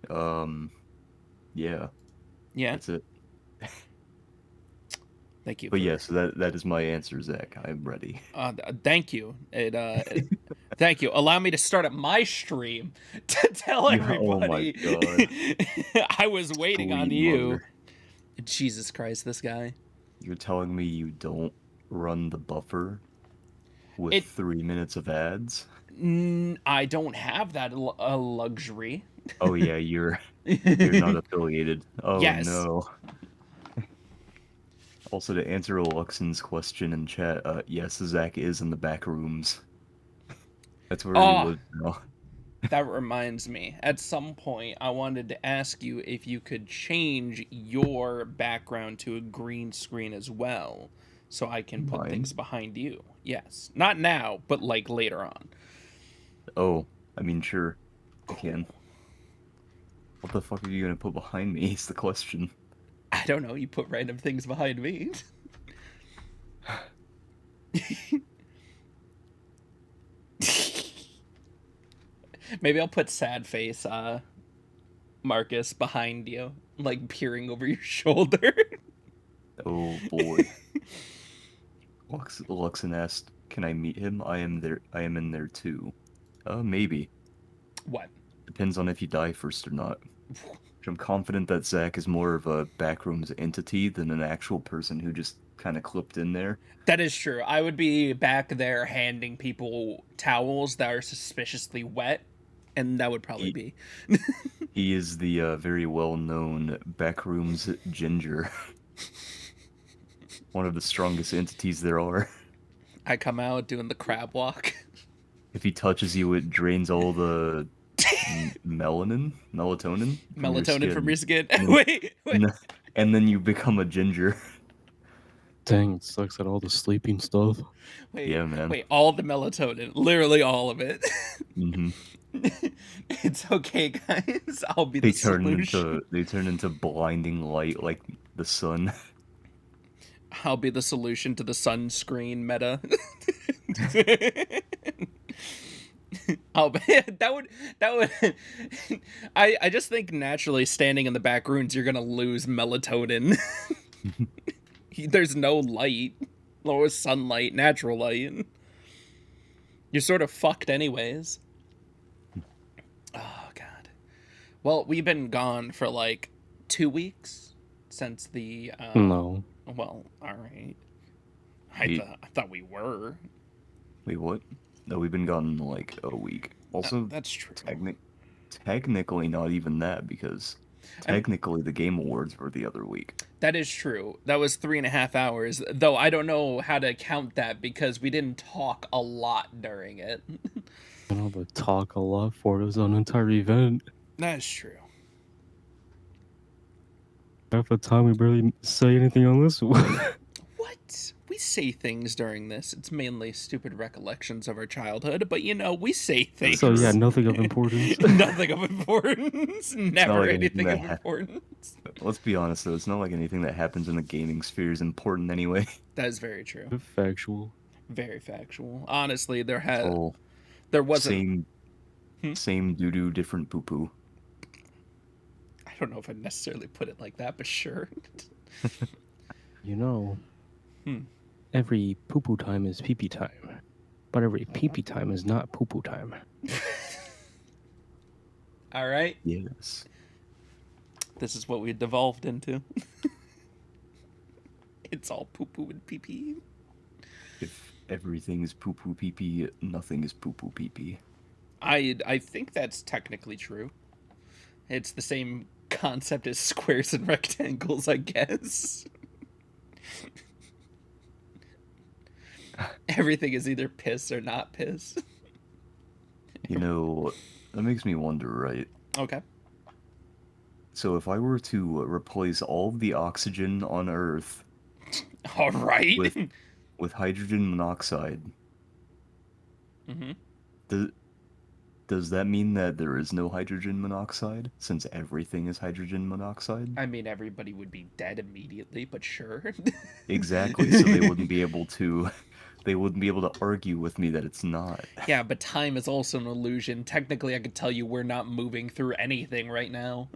Yeah, Yeah. that's it. Thank you But for. yes, that is my answer, Zach. I'm ready. Thank you. Thank you. Allow me to start up my stream to tell Yeah. Oh my everybody God. I was waiting on Sweet you. mother. Jesus Christ, this guy. You're telling me you don't run the buffer with It. 3 minutes of ads? I don't have that luxury. Oh yeah, you're not affiliated. Oh Yes. no. Also, to answer Luxon's question in chat, yes, Zach is in the back rooms. That's where he Oh, lives now. that reminds me. At some point, I wanted to ask you if you could change your background to a green screen as well, so I can put Mine? things behind you. Yes. Not now, but like later on. Oh, I mean, sure, I can. Cool. What the fuck are you gonna put behind me? Is the question. I don't know. You put random things behind me. Maybe I'll put sad face, Marcus, behind you, like peering over your shoulder. Oh boy. Luxon asked, "Can I meet him? I am there. I am in there too." Maybe. What? Depends on if you die first or not. I'm confident that Zach is more of a backrooms entity than an actual person who just kind of clipped in there. That is true. I would be back there handing people towels that are suspiciously wet, and that would probably He be. he is the very well-known backrooms ginger, one of the strongest entities there are. I come out doing the crab walk. If he touches you, it drains all the melatonin from your Melatonin from your skin, skin. and then Wait, and wait. then, and then you become a ginger. Dang, it sucks at all the sleeping stuff. Wait, Yeah, man. wait, all the melatonin, literally all of it. Hmm. It's okay, guys. I'll be the They turn solution. into they turn into blinding light like the sun. I'll be the solution to the sunscreen meta. Oh, that would. I just think naturally standing in the back rooms, you're gonna lose melatonin. There's no light, no sunlight, natural light. You're sort of fucked anyways. Oh god. Well, we've been gone for like 2 weeks since the. No. Well, all right. Wait, I thought we were. wait, what? No, we've been gone like a week. Also, That's true. technically not even that because And technically the Game Awards were the other week. that is true. That was 3.5 hours. Though I don't know how to count that because we didn't talk a lot during it. I don't have to talk a lot for it. It was an entire event. That is true. Half the time we barely say anything on this one. What? We say things during this. It's mainly stupid recollections of our childhood, but we say things. So yeah, nothing of importance. Nothing of importance. Never like anything anything of that importance. Let's be honest though, it's not like anything that happens in the gaming sphere is important anyway. That is very true. Factual. Very factual. Honestly, there Oh, wasn't. same doo-doo, different poo-poo. I don't know if I'd necessarily put it like that, but sure. You know, Hmm. every poo-poo time is pee-pee time. But every pee-pee time is not poo-poo time. All right. Yes. This is what we devolved into. It's all poo poo and pee pee. If everything is poo-poo pee-pee, nothing is poo-poo pee-pee. I think that's technically true. It's the same concept as squares and rectangles, I guess. Everything is either piss or not piss. You know, that makes me wonder, right? Okay. So if I were to replace all of the oxygen on Earth All right. with hydrogen monoxide, Mm-hmm. does that mean that there is no hydrogen monoxide since everything is hydrogen monoxide? I mean, everybody would be dead immediately, but sure. Exactly, so they wouldn't be able to they wouldn't be able to argue with me that it's not. Yeah, but time is also an illusion. Technically, I could tell you we're not moving through anything right now.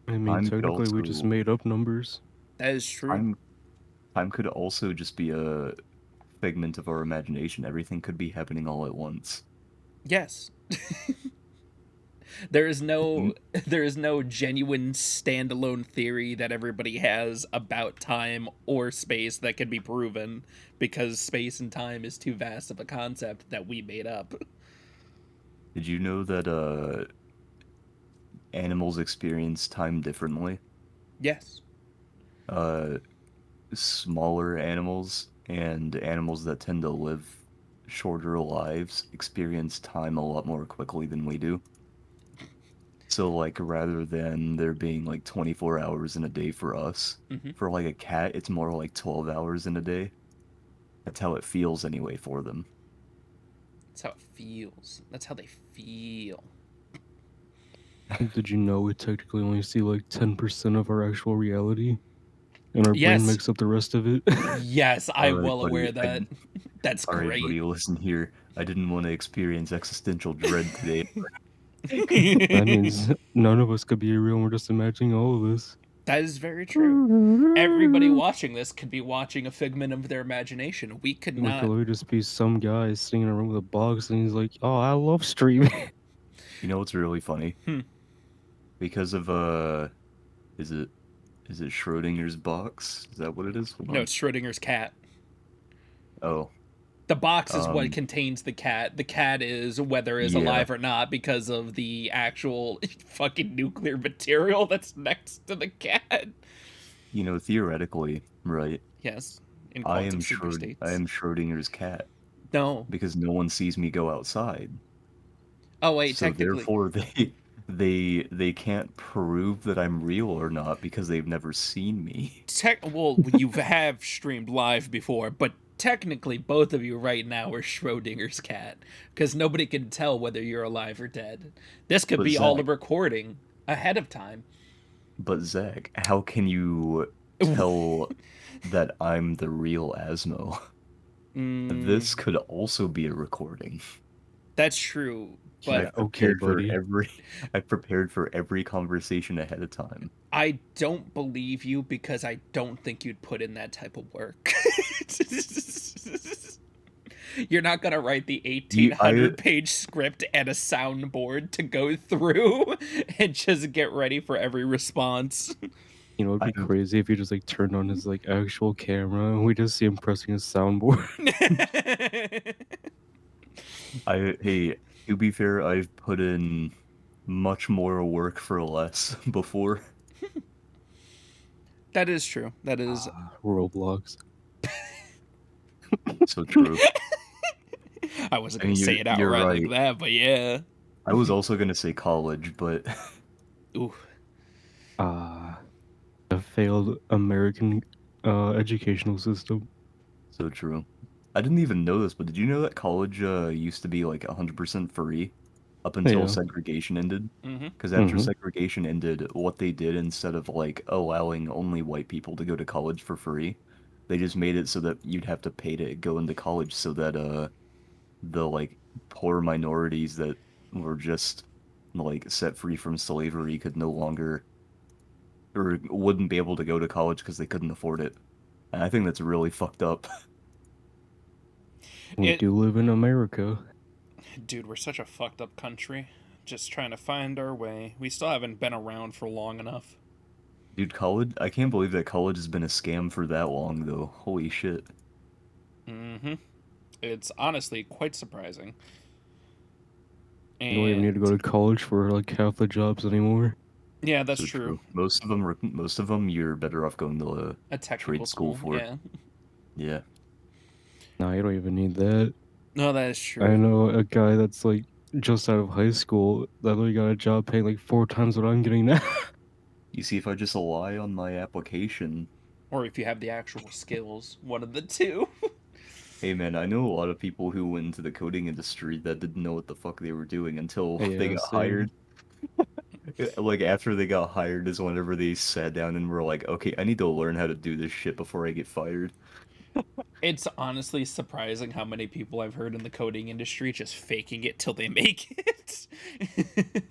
I mean, Time could technically, we just also made up numbers. That is true. time could also just be a figment of our imagination. Everything could be happening all at once. Yes. There is Mhm. no genuine standalone theory that everybody has about time or space that can be proven because space and time is too vast of a concept that we made up. Did you know that animals experience time differently? Yes. Uh, Smaller animals and animals that tend to live shorter lives experience time a lot more quickly than we do. So, like, rather than there being like 24 hours in a day for us, Hmm. for like a cat, it's more like 12 hours in a day. That's how it feels anyway for them. That's how it feels. That's how they feel. Did you know we technically only see like 10% of our actual reality? And our brain Yes. makes up the rest of it? Yes, All I'm right, well aware buddy. of that. That's All right, great. buddy. Listen here. I didn't want to experience existential dread today. That means none of us could be real, and we're just imagining all of this. That is very true. Everybody watching this could be watching a figment of their imagination. We could We could not. literally just be some guy sitting in a room with a box, and he's like, "Oh, I love streaming." You know what's really funny? Hmm. Because of is it is it Schrodinger's box? Is that what it is? Hold No, on. it's Schrodinger's cat. Oh, The box is what um, contains the cat. The cat is whether is yeah. alive or not because of the actual fucking nuclear material that's next to the cat. You know, theoretically, right? Yes, in I quantum am I superstates. am Schrodinger's cat No. because no one sees me go outside. Oh wait, So technically. therefore they can't prove that I'm real or not because they've never seen me. Well, you have streamed live before, but technically both of you right now are Schrodinger's cat because nobody can tell whether you're alive or dead. This could But be all a Zach, recording ahead of time. how can you tell that I'm the real Asmo? Mm, This could also be a recording. that's true, but Yeah, okay, buddy. I've prepared for every conversation ahead of time. I don't believe you because I don't think you'd put in that type of work. You're not gonna write the I 1,800-page script and a soundboard to go through and just get ready for every response. You know, it'd be I've crazy if you just like turned on his like actual camera and we just see him pressing his soundboard. I hey, to be fair, I've put in much more work for less before. That is true. That is. Roblox. So true. I wasn't I gonna mean, say it you're outright like right. that, but yeah. I was also gonna say college, but Ooh. A failed American educational system. so true. I didn't even know this, but did you know that college used to be like 100% free up until Yeah. segregation ended? Mm-hmm. Because after Mm-hmm. segregation ended, what they did instead of like allowing only white people to go to college for free, they just made it so that you'd have to pay to go into college so that the like poor minorities that were just like set free from slavery could no longer or wouldn't be able to go to college because they couldn't afford it. And I think that's really fucked up. We It, do live in America. dude, we're such a fucked up country. Just trying to find our way. We still haven't been around for long enough. Dude, college, I can't believe that college has been a scam for that long though. Holy shit. Mm-hmm. It's honestly quite surprising. You don't even need to go to And college for like half the jobs anymore. yeah, that's So true. true. Most of them you're better off going to a A technical trade school school, for. yeah. Yeah. Nah, you don't even need that. No, that is I true. know a guy that's like just out of high school that literally got a job paying like 4 times what I'm getting now. You see, if I just lie on my application, Or if you have the actual skills, one of the two. hey man, I know a lot of people who went into the coding industry that didn't know what the fuck they were doing until they Yeah, got same. hired. Like after they got hired is whenever they sat down and were like, okay, I need to learn how to do this shit before I get fired. It's honestly surprising how many people I've heard in the coding industry just faking it till they make it.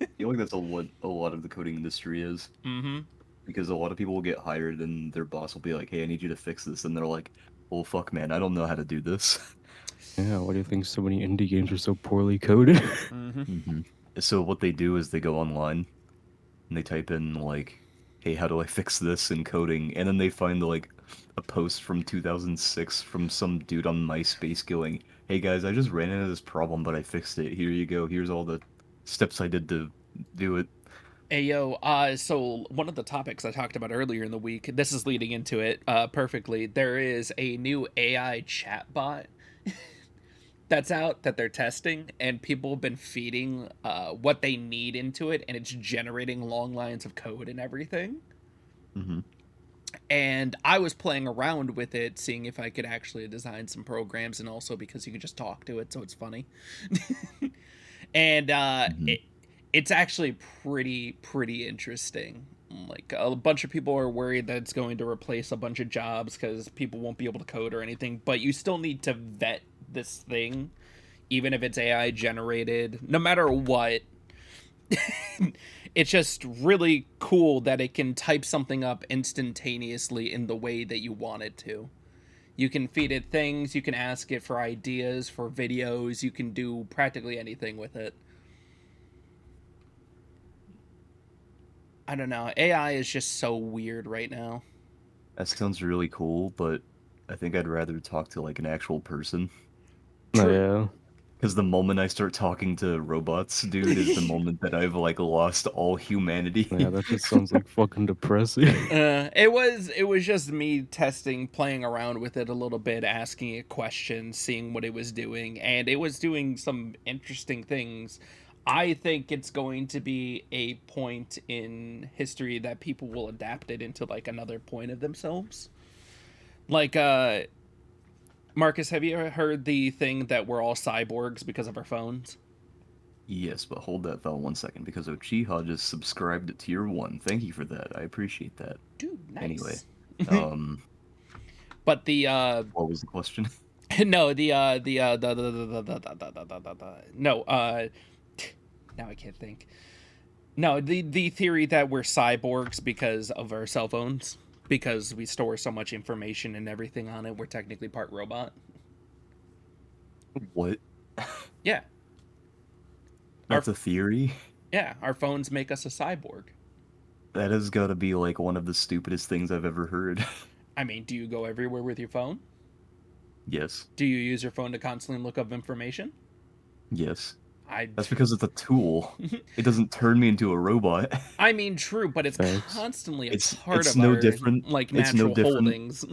I feel like that's a lot of the coding industry is. Mm-hmm. Because a lot of people will get hired and their boss will be like, "Hey, I need you to fix this," and they're like, "Well, fuck, man, I don't know how to do this." Yeah, why do you think so many indie games are so poorly coded? Mm-hmm. hmm So what they do is they go online and they type in like, "Hey, how do I fix this?" in coding, and then they find like a post from 2006 from some dude on MySpace going, "Hey guys, I just ran into this problem, but I fixed it. Here you go. Here's all the steps I did to do it." Hey yo, so one of the topics I talked about earlier in the week, this is leading into it perfectly. There is a new AI chatbot that's out that they're testing, and people have been feeding what they need into it, and it's generating long lines of code and everything. hmm And I was playing around with it, seeing if I could actually design some programs, and also because you could just talk to it, so it's funny. And hmm it's actually pretty interesting. Like a bunch of people are worried that it's going to replace a bunch of jobs because people won't be able to code or anything, but you still need to vet this thing, even if it's AI generated, no matter what. It's just really cool that it can type something up instantaneously in the way that you want it to. You can feed it things, you can ask it for ideas, for videos, you can do practically anything with it. I don't know. AI is just so weird right now. That sounds really cool, but I think I'd rather talk to like an actual person. Oh, True. yeah. Because the moment I start talking to robots, dude, is the moment that I've like lost all Yeah, humanity. that just sounds like fucking depressing. It was just me testing, playing around with it a little bit, asking it questions, seeing what it was doing, and it was doing some interesting things. I think it's going to be a point in history that people will adapt it into like another point of themselves. Like Marcus, have you ever heard the thing that we're all cyborgs because of our phones? Yes, but hold that thought 1 second, because Uchiha just subscribed to tier 1. Thank you for that. I appreciate that. Dude, Anyway, nice. um, But the what was the question? no, the no, now I can't think. No, the theory that we're cyborgs because of our cell phones, because we store so much information and everything on it, we're technically part robot. What? Yeah. Our That's a theory? yeah, our phones make us a cyborg. That has got to be like one of the stupidest things I've ever heard. I mean, do you go everywhere with your phone? Yes. Do you use your phone to constantly look up information? Yes. I That's because it's a tool. It doesn't turn me into a robot. I mean, true, but it's Thanks. constantly a It's part it's of no our different. like It's no natural different. holdings.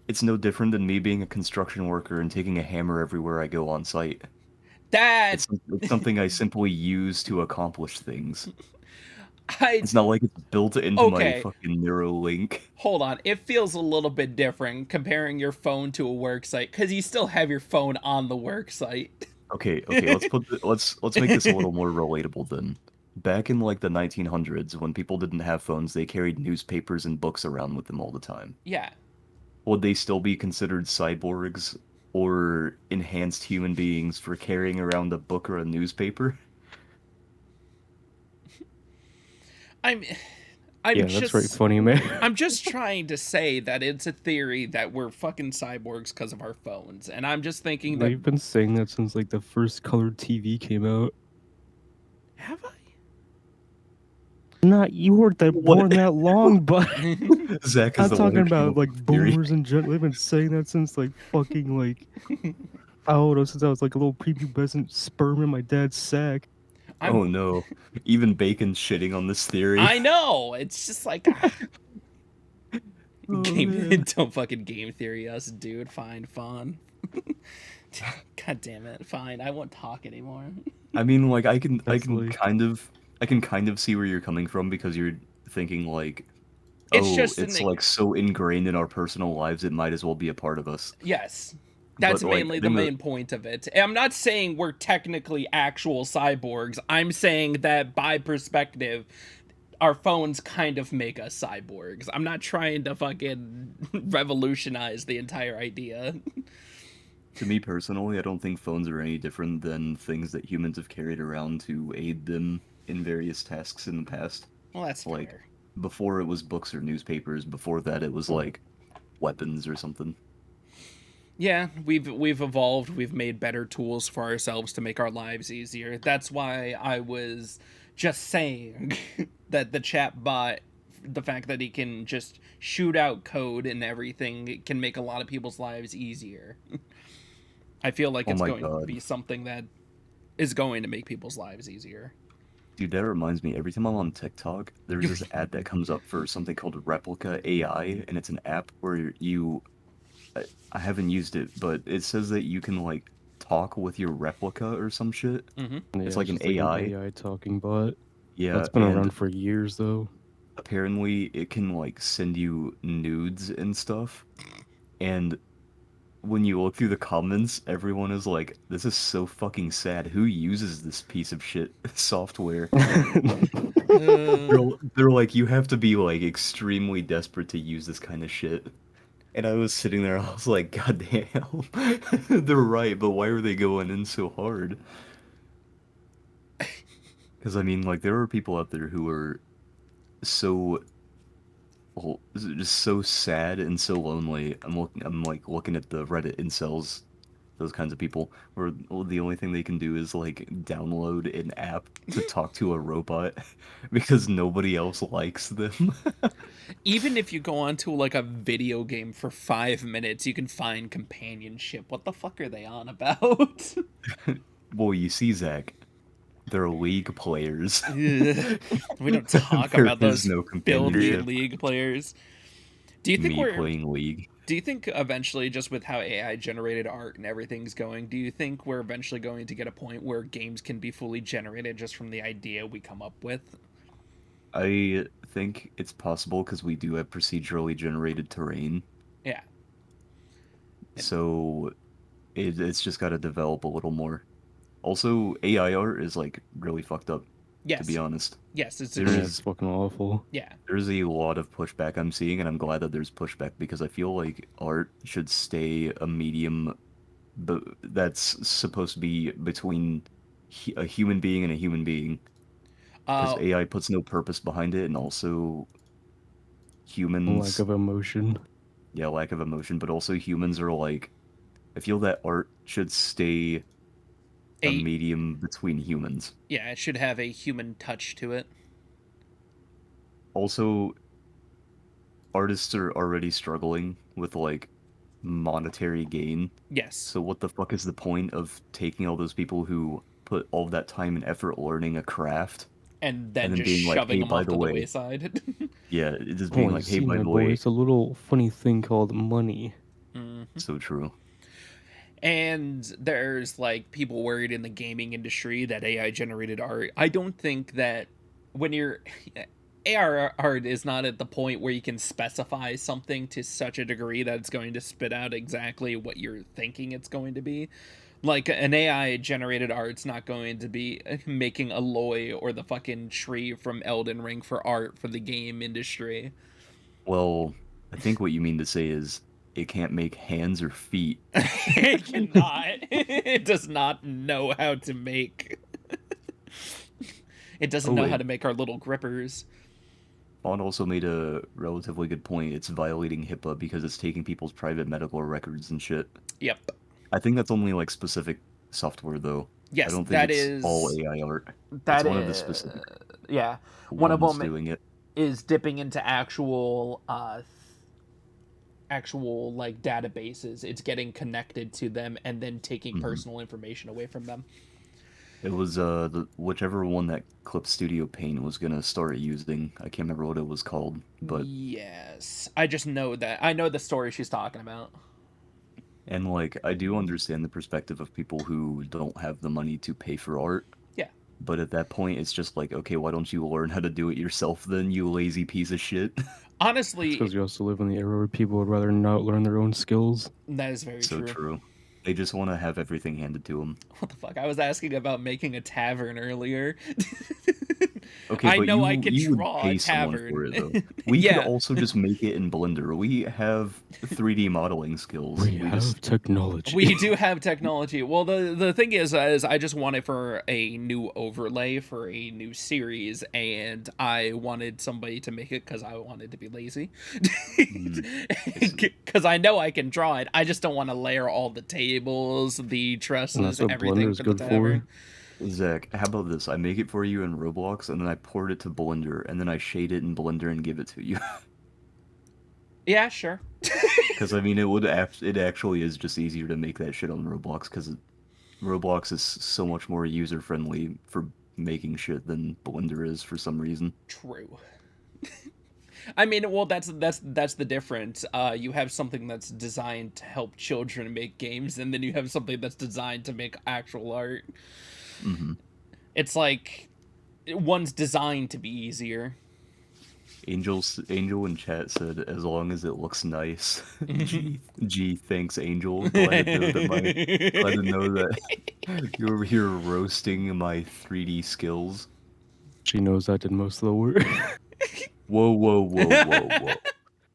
It's no different than me being a construction worker and taking a hammer everywhere I go on site. That It's something I simply use to accomplish things. I It's not like it's built into my okay. fucking Neuralink. Hold on, it feels a little bit different comparing your phone to a work site because you still have your phone on the work site. Okay, let's make this a little more relatable then. Back in like the 1900s, when people didn't have phones, they carried newspapers and books around with them all the time. Yeah, Would they still be considered cyborgs or enhanced human beings for carrying around a book or a newspaper? I'm I'm Yeah, that's right just funny, man. I'm just trying to say that it's a theory that we're fucking cyborgs because of our phones, and I'm just thinking that They've been saying that since like the first colored TV came out. have Not you weren't that What? born that long, but I? Zach is I'm the one talking who came about up like with the theory. boomers in general. They've been saying that since like fucking like I don't know, since I was like a little prepubescent sperm in my dad's sack. I'm Oh no. Even Bacon's shitting on this theory. I know it's just like Oh game man. don't fucking game theory us, dude. Fine, fun. God damn it. Fine, I won't talk anymore. I mean, like I That's can like kind of see where you're coming from because you're thinking like, It's oh, just it's like so ingrained in our personal lives it might as well be a part of us. yes. But That's like mainly I the think the main point of it. I'm not saying we're technically actual cyborgs. I'm saying that by perspective, our phones kind of make us cyborgs. I'm not trying to fucking revolutionize the entire idea. To me personally, I don't think phones are any different than things that humans have carried around to aid them in various tasks in the past. Well, that's Like, fair. before it was books or newspapers, before that it was like weapons or something. Yeah, we've evolved. We've made better tools for ourselves to make our lives easier. That's why I was just saying that the chat bot, the fact that he can just shoot out code and everything, can make a lot of people's lives easier. I feel like Oh it's my going to god. be something that is going to make people's lives easier. Dude, that reminds me, every time I'm on TikTok, there's this ad that comes up for something called Replica AI, and it's an app where I haven't used it, but it says that you can like talk with your replica or some shit. Mm-hmm. Yeah, It's like an just like AI. an AI talking bot. Yeah, That's been and around for years though. apparently it can like send you nudes and stuff. And when you look through the comments, everyone is like, "This is so fucking sad. Who uses this piece of shit software?" Uh, They're like, "You have to be like extremely desperate to use this kind of shit." And I was sitting there, I was like, God damn, they're right, but why are they going in so hard? Because I mean, like, there are people out there who are so, well, just so sad and so lonely. I'm like looking at the Reddit incels, those kinds of people, where the only thing they can do is like download an app to talk to a robot because nobody else likes them. Even if you go onto like a video game for 5 minutes, you can find companionship. What the fuck are they on about? Well, you see, Zach, they're league players. Ugh. We don't talk There about is those no filthy companionship. league players. Do you think Me we're playing League. do you think eventually, just with how AI generated art and everything's going, do you think we're eventually going to get a point where games can be fully generated just from the idea we come up with? I think it's possible because we do have procedurally generated terrain, Yeah. And so it's just got to develop a little more. Also, AI art is like really fucked up, to be yes. honest. Yes, it's There Yeah, extreme. it's is fucking awful. Yeah. there's a lot of pushback I'm seeing, and I'm glad that there's pushback because I feel like art should stay a medium, but that's supposed to be between a human being and a human being, because Uh AI puts no purpose behind it, and also Lack humans, of emotion. yeah, lack of emotion, but also humans are like, I feel that art should stay a a medium between humans. yeah, it should have a human touch to it. Also, artists are already struggling with like monetary gain. Yes. So what the fuck is the point of taking all those people who put all that time and effort learning a craft And and then then just being like, shoving hey, them by off the to the way, wayside. yeah, it just Oh, being you like, hey, see, by my the boy, way, it's a little funny thing called money. Mhm. so true. And there's like people worried in the gaming industry that AI generated art. I don't think that when you're AR art is not at the point where you can specify something to such a degree that it's going to spit out exactly what you're thinking it's going to be. Like an AI generated art's not going to be making Aloy or the fucking tree from Elden Ring for art for the game industry. Well, I think what you mean to say is it can't make hands or feet. It cannot. It does not know how to make. It doesn't Oh know how wait, to make our little grippers. Bond also made a relatively good point. It's violating HIPAA because it's taking people's private medical records and shit. Yep. I think that's only like specific software though. I Yes, don't think that it's all is AI art. It's that one of the is specific yeah. One of ones them doing it. is dipping into actual like databases. It's getting connected to them and then taking Hmm. personal information away from them. It was whichever one that Clip Studio Paint was gonna start using. I can't remember what it was called, but Yes. I just know that. I know the story she's talking about. and like I do understand the perspective of people who don't have the money to pay for art. Yeah. But at that point, it's just like, okay, why don't you learn how to do it yourself then, you lazy piece of shit? It's Honestly, because you also live in the era where people would rather not learn their own skills. that is very So true. true. They just want to have everything handed to them. What the fuck? I was asking about making a tavern earlier. Okay, I but know I can you would draw a pay someone for tavern. it though. We could Yeah, also just make it in Blender. We have 3D modeling skills. We We have just technology. we do have technology. Well, the thing is I just want it for a new overlay for a new series, and I wanted somebody to make it because I wanted to be lazy. Hmm, I see. Because I know I can draw it. I just don't want to layer all the tables, the And that's trusses, what everything Blender's for the good for. tavern. Zach, how about this? I make it for you in Roblox, and then I port it to Blender, and then I shade it in Blender and give it to you. Yeah, sure. Because I mean, it actually is just easier to make that shit on Roblox because Roblox is so much more user friendly for making shit than Blender is for some reason. True. I mean, well, that's the difference. You have something that's designed to help children make games, and then you have something that's designed to make actual art. Hmm. It's like one's designed to be easier. Angel in chat said, as long as it looks nice. She G, thanks, Angel. Glad to know that you're over here roasting my 3D skills. She knows I did most of the work. Whoa, whoa, whoa, whoa, whoa.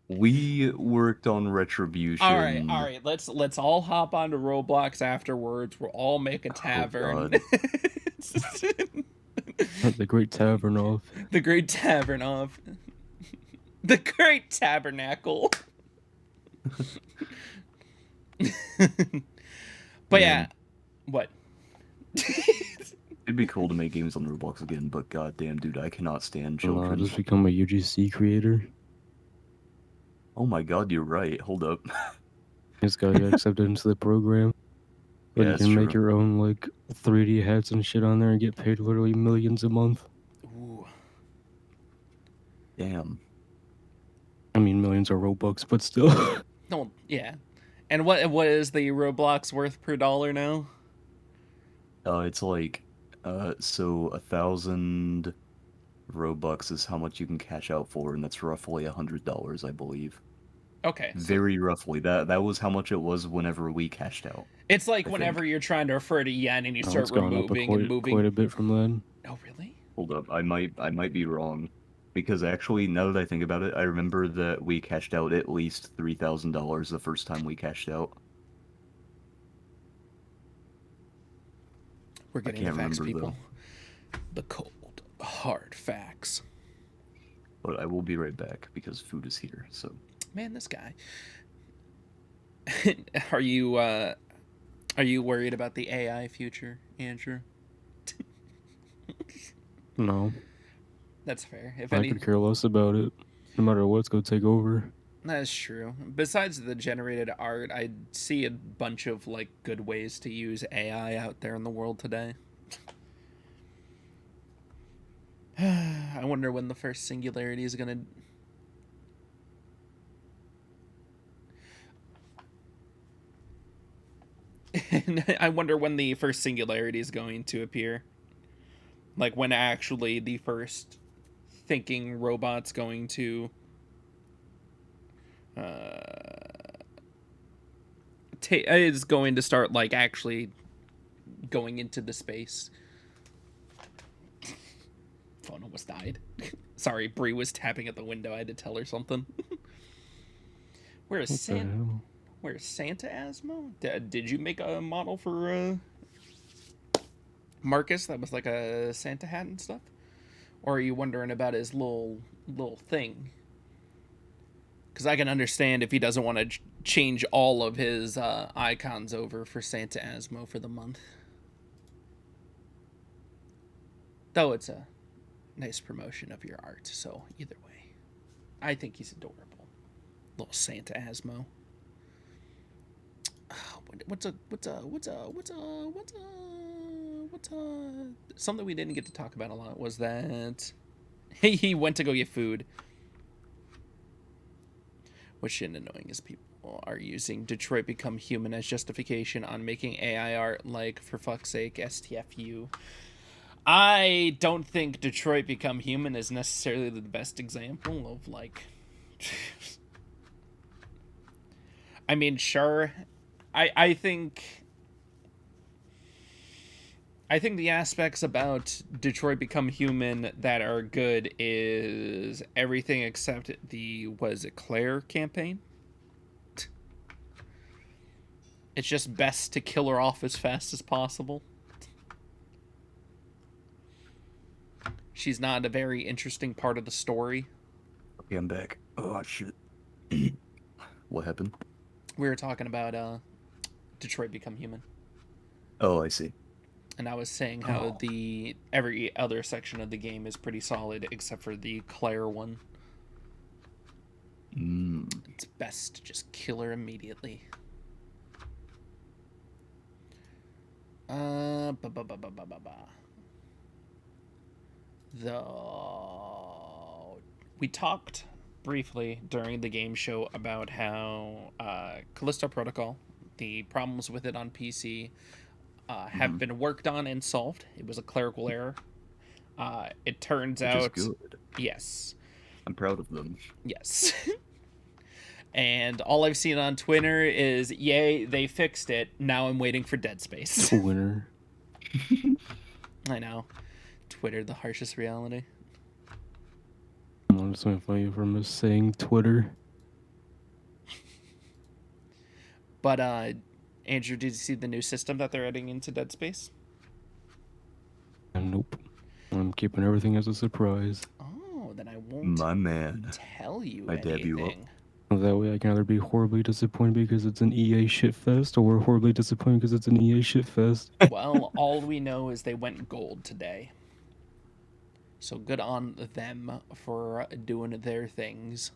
We worked on all Retribution. right. Let's all hop onto Roblox afterwards. We'll all make a Oh tavern. God. The Great Tavern of. The Great Tavern of the Great Tabernacle. But yeah, Man, what? it'd be cool to make games on Roblox again, but goddamn, dude, I cannot stand Nah, children. just become a UGC creator. Oh my God, you're right. Hold up. Just gotta get accepted into the program. But Yeah, you that's can make true. your own like 3D hats and shit on there and get paid literally millions a month. Ooh. Damn. I mean, millions are Robux, but still. No, yeah. And what is the Roblox worth per dollar now? It's like, so 1,000 Robux is how much you can cash out for, and that's roughly $100, I believe. Okay, so Very roughly. That was how much it was whenever we cashed out, it's like I whenever think. you're trying to refer to yen and you Oh, start it's gone up removing and quite moving. a bit from then. Oh, really? Hold up, I might be wrong. Because actually, now that I think about it, I remember that we cashed out at least $3,000 the first time we cashed out. We're I getting the can't facts, remember people. though. The cold, hard facts. But I will be right back because food is here, so. Man, this guy. Are you worried about the AI future, Andrew? No, That's fair. If I any, could care less about it. No matter what, it's gonna take over. that's true. Besides the generated art, I see a bunch of like good ways to use AI out there in the world today. I wonder when the first singularity is gonna. I wonder when the first singularity is going to appear. Like when actually the first thinking robot's going to is going to start like actually going into the space. Phone almost died. Sorry, Bree was tapping at the window. I had to tell her something. Where's What the Santa? hell? Where's Santa Asmo? Did you make a model for Marcus that was like a Santa hat and stuff? Or are you wondering about his little thing? Because I can understand if he doesn't want to change all of his icons over for Santa Asmo for the month. Though it's a nice promotion of your art, so either way, I think he's adorable. Little Santa Asmo. What's something we didn't get to talk about a lot was that he went to go get food. What's shit annoying is people are using Detroit Become Human as justification on making AI art like, for fuck's sake, STFU. I don't think Detroit Become Human is necessarily the best example of, like... I mean, sure. I think I think the aspects about Detroit Become Human that are good is everything except the, was it Claire campaign? It's just best to kill her off as fast as possible. She's not a very interesting part of the story. Okay, I'm back. Oh shit. What happened? We were talking about Detroit Become Human. Oh, I see. And I was saying how Oh. the every other section of the game is pretty solid except for the Claire one. It's best to just kill her immediately. Ba ba ba ba ba ba ba. Though we talked briefly during the game show about how Callisto Protocol, the problems with it on PC, have been worked on and solved. It was a clerical error. It turns Which is out, good. yes, I'm proud of them. yes. And all I've seen on Twitter is, yay, they fixed it. Now I'm waiting for Dead Space. Winner. I know. Twitter, the harshest reality. I'm just gonna fight you for saying Twitter. But, Andrew, did you see the new system that they're adding into Dead Space? And nope. I'm keeping everything as a surprise. Oh, then I won't My man. tell you I dab you up. anything. That way I can either be horribly disappointed because it's an EA shitfest, or horribly disappointed because it's an EA shitfest. Well, all we know is they went gold today. So good on them for doing their things.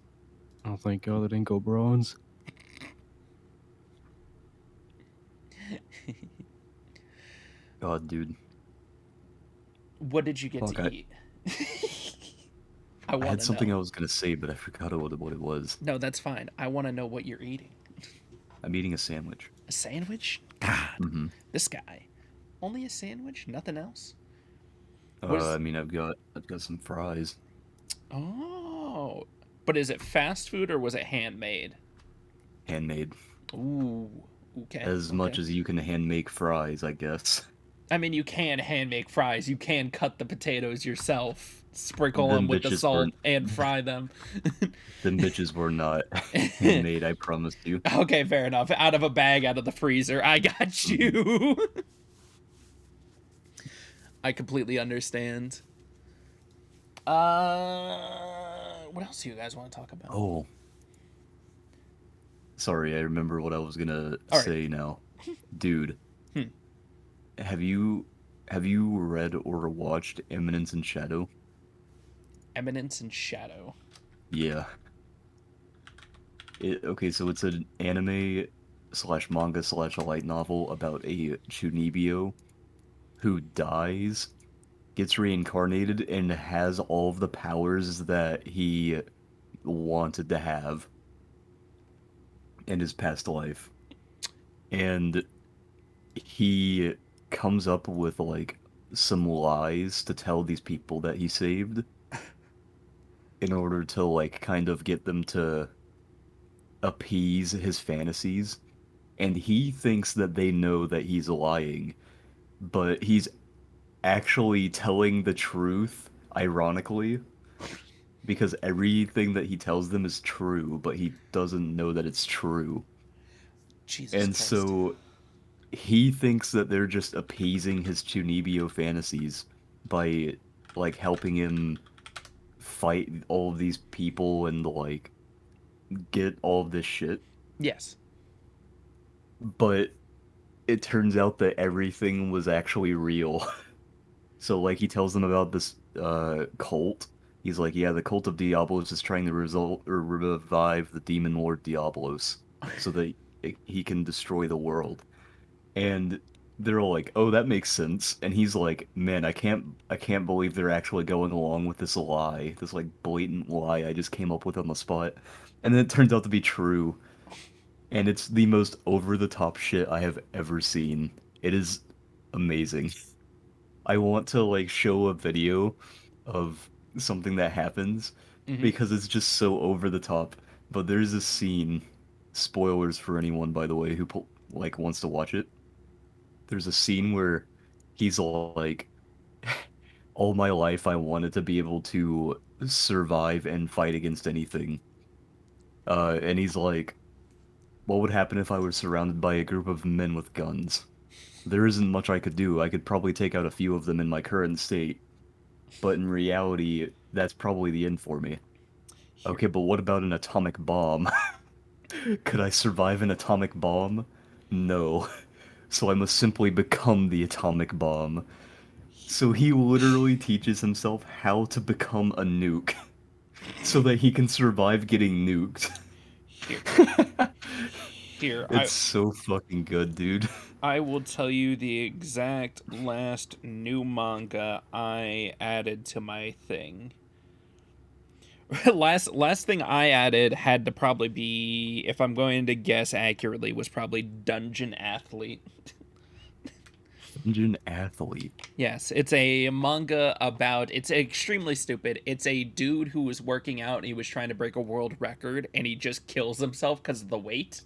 Oh, thank God they didn't go bronze. God, dude. What did you get Fuck, to eat? I I want had to something know. I was gonna say, but I forgot what it was. No, that's fine. I want to know what you're eating. I'm eating a sandwich. A sandwich? God, Mm-hmm. this guy. Only a sandwich? Nothing else? What is... I mean, I've got some fries. Oh. But is it fast food or was it handmade? Handmade. Ooh. Okay. As much as you can hand make fries, I guess. I mean, you can hand make fries. You can cut the potatoes yourself, sprinkle them Them with the bitches salt, weren't and fry them. them bitches were not handmade, I promise you. Okay, fair enough. Out of a bag, out of the freezer. I got you. I completely understand. What else do you guys want to talk about? Oh. Sorry, I remember what I was gonna All right. say now. Dude. Hmm. Have you read or watched Eminence in Shadow? Eminence and Shadow. Yeah. Okay, so it's an anime slash manga slash a light novel about a Chunibyo who dies, gets reincarnated, and has all of the powers that he wanted to have in his past life. And he comes up with like some lies to tell these people that he saved in order to like kind of get them to appease his fantasies. And he thinks that they know that he's lying, but he's actually telling the truth, ironically, because everything that he tells them is true, but he doesn't know that it's true. Jesus And Christ. so he thinks that they're just appeasing his Chunibyo fantasies by like helping him fight all of these people and like get all of this shit. Yes. But it turns out that everything was actually real. So like he tells them about this cult. He's like, yeah, the cult of Diablos is trying to revive the demon lord Diablos so that he can destroy the world. And they're all like, "Oh, that makes sense." And he's like, "Man, I can't believe they're actually going along with this lie, this like blatant lie I just came up with on the spot." And then it turns out to be true, and it's the most over the top shit I have ever seen. It is amazing. I want to like show a video of something that happens Mm-hmm. because it's just so over the top. But there's a scene, spoilers for anyone by the way who like wants to watch it. There's a scene where he's like, all my life I wanted to be able to survive and fight against anything. And he's like, what would happen if I was surrounded by a group of men with guns? There isn't much I could do. I could probably take out a few of them in my current state, but in reality, that's probably the end for me. Here, Okay, but what about an atomic bomb? Could I survive an atomic bomb? No. So I must simply become the atomic bomb. So he literally teaches himself how to become a nuke so that he can survive getting nuked. here, here. It's so fucking good, dude. I will tell you the exact last new manga I added to my thing. last thing I added had to probably be, if I'm going to guess accurately, was probably Dungeon Athlete. Dungeon athlete. Yes, it's a manga about, it's extremely stupid. It's a dude who was working out and he was trying to break a world record and he just kills himself because of the weight.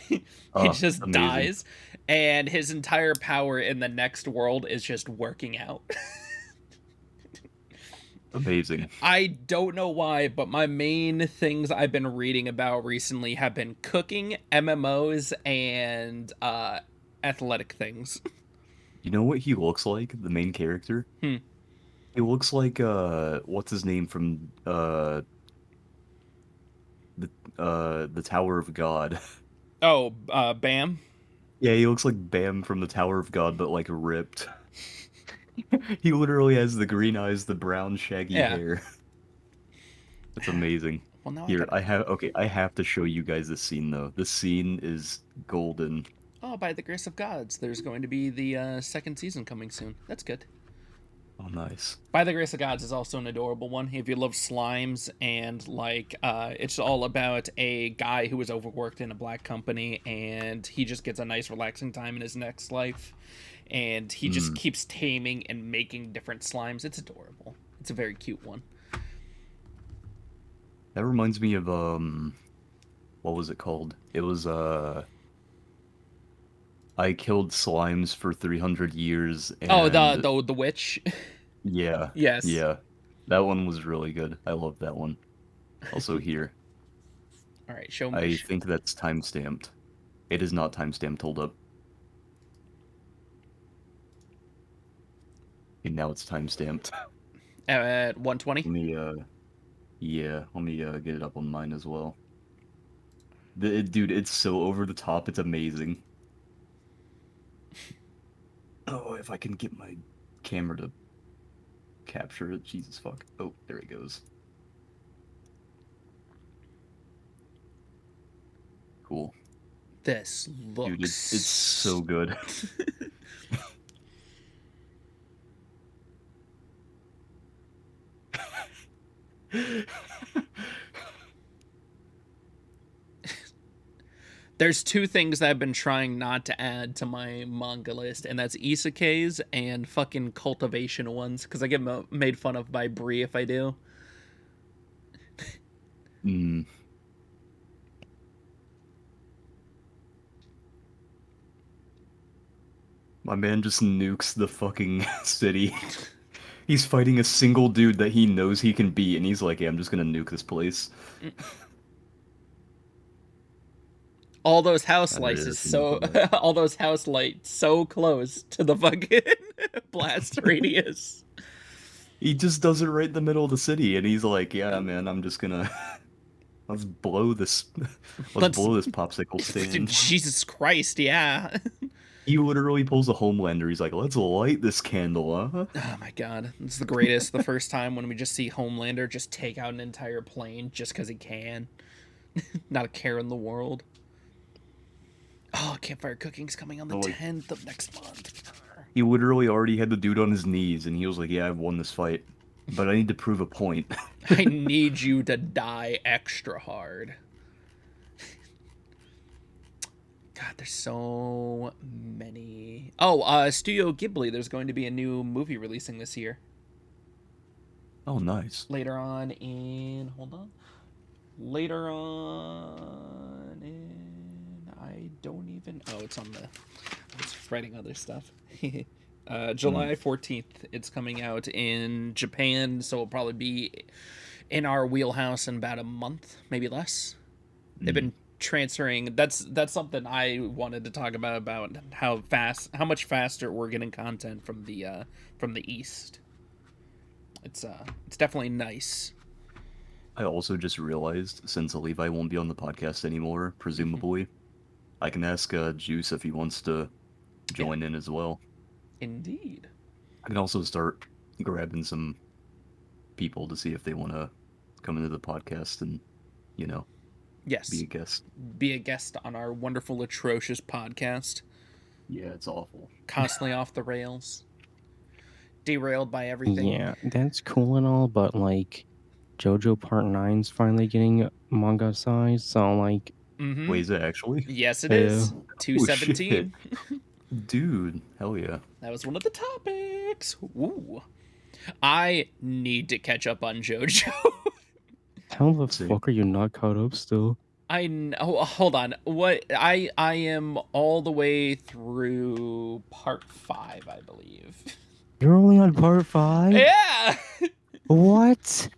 He Oh, just amazing. dies and his entire power in the next world is just working out. Amazing. I don't know why, but my main things I've been reading about recently have been cooking, MMOs, and athletic things. You know what he looks like, the main character? Hmm. He looks like what's his name from the Tower of God. Oh, Bam. Yeah, he looks like Bam from the Tower of God, but like ripped. He literally has the green eyes, the brown shaggy Yeah. hair. That's amazing. Well, now I Here, got. I have to show you guys this scene though. This scene is golden. Oh, by the grace of gods, there's going to be the second season coming soon. That's good. Oh, nice. By the Grace of Gods is also an adorable one. If you love slimes and it's all about a guy who was overworked in a black company and he just gets a nice relaxing time in his next life, and he just Mm. keeps taming and making different slimes. It's adorable. It's a very cute one. That reminds me of what was it called? It was I killed slimes for 300 years Oh, and the witch. yeah, Yes. yeah. That one was really good. I love that one. Also here. All right, show me. I think that's time-stamped. It is not time-stamped, hold up. And now it's time-stamped. At 120. Let me yeah, let me get it up on mine as well. Dude, it's so over the top, it's amazing. Oh, if I can get my camera to capture it, Jesus fuck. Oh, there it goes. Cool. This Dude, looks it's so good. There's two things that I've been trying not to add to my manga list, and that's isekais and fucking cultivation ones, because I get made fun of by Bree if I do. Mm. My man just nukes the fucking city. He's fighting a single dude that he knows he can beat, and he's like, yeah, I'm just gonna nuke this place. All those house There it slices is. Look so at that. all those house lights so close to the fucking blast radius. He just does it right in the middle of the city, and he's like, yeah, man, I'm just gonna let's blow this let's Let's blow this popsicle stand. Jesus Christ, yeah. He literally pulls a Homelander. He's like, let's light this candle, huh? Oh my god, it's the greatest. The first time when we just see Homelander just take out an entire plane just because he can, not a care in the world. Oh, Campfire Cooking's coming on the Oh, like, 10th of next month. he literally already had the dude on his knees, and he was like, yeah, I've won this fight, but I need to prove a point. I need you to die extra hard. God, there's so many. Oh, Studio Ghibli, there's going to be a new movie releasing this year. Oh, nice. Later on in. Hold on. Later on in. I don't even. Oh, it's on the. I was writing other stuff. July 14th. It's coming out in Japan, so it'll probably be in our wheelhouse in about a month, maybe less. They've been transferring. That's something I wanted to talk about how much faster we're getting content from the East. It's definitely nice. I also just realized, since Levi won't be on the podcast anymore, presumably, I can ask Juice if he wants to join in as well. Indeed. I can also start grabbing some people to see if they want to come into the podcast and, Yes. be a guest. Be a guest on our wonderful, atrocious podcast. Yeah, it's awful. Constantly off the rails. Derailed by everything. Yeah, that's cool and all, but like JoJo Part 9's finally getting manga size, so like Wait, is it actually? Yes, it is. 217. Dude, hell yeah. That was one of the topics. Ooh. I need to catch up on JoJo. how the fuck are you not caught up still? I know. Hold on. What? I am all the way through part 5, I believe. You're only on part 5? Yeah. What?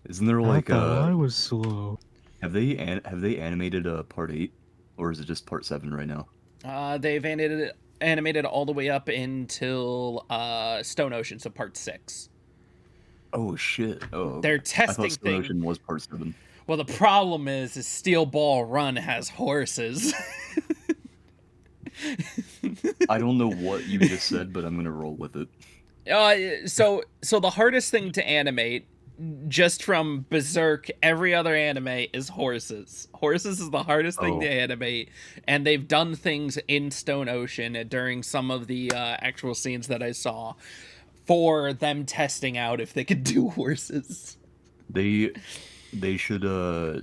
Isn't there I like thought I was slow. have they animated part 8, or is it just part 7 right now? They've animated all the way up until Stone Ocean, so part 6. Oh shit! Oh, They're I testing thought Stone things. Ocean was part 7. Well, the problem is Steel Ball Run has horses. I don't know what you just said, but I'm gonna roll with it. So the hardest thing to animate, just from Berserk, every other anime, is horses. Horses is the hardest thing to animate, and they've done things in Stone Ocean during some of the actual scenes that I saw for them testing out if they could do horses. They should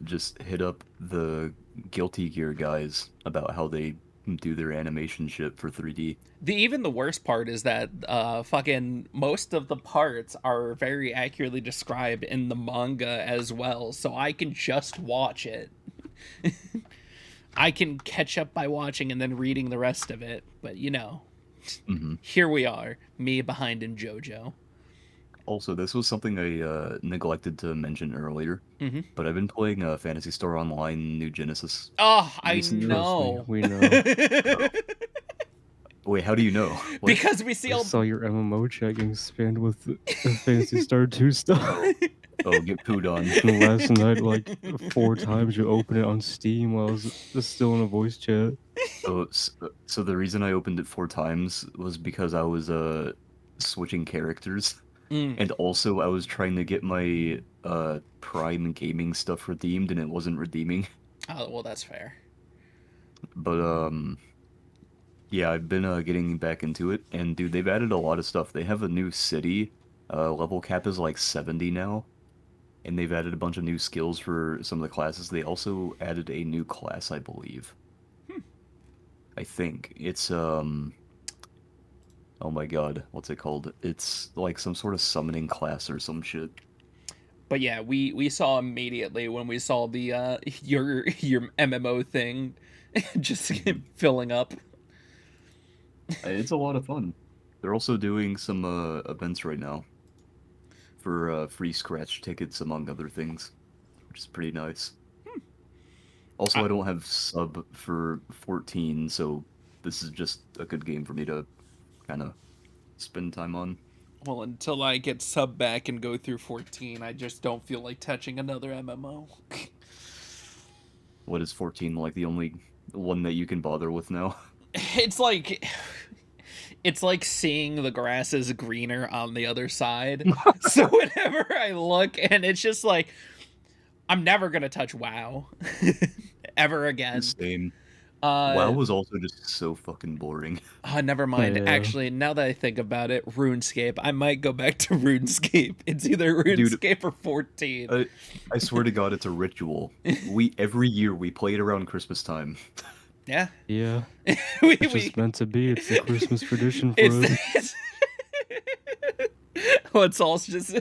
just hit up the Guilty Gear guys about how they do their animation shit for 3D. Even the worst part is that fucking most of the parts are very accurately described in the manga as well, so I can just watch it. I can catch up by watching and then reading the rest of it, but here we are, me behind in JoJo. Also, this was something I neglected to mention earlier, but I've been playing Phantasy Star Online New Genesis. Oh, I recently. know. We know. Wait, how do you know? What? Because we see I all. saw your MMO chat getting spammed with Fantasy Star 2 stuff. Oh, get pooed on. And last night, like 4 times, you opened it on Steam while I was still in a voice chat. So the reason I opened it 4 times was because I was switching characters. And also, I was trying to get my Prime gaming stuff redeemed, and it wasn't redeeming. Oh, well, that's fair. But, yeah, I've been getting back into it, and dude, they've added a lot of stuff. They have a new city. Level cap is like 70 now, and they've added a bunch of new skills for some of the classes. They also added a new class, I believe. I think. It's, oh my god, what's it called? It's like some sort of summoning class or some shit. But yeah, we saw immediately when we saw the your MMO thing just filling up. It's a lot of fun. They're also doing some events right now for free scratch tickets, among other things, which is pretty nice. Also, I don't have sub for 14, so this is just a good game for me to kind of spend time on. Well, until I get sub back and go through 14, I just don't feel like touching another MMO. What is 14, like the only one that you can bother with now? It's like seeing the grass is greener on the other side. So whenever I look, and it's just like, I'm never gonna touch WoW ever again. Same. WoW was also just so fucking boring. Never mind. Yeah. Actually, now that I think about it, RuneScape. I might go back to RuneScape. It's either RuneScape or 14. I swear to God, it's a ritual. Every year we play it around Christmas time. Yeah. Yeah. we, It's just meant to be. It's the Christmas tradition for us. Well, it's all just,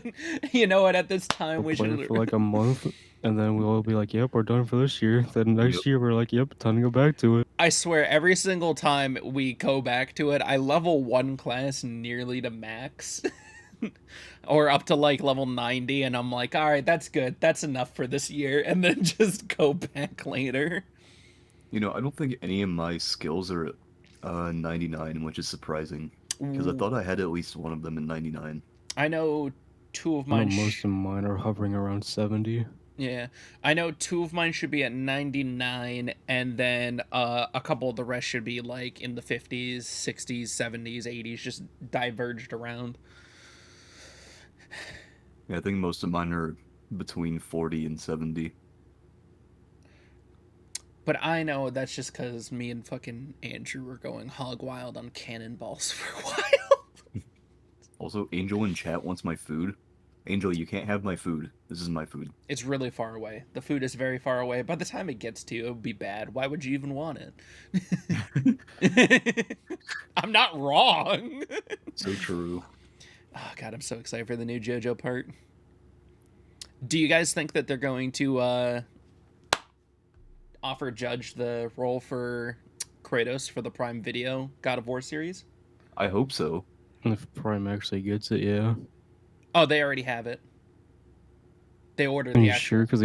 you know what? At this time, We'll we play it should. for like a month, and then we'll all be like, "Yep, we're done for this year." Then Yep. next year, we're like, "Yep, time to go back to it." I swear, every single time we go back to it, I level one class nearly to max. Or up to like level 90, and I'm like, all right, that's good. That's enough for this year. And then just go back later. You know, I don't think any of my skills are at 99, which is surprising. Because I Ooh. thought I had at least one of them in 99. I know two of I know mine. most of mine are hovering around 70. Yeah, I know two of mine should be at 99, and then a couple of the rest should be like in the 50s, 60s, 70s, 80s, just diverged around. Yeah, I think most of mine are between 40 and 70. But I know that's just because me and fucking Andrew were going hog wild on cannonballs for a while. Also, Angel in chat wants my food. Angel, you can't have my food. This is my food. It's really far away. The food is very far away. By the time it gets to you, it would be bad. Why would you even want it? I'm not wrong. So true. Oh god, I'm so excited for the new JoJo part. Do you guys think that they're going to offer Judge the role for Kratos for the Prime Video God of War series? I hope so. If Prime actually gets it, yeah. Oh, they already have it. They ordered Are the you actual. sure? Because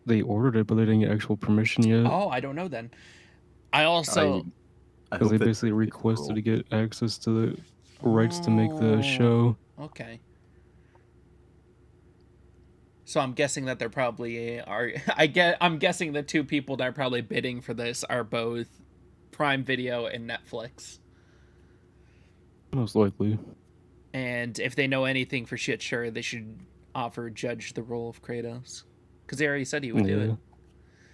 they ordered it, but they didn't get actual permission yet. Oh, I don't know then. I also. I Because hope they that basically it's requested cool. to get access to the rights to make the show. Okay. So I'm guessing that they're probably are. I'm guessing the two people that are probably bidding for this are both Prime Video and Netflix. Most likely. And if they know anything for shit, sure, they should offer Judge the role of Kratos, because they already said he would do it.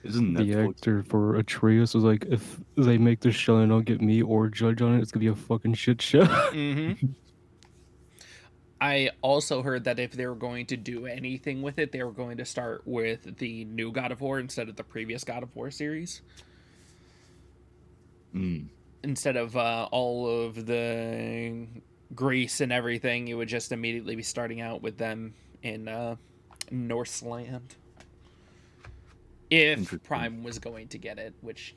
Isn't The Netflix? actor for Atreus was like, if they make this show and don't get me or Judge on it, it's gonna be a fucking shit show. Mm-hmm. I also heard that if they were going to do anything with it, they were going to start with the new God of War instead of the previous God of War series. Mm. Instead of all of the Greece and everything, you would just immediately be starting out with them in Norseland. If Prime was going to get it, which...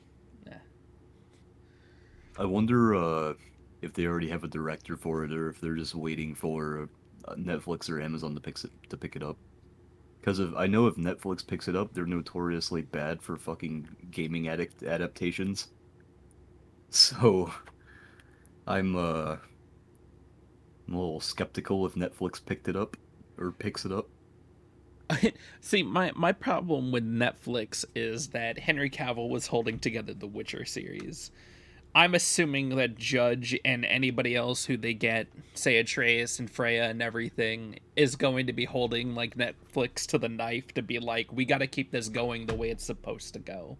I wonder if they already have a director for it, or if they're just waiting for Netflix or Amazon to pick it up. Because I know if Netflix picks it up, they're notoriously bad for fucking gaming adaptations. So I'm a little skeptical if Netflix picked it up or picks it up. See, my problem with Netflix is that Henry Cavill was holding together the Witcher series. I'm assuming that Judge and anybody else who they get, say Atreus and Freya and everything, is going to be holding like Netflix to the knife to be like, we got to keep this going the way it's supposed to go.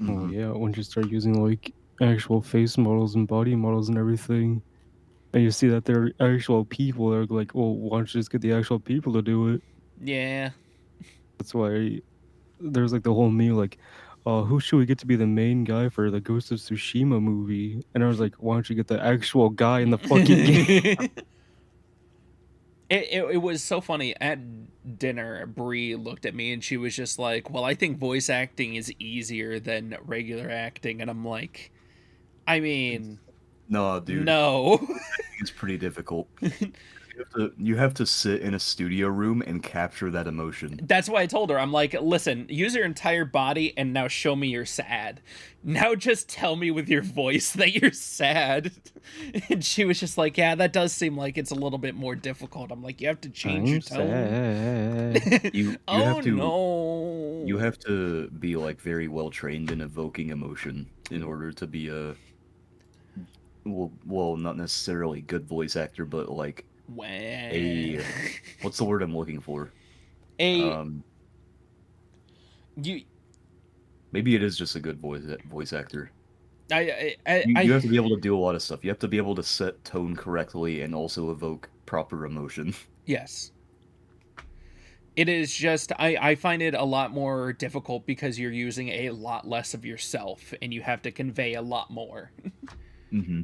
Oh yeah, once you start using like actual face models and body models and everything, and you see that they're actual people, they're like, well, why don't you just get the actual people to do it? Yeah. That's why there's like the whole meme like, who should we get to be the main guy for the Ghost of Tsushima movie? And I was like, why don't you get the actual guy in the fucking game? It was so funny. At dinner, Bree looked at me and she was just like, well, I think voice acting is easier than regular acting. And I'm like, I mean, No, dude. no. It's pretty difficult. You have to sit in a studio room and capture that emotion. That's why I told her, I'm like, listen, use your entire body and now show me you're sad. Now just tell me with your voice that you're sad. And she was just like, yeah, that does seem like it's a little bit more difficult. I'm like, you have to change your tone. You Oh have to no. you have to be like very well trained in evoking emotion in order to be a well, not necessarily good voice actor, but like what's the word I'm looking for? You Maybe it is just a good voice actor. I You have to be able to do a lot of stuff. You have to be able to set tone correctly and also evoke proper emotion. Yes. It is just I find it a lot more difficult because you're using a lot less of yourself and you have to convey a lot more. Mm-hmm.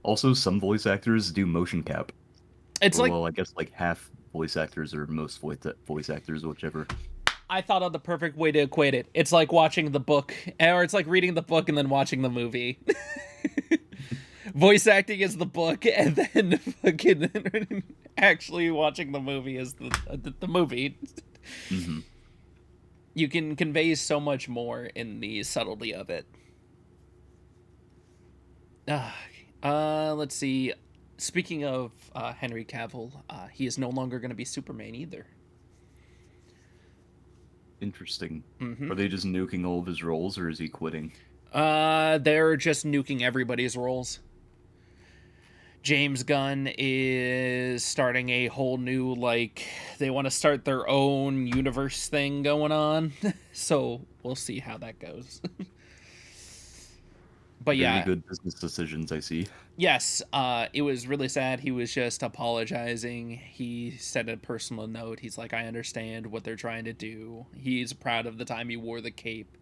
Also, some voice actors do motion cap. It's Or like well, I guess like half voice actors or most voice actors, whichever. I thought of the perfect way to equate it. It's like watching the book, or it's like reading the book and then watching the movie. Voice acting is the book, and then fucking actually watching the movie is the movie. Mm-hmm. You can convey so much more in the subtlety of it. Let's see. Speaking of Henry Cavill, he is no longer going to be Superman either. Interesting. Mm-hmm. Are they just nuking all of his roles, or is he quitting? They're just nuking everybody's roles. James Gunn is starting a whole new, like, they want to start their own universe thing going on. So we'll see how that goes. But Very yeah, good business decisions, I see. yes, it was really sad. He was just apologizing. He said a personal note. He's like, I understand what they're trying to do. He's proud of the time he wore the cape.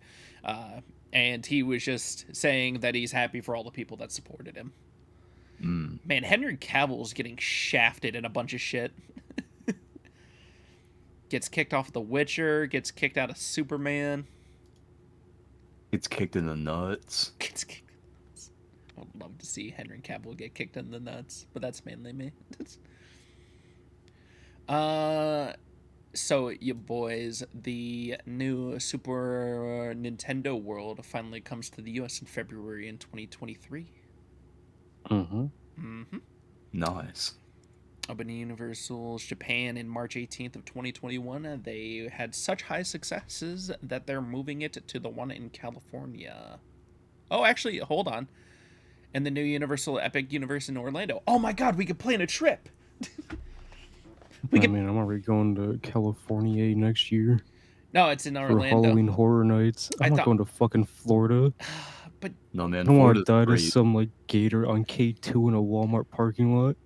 And he was just saying that he's happy for all the people that supported him. Mm. Man, Henry Cavill's getting shafted in a bunch of shit. Gets kicked off The Witcher, gets kicked out of Superman. Gets kicked in the nuts. Gets kicked. I would love to see Henry Cavill get kicked in the nuts, but that's mainly me. So you boys, the new Super Nintendo World finally comes to the US in February in 2023. Mm-hmm. Mm-hmm. Nice. Up in Universal's Japan in March 18th of 2021, they had such high successes that they're moving it to the one in California. Oh, actually, hold on. And the new Universal Epic Universe in Orlando. Oh my god, we could plan a trip! I mean, I'm already going to California next year No, it's in for Orlando. Halloween Horror Nights. I'm not going to fucking Florida. But No, man, I don't want to Florida's die to great. some like gator on K2 in a Walmart parking lot.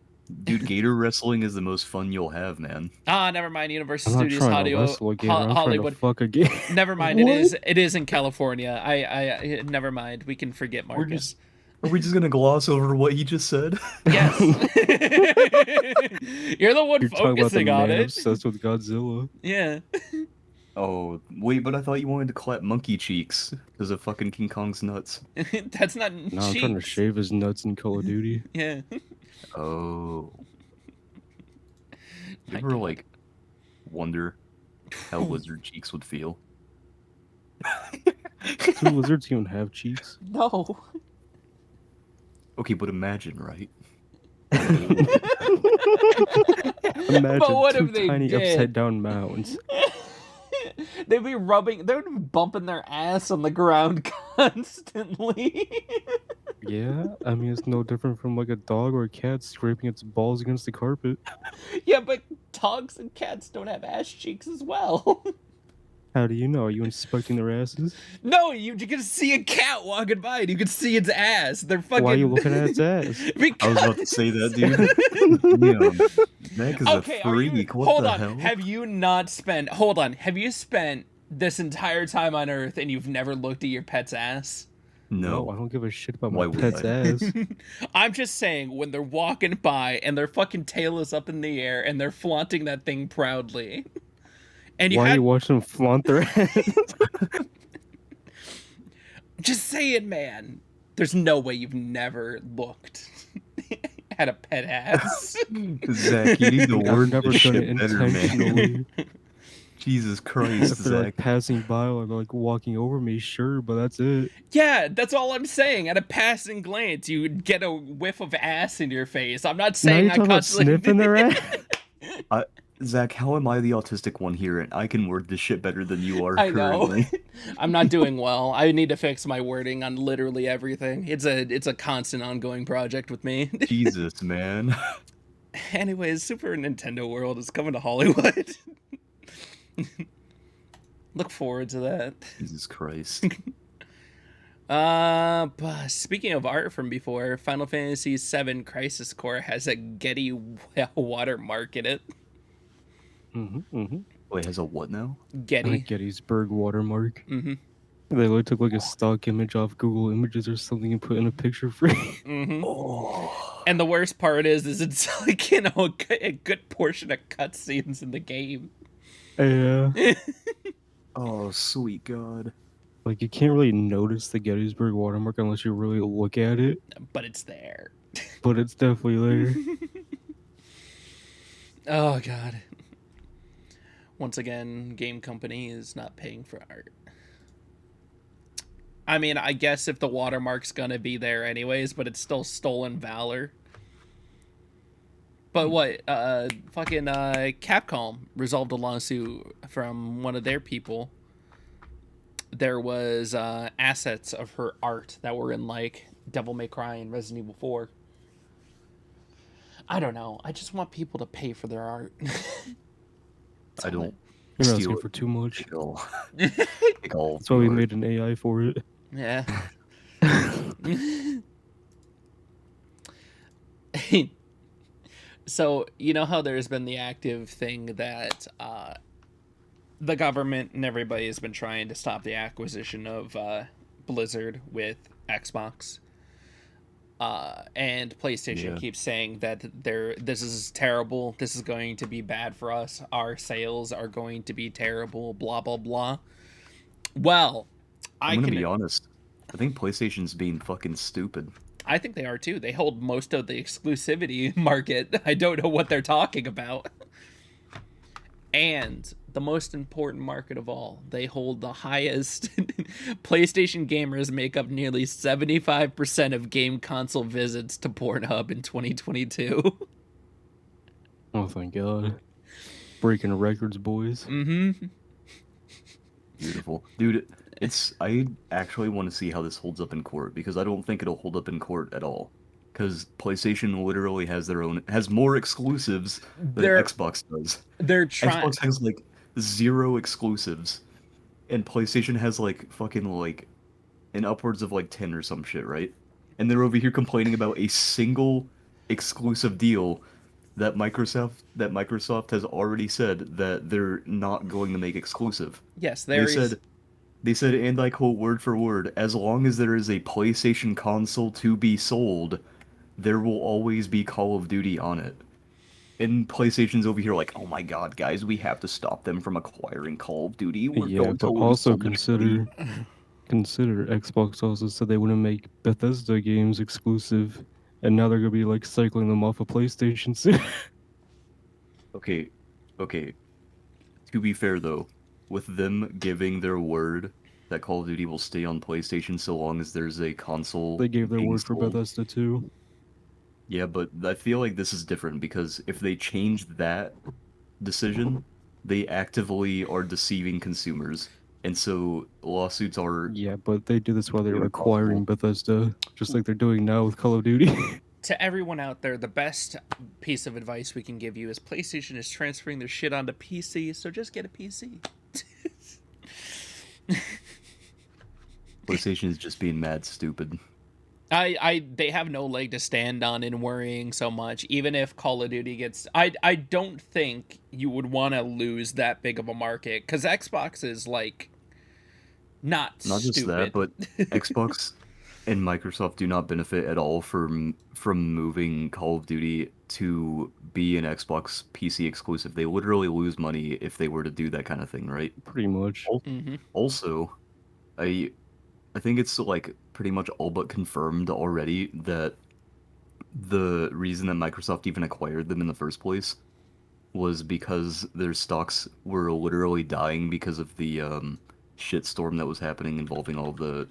Dude, gator wrestling is the most fun you'll have, man. never mind. Universal I'm not Studios trying to wrestle a gator. I'm trying to Hollywood. fuck a gator. Never mind. What? It is in California. I never mind. We can forget Marcus. Are we just gonna gloss over what he just said? Yes. You're the one You're talking about the focusing on man it. obsessed with Godzilla. Yeah. Oh, wait, but I thought you wanted to clap monkey cheeks because of fucking King Kong's nuts. That's not No, I'm trying to cheeks. shave his nuts in Call of Duty. Yeah. Oh. You My ever, God. like, wonder how lizard cheeks would feel? Do lizards even have cheeks? No. Okay, but imagine, right? Imagine But what two if they tiny did? upside down mounds. They'd be bumping their ass on the ground constantly. Yeah, I mean, it's no different from like a dog or a cat scraping its balls against the carpet. Yeah, but dogs and cats don't have ass cheeks as well. How do you know? Are you inspecting their asses? No, you can see a cat walking by and you can see its ass. They're fucking. Why are you looking at its ass? I was about to say that, dude. Yeah, Mac is Okay, a freak. What hold the on. hell? Have you spent this entire time on Earth and you've never looked at your pet's ass? No. I don't give a shit about Why my would pet's I? ass. I'm just saying, when they're walking by and their fucking tail is up in the air and they're flaunting that thing proudly. And Why are you watching them flaunt their ass? Just saying, man. There's no way you've never looked at a pet ass. Zach, you need to I've word never this done shit it better, man. intentionally. Jesus Christ, If they're like Zach. passing by or like walking over me, sure, but that's it. Yeah, that's all I'm saying. At a passing glance, you would get a whiff of ass in your face. I'm not Now saying you're I talking about constantly sniffing their ass? Zach, how am I the autistic one here and I can word this shit better than you are I know. currently? I'm not doing well. I need to fix my wording on literally everything. It's a constant ongoing project with me. Jesus, man. Anyways, Super Nintendo World is coming to Hollywood. Look forward to that. Jesus Christ. But speaking of art from before, Final Fantasy VII Crisis Core has a Getty watermark in it. Wait, has a what now? Getty. Gettysburg watermark. Mm-hmm. They took like a stock image off Google Images or something and put in a picture frame. Mm-hmm. Oh. And the worst part is it's like, you know, a good portion of cutscenes in the game. Yeah. Oh, sweet God. Like, you can't really notice the Gettysburg watermark unless you really look at it, But it's there. but it's definitely there. Oh, God. Once again, game company is not paying for art. I mean, I guess if the watermark's gonna be there anyways, but it's still stolen valor. But what? Fucking Capcom resolved a lawsuit from one of their people. There was assets of her art that were in like Devil May Cry and Resident Evil 4. I don't know. I just want people to pay for their art. I don't You're not steal asking it. for too much. Take all. Take all. That's why we your- made an AI for it. Yeah. So, you know how there's been the active thing that the government and everybody has been trying to stop the acquisition of Blizzard with Xbox? And PlayStation keeps saying that this is terrible, this is going to be bad for us, our sales are going to be terrible, blah, blah, blah. Well, I'm gonna be honest. I think PlayStation's being fucking stupid. I think they are too. They hold most of the exclusivity market. I don't know what they're talking about. And the most important market of all, they hold the highest. PlayStation gamers make up nearly 75% of game console visits to Pornhub in 2022. Oh, thank God. Breaking records, boys. Mm-hmm. Beautiful. Dude, I actually want to see how this holds up in court, because I don't think it'll hold up in court at all. Because PlayStation literally has more exclusives than Xbox does. They're trying. Xbox has like 0 exclusives, and PlayStation has like fucking like an upwards of like 10 or some shit, right? And they're over here complaining about a single exclusive deal that Microsoft has already said that they're not going to make exclusive. Yes, They said, and I quote word for word, as long as there is a PlayStation console to be sold, there will always be Call of Duty on it. And PlayStation's over here like, oh my God, guys, we have to stop them from acquiring Call of Duty. We're Yeah, going to but lose also so much money." consider Xbox also said they wouldn't make Bethesda games exclusive, and now they're gonna be like cycling them off of PlayStation soon. Okay, okay. To be fair though, with them giving their word that Call of Duty will stay on PlayStation so long as there's a console They gave their being word for sold. Bethesda too. Yeah, but I feel like this is different, because if they change that decision, they actively are deceiving consumers. And so lawsuits are Yeah, but they do this while they're really acquiring possible. Bethesda, just like they're doing now with Call of Duty. To everyone out there, the best piece of advice we can give you is PlayStation is transferring their shit onto PC, so just get a PC. PlayStation is just being mad stupid. They have no leg to stand on in worrying so much. Even if Call of Duty gets, I don't think you would want to lose that big of a market, because Xbox is like not just stupid. that, but Xbox and Microsoft do not benefit at all from moving Call of Duty to be an Xbox PC exclusive. They literally lose money if they were to do that kind of thing, right? Pretty much. Mm-hmm. Also, I think it's like pretty much all but confirmed already that the reason that Microsoft even acquired them in the first place was because their stocks were literally dying because of the shitstorm that was happening involving all of the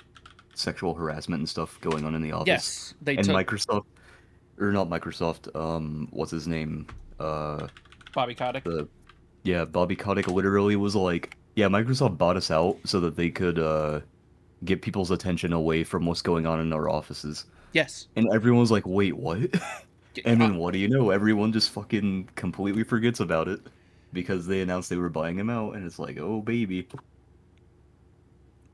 sexual harassment and stuff going on in the office. Yes, they and took Microsoft, or not Microsoft, what's his name? Bobby Kotick. Bobby Kotick literally was like, yeah, Microsoft bought us out so that they could get people's attention away from what's going on in our offices. Yes. And everyone was like, wait, what? And then what do you know? Everyone just fucking completely forgets about it because they announced they were buying him out, and it's like, oh, baby.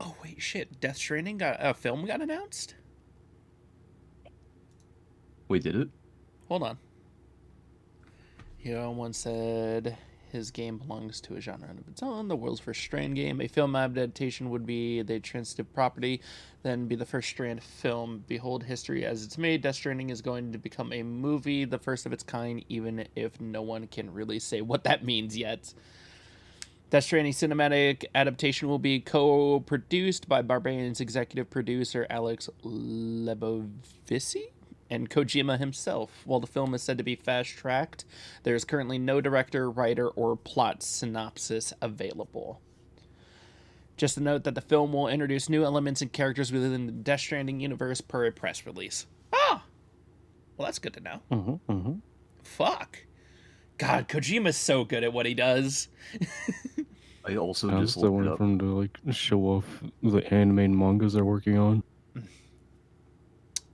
Oh, wait, shit. Death Stranding a film got announced? Wait, did it? Hold on. One said his game belongs to a genre of its own, the world's first Strand game. A film adaptation would be the transitive property, then be the first Strand film. Behold history as it's made. Death Stranding is going to become a movie, the first of its kind, even if no one can really say what that means yet. Death Stranding cinematic adaptation will be co-produced by Barbarian's executive producer Alex Lebovici and Kojima himself. While the film is said to be fast-tracked, there is currently no director, writer, or plot synopsis available. Just a note that the film will introduce new elements and characters within the Death Stranding universe per a press release. Ah! Well, that's good to know. Fuck. God, Kojima's so good at what he does. I also I just still looked it waiting up. for him to like show off the anime and mangas they're working on.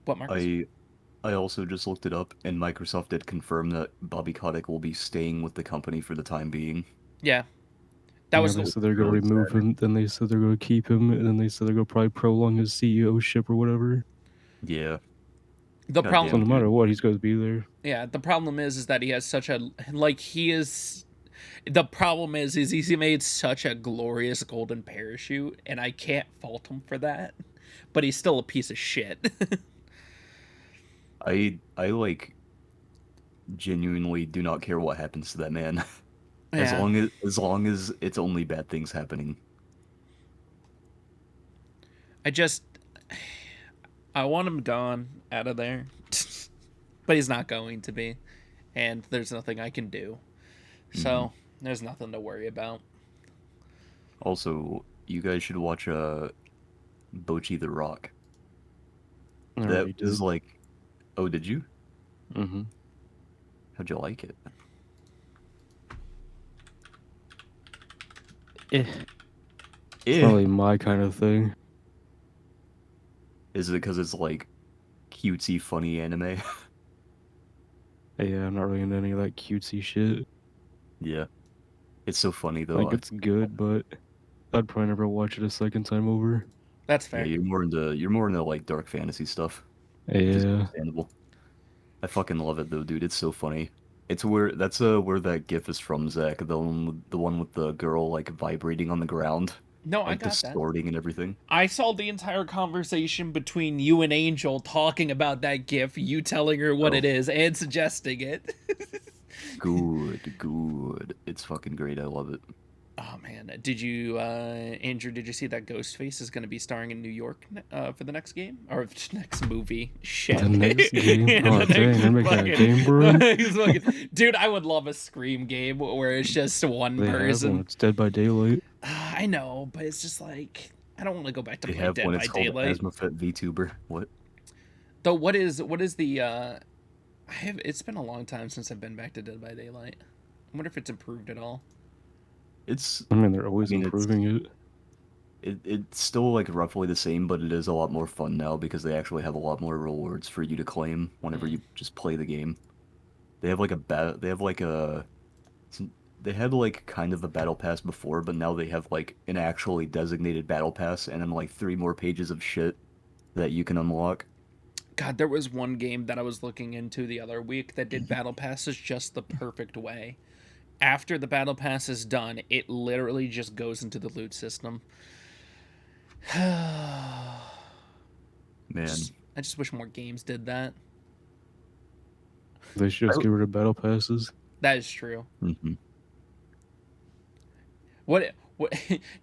What, Marcus? I also just looked it up, and Microsoft did confirm that Bobby Kotick will be staying with the company for the time being. Yeah. That Yeah, was they the... said they're gonna really remove sad. him, then they said they're gonna keep him, and then they said they're gonna probably prolong his CEO-ship or whatever. Yeah. The God problem... So damn, no matter dude. what, he's gonna be there. Yeah, the problem is that he has such a... Like, he is... The problem is he made such a glorious golden parachute, and I can't fault him for that. But he's still a piece of shit. I like genuinely do not care what happens to that man. As Yeah. long as it's only bad things happening. I want him gone out of there. But he's not going to be. And there's nothing I can do. So, there's nothing to worry about. Also, you guys should watch Bochi the Rock. I That already is did. like, oh, did you? Mm-hmm. How'd you like it? It's Eh. not really my kind of thing. Is it because it's like cutesy, funny anime? Yeah, I'm not really into any of that cutesy shit. Yeah. It's so funny though. Like, it's good, but I'd probably never watch it a second time over. That's Yeah, fair. you're more into like dark fantasy stuff. Which is Yeah. understandable. I fucking love it though, dude. It's so funny. It's where where that GIF is from, Zach. The one with the girl like vibrating on the ground, No, I like got that. distorting and everything. I saw the entire conversation between you and Angel talking about that GIF, you telling her what Oh. it is and suggesting it. Good. It's fucking great. I love it. Oh man, did you, Andrew? Did you see that Ghostface is going to be starring in New York for the next game or next movie? Shit, The next game? The Oh, dang, they're making a game, bro? Dude, I would love a Scream game where it's just one They have one. person. It's Dead by Daylight. I know, but it's just like I don't want to go back to They play have Dead one. by It's called Daylight. Asmafet VTuber. What? Though, what is the? It's been a long time since I've been back to Dead by Daylight. I wonder if it's improved at all. It's I mean, they're always I mean, improving it. it's still like roughly the same, but it is a lot more fun now because they actually have a lot more rewards for you to claim whenever you just play the game. They have like they had like kind of a battle pass before, but now they have like an actually designated battle pass and then like 3 more pages of shit that you can unlock. God, there was one game that I was looking into the other week that did battle passes just the perfect way. After the battle pass is done, it literally just goes into the loot system. Man, I just wish more games did that. They should just get rid of battle passes. That is true. mhm. What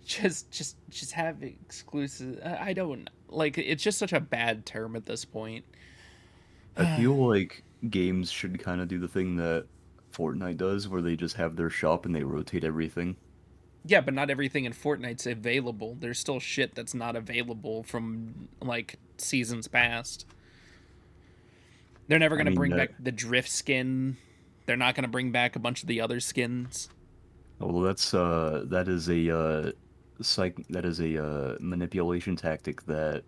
just have exclusive. I don't like. It's just such a bad term at this point. I feel like games should kind of do the thing that Fortnite does, where they just have their shop and they rotate everything. Yeah, but not everything in Fortnite's available. There's still shit that's not available from like seasons past. They're never gonna bring back the drift skin. They're not gonna bring back a bunch of the other skins. Well, that is a manipulation tactic that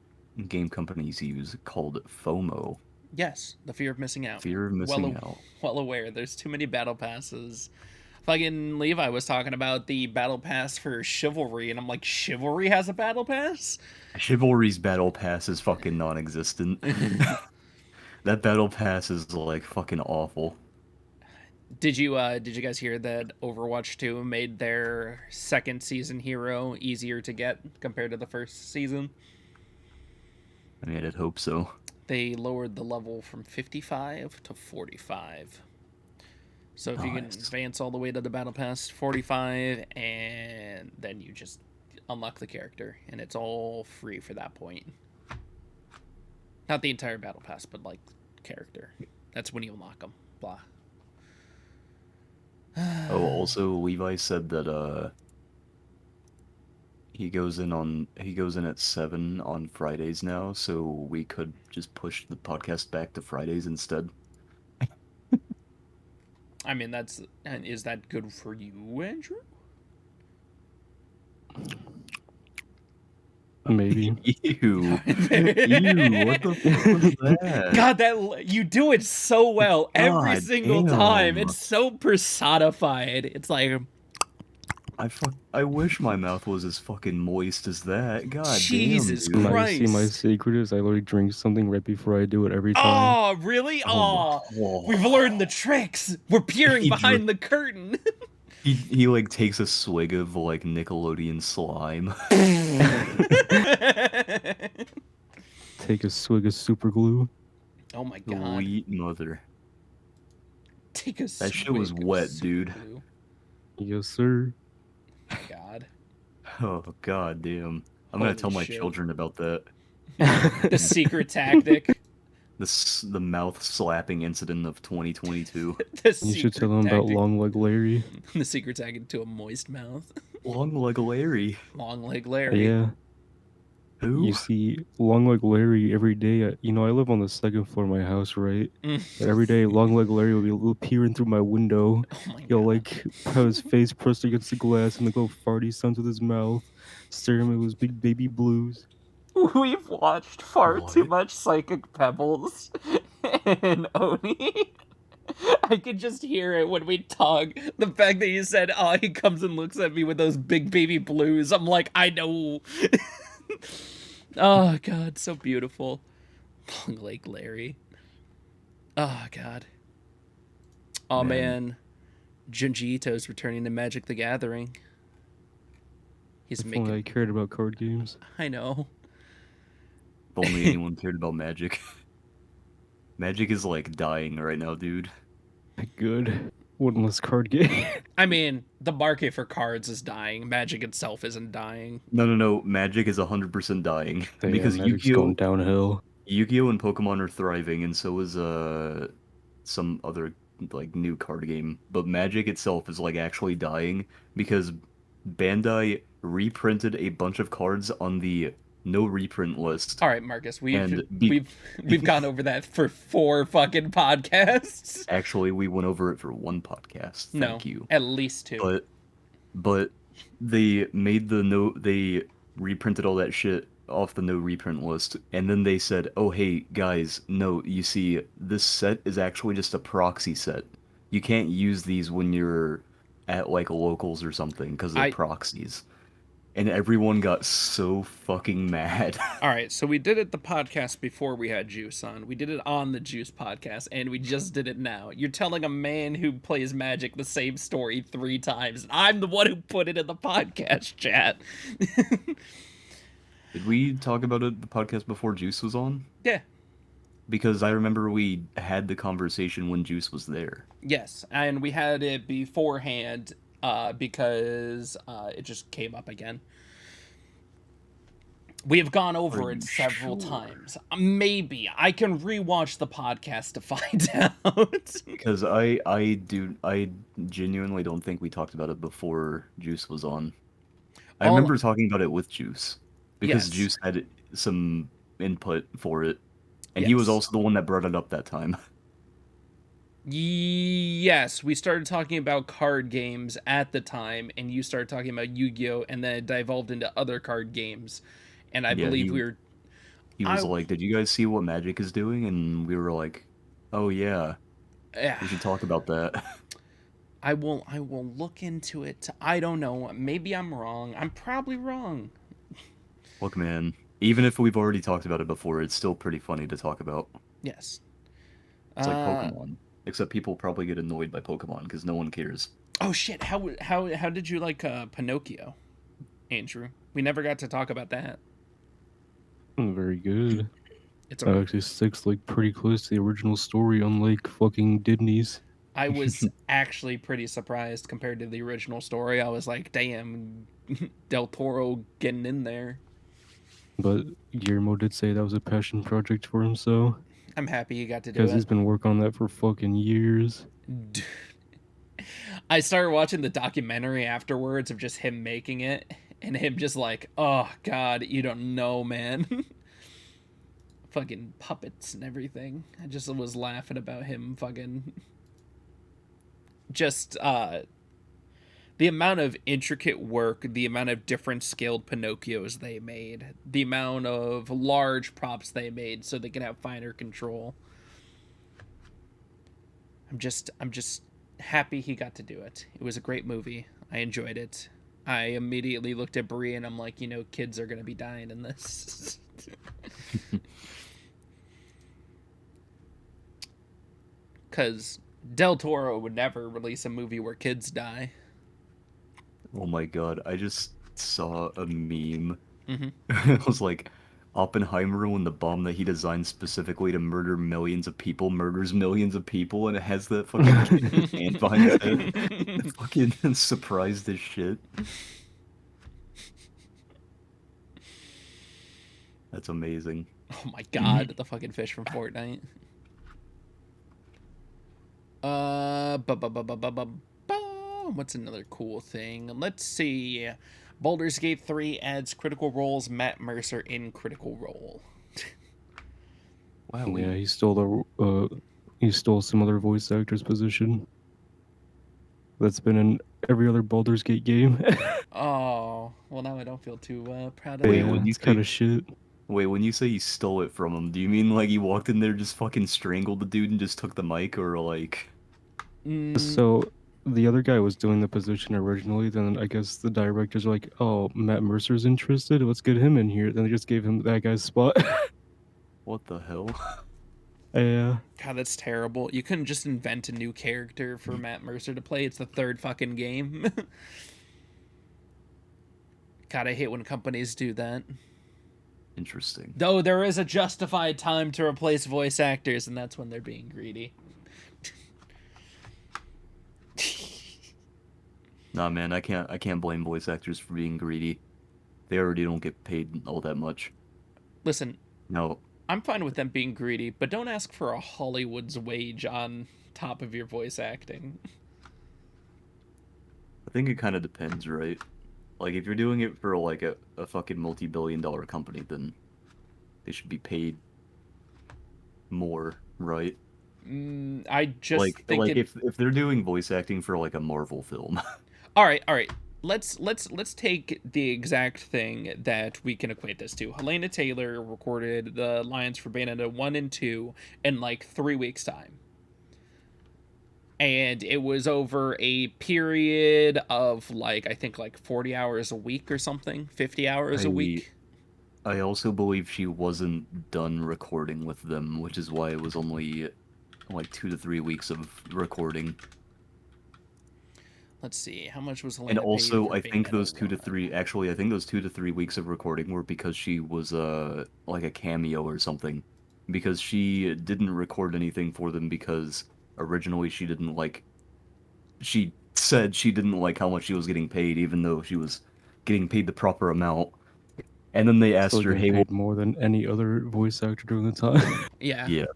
game companies use called FOMO. Yes, the fear of missing out. Fear of missing out. Well aware. There's too many battle passes. Fucking Levi was talking about the battle pass for Chivalry, and I'm like, Chivalry has a battle pass? Chivalry's battle pass is fucking non-existent. That battle pass is like fucking awful. Did you guys hear that Overwatch 2 made their second season hero easier to get compared to the first season? I mean, I'd hope so. They lowered the level from 55 to 45. So if you can Nice. advance all the way to the battle pass 45, and then you just unlock the character, and it's all free for that point. Not the entire battle pass, but like character. That's when you unlock them. Blah. Oh, also, Levi said that he goes in at 7 on Fridays now, so we could just push the podcast back to Fridays instead. I mean, is that good for you, Andrew? Maybe. Ew. Ew, what the fuck was that? God, you do it so well every God single time. damn. It's so personified. It's like, I wish my mouth was as fucking moist as that. God Jesus damn, dude. Christ. My secret is I literally drink something right before I do it every time. oh, really? Oh, we've learned the tricks. We're peering He behind the curtain. He like takes a swig of like Nickelodeon slime. Take a swig of super glue. Oh my god. Sweet mother. Take a That shit was swig of wet, super dude. glue. Yes, sir. Oh my god. Oh god damn. I'm gonna Holy tell my shit. children about that. The secret tactic. The mouth slapping incident of 2022. You should tell them about Long Leg Larry. The secret tactic to a moist mouth. Long leg Larry. Long leg Larry. Yeah. Who? You see, Long Leg Larry every day. I live on the second floor of my house, right? Mm. But every day, Long Leg Larry will be peering through my window. Oh my He'll god. like have his face pressed against the glass and like little farty sounds with his mouth, staring at those big baby blues. We've watched far too What? much Psychic Pebbles and Oni. I could just hear it when we talk. The fact that you said, oh, he comes and looks at me with those big baby blues. I'm like, I know. Oh, God, so beautiful. Long Lake Larry. Oh, God. Oh, man. Junji Ito's returning to Magic the Gathering. He's If making... only I cared about card games. I know. If only anyone cared about Magic. Magic is like dying right now, dude. Good. One less card game. I mean, the market for cards is dying. Magic itself isn't dying. No. Magic is 100% dying. Because Magic's going downhill. Yu-Gi-Oh! And Pokemon are thriving, and so is some other like new card game. But Magic itself is like actually dying because Bandai reprinted a bunch of cards on the no reprint list. All right, Marcus, we've gone over that for 4 fucking podcasts. Actually, we went over it for 1 podcast. Thank you. At least 2. But they reprinted all that shit off the no reprint list, and then they said, "Oh hey guys, no, you see, this set is actually just a proxy set. You can't use these when you're at like locals or something because they're proxies." And everyone got so fucking mad. All right, so we did it the podcast before we had Juice on. We did it on the Juice podcast, and we just did it now. You're telling a man who plays Magic the same story 3 times. I'm the one who put it in the podcast chat. Did we talk about it the podcast before Juice was on? Yeah. Because I remember we had the conversation when Juice was there. Yes, and we had it beforehand because it just came up again. We have gone over it several times. Maybe I can rewatch the podcast to find out. Because I genuinely don't think we talked about it before Juice was on. I remember talking about it with Juice because Juice had some input for it, and he was also the one that brought it up that time. Yes, we started talking about card games at the time, and you started talking about Yu-Gi-Oh, and then it devolved into other card games. And I believe he was like, "Did you guys see what Magic is doing?" And we were like, "Oh yeah, we should talk about that." I will look into it. I don't know. Maybe I'm wrong. I'm probably wrong. Look, man, even if we've already talked about it before, it's still pretty funny to talk about. Yes. It's like Pokemon. Except people probably get annoyed by Pokemon because no one cares. Oh shit! How did you like Pinocchio, Andrew? We never got to talk about that. Very good. It's That a. actually sticks like pretty close to the original story, unlike fucking Disney's. I was actually pretty surprised compared to the original story. I was like, damn, Del Toro getting in there. But Guillermo did say that was a passion project for him, so I'm happy he got to do because it. he's been working on that for fucking years. I started watching the documentary afterwards of just him making it, and him just like, oh god, you don't know, man. Fucking puppets and everything. I just was laughing about him fucking just the amount of intricate work, the amount of different scaled Pinocchios they made, the amount of large props they made so they can have finer control. I'm just happy he got to do it. It was a great movie. I enjoyed it. I immediately looked at Brie and I'm like, kids are gonna be dying in this. Because Del Toro would never release a movie where kids die. Oh my god, I just saw a meme. Mm-hmm. It was like Oppenheimer, when the bomb that he designed specifically to murder millions of people murders millions of people, and it has that fucking hand behind his head. Fucking surprised as shit. That's amazing. Oh my god, the fucking fish from Fortnite. What's another cool thing? Let's see. Baldur's Gate 3 adds Critical Role's Matt Mercer in Critical Role. Wow. Yeah, he stole some other voice actor's position. That's been in every other Baldur's Gate game. Oh, well now I don't feel too proud of Wait, that. when you it's say kind of shit. wait, when you say he stole it from him, do you mean like he walked in there, just fucking strangled the dude and just took the mic, or like? So the other guy was doing the position originally. Then I guess the directors were like, "Oh, Matt Mercer's interested. Let's get him in here." Then they just gave him that guy's spot. What the hell? Yeah. God, that's terrible. You couldn't just invent a new character for Matt Mercer to play. It's the third fucking game. God, I hate when companies do that. Interesting. Though there is a justified time to replace voice actors, and that's when they're being greedy. Nah, man, I can't blame voice actors for being greedy. They already don't get paid all that much. Listen, No, I'm fine with them being greedy, but don't ask for a Hollywood's wage on top of your voice acting. I think it kind of depends, right? Like, if you're doing it for like a fucking multi-billion-dollar company, then they should be paid more, right? I just Like think it. if they're doing voice acting for like a Marvel film. All right. Let's take the exact thing that we can equate this to. Helena Taylor recorded the lines for Bayonetta 1 and 2 in like 3 weeks time. And it was over a period of like I think like 40 hours a week or something, 50 hours a week. I also believe she wasn't done recording with them, which is why it was only like 2 to 3 weeks of recording. Let's see, how much was Helena And paid also, for I think Bayonetta those 2 to 1? 3, actually, I think those 2 to 3 weeks of recording were because she was like a cameo or something. Because she didn't record anything for them because originally she didn't like, she said she didn't like how much she was getting paid, even though she was getting paid the proper amount. And then they asked Still her, getting hey, well, paid more than any other voice actor during the time. Yeah. yeah.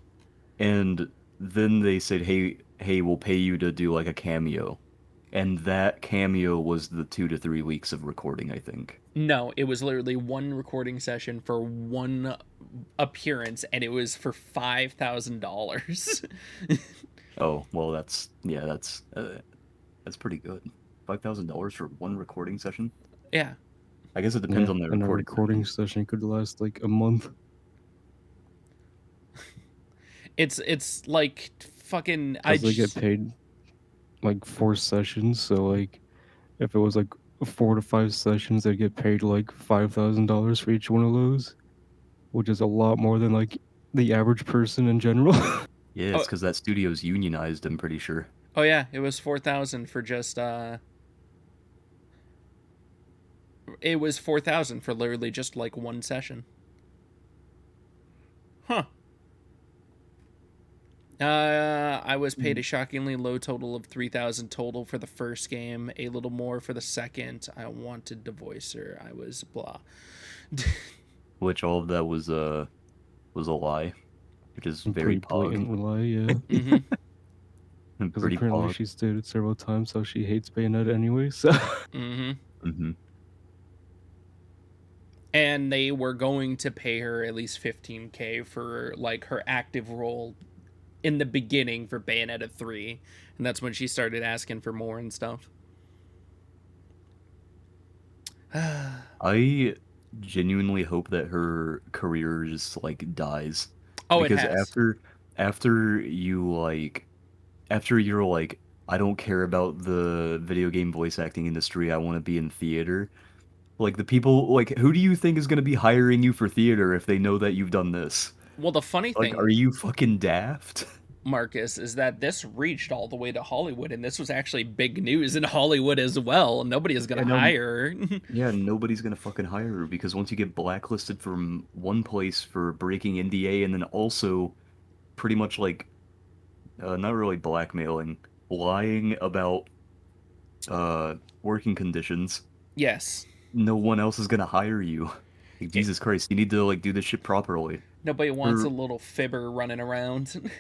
And then they said, hey, we'll pay you to do like a cameo. And that cameo was the 2 to 3 weeks of recording, I think. No, it was literally one recording session for one appearance, and it was for $5,000. Oh, well, that's pretty good. $5,000 for one recording session? Yeah. I guess it depends Yeah, on the and a recording. recording session could last like a month. It's like fucking. Because they get paid like 4 sessions, so like if it was like 4 to 5 sessions, they'd get paid like $5,000 for each one of those, which is a lot more than like the average person in general. Yeah, Oh, it's because that studio's unionized, I'm pretty sure. oh yeah, it was 4,000 for just it was 4,000 for literally just like one session. Huh. I was paid a shockingly low total of 3,000 total for the first game, a little more for the second. I wanted to voice her. I was blah. Which all of that was a lie, which is A very pretty pog. blatant lie, yeah. Mm-hmm. And Because pretty apparently pog. she stated several times how she hates Bayonetta anyway, so. Mm-hmm. Hmm. And they were going to pay her at least 15K for like her active role in the beginning for Bayonetta 3, and that's when she started asking for more and stuff. I genuinely hope that her career just like dies Oh, it because has. after you like after you're like I don't care about the video game voice acting industry, I want to be in theater. Like the people like who do you think is going to be hiring you for theater if they know that you've done this? Well, the funny Like are thing, you fucking daft? Marcus, is that this reached all the way to Hollywood, and this was actually big news in Hollywood as well. Nobody is gonna Yeah, no, hire her. yeah, nobody's gonna fucking hire her because once you get blacklisted from one place for breaking NDA and then also pretty much like not really blackmailing, lying about working conditions, Yes. no one else is gonna hire you. Like It, Jesus Christ, you need to like do this shit properly. nobody wants a Her little fibber running around.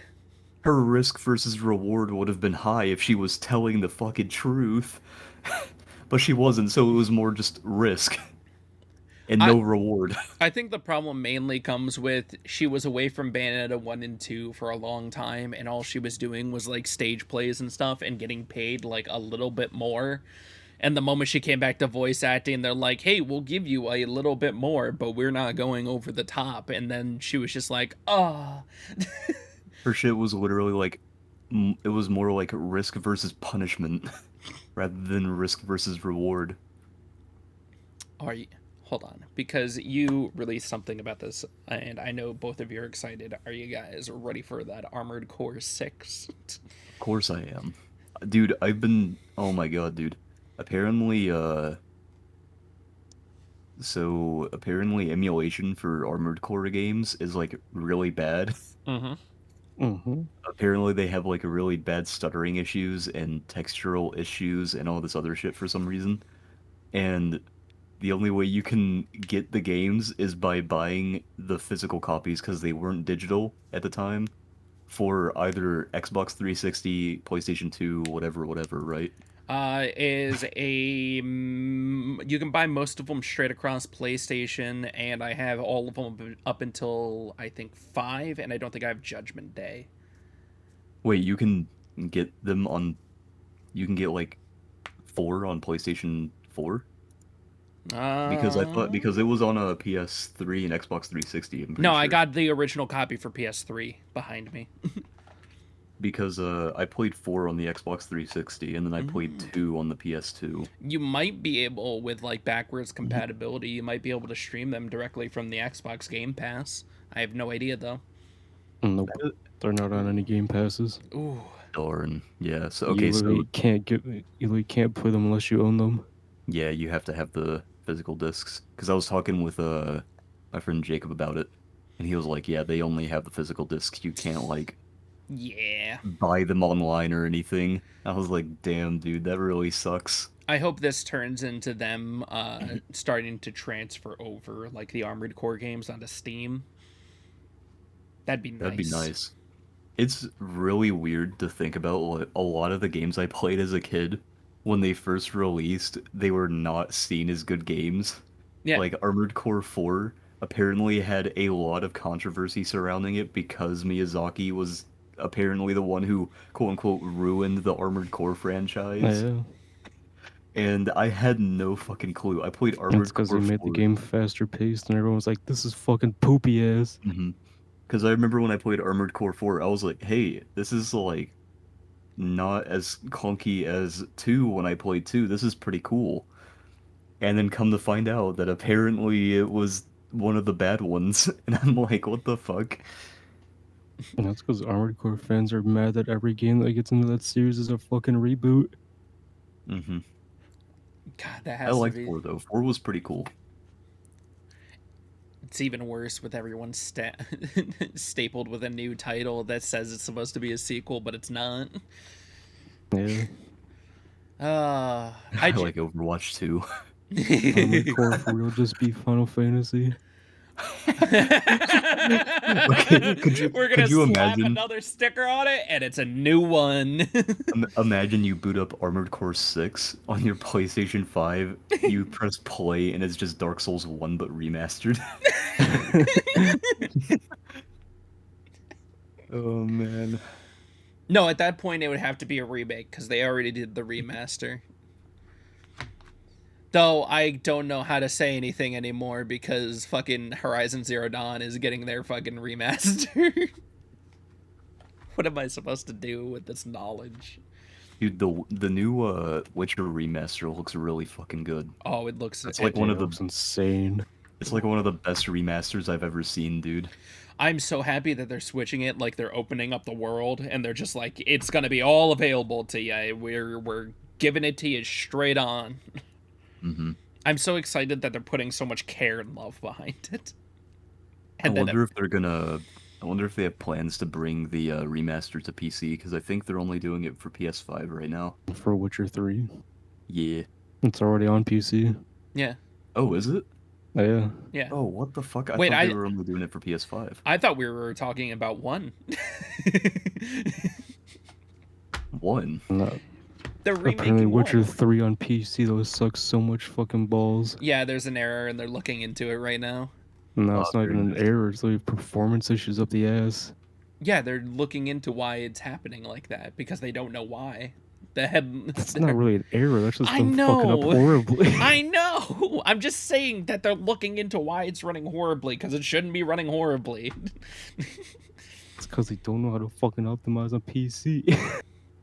her risk versus reward would have been high if she was telling the fucking truth. But she wasn't, so it was more just risk and I no reward. I think the problem mainly comes with she was away from Bayonetta 1 and 2 for a long time, and all she was doing was like stage plays and stuff and getting paid like a little bit more. And the moment she came back to voice acting, they're like, hey, we'll give you a little bit more, but we're not going over the top. And then she was just like, oh. Her shit was literally like it was more like risk versus punishment rather than risk versus reward. Are you. Hold on, because you released something about this, and I know both of you are excited. Are you guys ready for that Armored Core 6? Of course I am. Dude, I've been oh my god, dude. Apparently so apparently emulation for Armored Core games is like really bad. Mm-hmm. Mm-hmm. Apparently they have like really bad stuttering issues and textural issues and all this other shit for some reason. And the only way you can get the games is by buying the physical copies because they weren't digital at the time for either Xbox 360, PlayStation 2, whatever, whatever, right? Is a you can buy most of them straight across PlayStation, and I have all of them up until I think 5, and I don't think I have Judgment Day. Wait, you can get them on, you can get like 4 on PlayStation 4? Because I thought, Uh, because it was on a PS3 and Xbox 360, I'm no, pretty I sure. got the original copy for PS3 behind me. Because I played 4 on the Xbox 360 and then I played 2 on the PS2. You might be able, with like backwards compatibility, you might be able to stream them directly from the Xbox Game Pass. I have no idea though. Nope. They're not on any game passes. Ooh. Darn. Yeah, so You okay, so literally can't you literally can't play them unless you own them. yeah, you have to have the physical discs. Because I was talking with my friend Jacob about it, and he was like, "Yeah, they only have the physical discs. You can't like Yeah. buy them online or anything." I was like, "Damn, dude, that really sucks." I hope this turns into them starting to transfer over like the Armored Core games onto Steam. That'd be That'd be nice. nice. It's really weird to think about like, a lot of the games I played as a kid when they first released, they were not seen as good games. Yeah. Like Armored Core 4 apparently had a lot of controversy surrounding it because Miyazaki was apparently the one who quote unquote ruined the Armored Core franchise. Yeah. And I had no fucking clue. I played That's Armored because they Core made the 4. game faster paced, and everyone was like, "This is fucking poopy ass." Because I remember when I played Armored Core 4, I was like, hey, this is like not as clunky as 2 when I played 2. This is pretty cool. And then come to find out that apparently it was one of the bad ones. And I'm like, what the fuck? And that's because Armored Core fans are mad that every game that gets into that series is a fucking reboot. Mm-hmm. God, that I has to liked be. 4 though. 4 was pretty cool. It's even worse with everyone stapled with a new title that says it's supposed to be a sequel, but it's not. Yeah. I I like Overwatch 2. Armored Core for real just be Final Fantasy. Okay, We're gonna could you slap imagine? another sticker on it, and it's a new one. Imagine you boot up Armored Core 6 on your PlayStation 5, you press play, and it's just Dark Souls 1 but remastered. Oh man. No, at that point it would have to be a remake because they already did the remaster. Though I don't know how to say anything anymore because fucking Horizon Zero Dawn is getting their fucking remaster. What am I supposed to do with this knowledge? Dude, the new Witcher remaster looks really fucking good. Oh, it looks. It's like one Yeah, of it the looks insane. it's like one of the best remasters I've ever seen, dude. I'm so happy that they're switching it. Like they're opening up the world, and they're just like, it's gonna be all available to you. We're giving it to you straight on. Mm-hmm. I'm so excited that they're putting so much care and love behind it. I And then wonder if they're gonna. I wonder if they have plans to bring the remaster to PC because I think they're only doing it for PS5 right now. For Witcher 3. Yeah. It's already on PC. yeah, Oh, is it? Yeah. yeah. Oh, what the fuck? I Wait, thought they were only doing it for PS5. I thought we were talking about one. One. No. They're Apparently remaking Witcher one. 3 on PC, those sucks so much fucking balls. Yeah, there's an error, and they're looking into it right now. No, it's not very even an nice. error, it's like performance issues up the ass. Yeah, they're looking into why it's happening like that because they don't know why. That's not really an error, that's just I them fucking up know. horribly. I know. I'm just saying that they're looking into why it's running horribly because it shouldn't be running horribly. It's because they don't know how to fucking optimize on PC.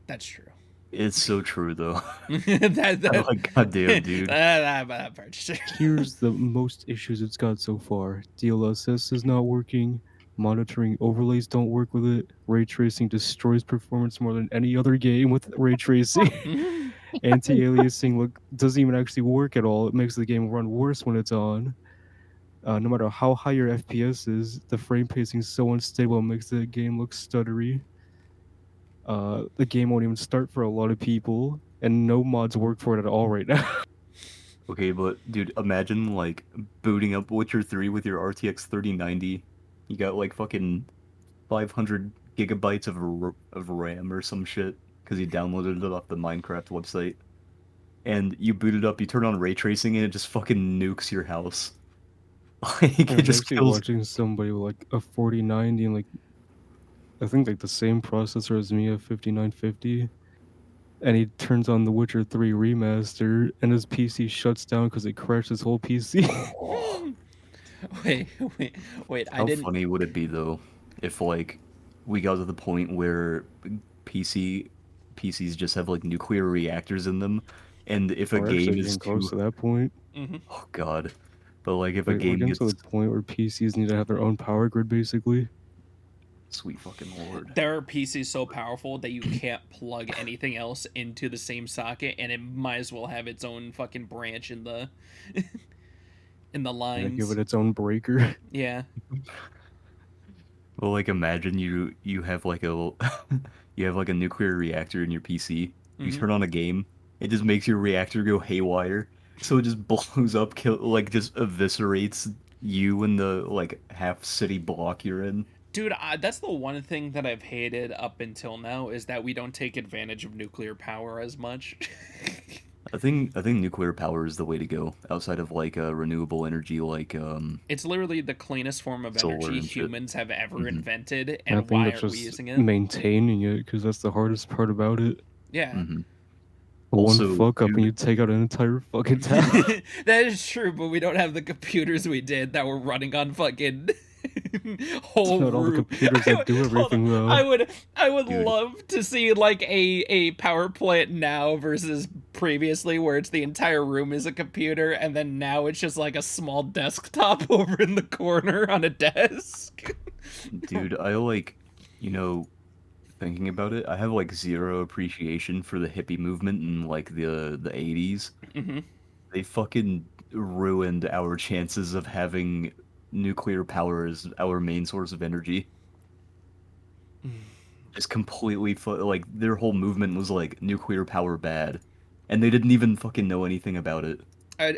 That's true. It's so true though. that, I'm like, goddamn, dude. that part's true. Here's the most issues it's got so far. DLSS is not working. Monitoring overlays don't work with it. Ray tracing destroys performance more than any other game with ray tracing. Anti-aliasing doesn't even actually work at all. It makes the game run worse when it's on. No matter how high your FPS is, the frame pacing is so unstable it makes the game look stuttery. The game won't even start for a lot of people, and no mods work for it at all right now. Okay, but dude, imagine like booting up Witcher 3 with your RTX 3090. You got like fucking 500 gigabytes of RAM or some shit because you downloaded it off the Minecraft website. And you boot it up, you turn on ray tracing, and it just fucking nukes your house. Like I it was just actually kills. watching somebody with like a 4090 and like I think like the same processor as me, a 5950, and he turns on the Witcher 3 remaster, and his PC shuts down because it crashed his whole PC. wait, wait. I How didn't. funny would it be though if like we got to the point where PCs just have like nuclear reactors in them, and if a We're game actually is getting close too to that point. oh god, but like if a Like, we're game getting to gets the point where PCs need to have their own power grid, basically. sweet fucking lord. There are PCs so powerful that you can't plug anything else into the same socket, and it might as well have its own fucking branch in the in the Yeah, lines. give it its own breaker. Yeah. Well, like imagine you have like a you have like a nuclear reactor in your PC. You Mhm. turn on a game, it just makes your reactor go haywire. So it just blows up, like just eviscerates you and the like half city block you're in. Dude, that's the one thing that I've hated up until now is that we don't take advantage of nuclear power as much. I think nuclear power is the way to go outside of like renewable energy like It's literally the cleanest form of solar energy and shit. humans have ever Mhm. invented, I and think why that's aren't we just using it? maintaining it, because that's the hardest part about it. Yeah. Mhm. One Also, fuck up and dude, you take out an entire fucking town. That is true, but we don't have the computers we did that were running on fucking whole Not all the room. computers that do Hold on. everything, though. I would Dude. love to see like a power plant now versus previously where it's the entire room is a computer and then now it's just like a small desktop over in the corner on a desk. dude, I like You know, thinking about it, I have like zero appreciation for the hippie movement in like the 80s. Hmm. They fucking ruined our chances of having nuclear power as our main source of energy. Just completely like their whole movement was like nuclear power bad, and they didn't even fucking know anything about it.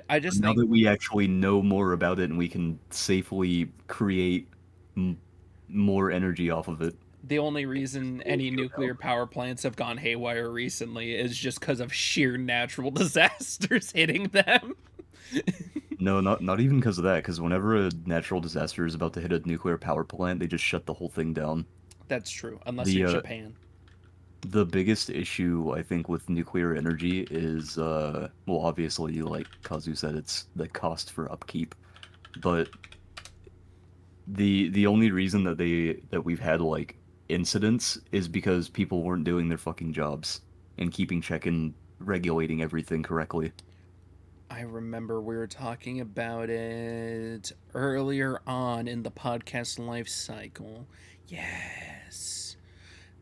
I But just now think that we actually know more about it and we can safely create m more energy off of it, the only reason completely any showed nuclear out. power plants have gone haywire recently is just because of sheer natural disasters hitting them. No, not even because of that. Because whenever a natural disaster is about to hit a nuclear power plant, they just shut the whole thing down. That's true, unless you're The Japan. the biggest issue I think with nuclear energy is well, obviously, like Kazu said, it's the cost for upkeep. But the only reason that we've had like incidents is because people weren't doing their fucking jobs and keeping check and regulating everything correctly. I remember we were talking about it earlier on in the podcast life cycle. Yes.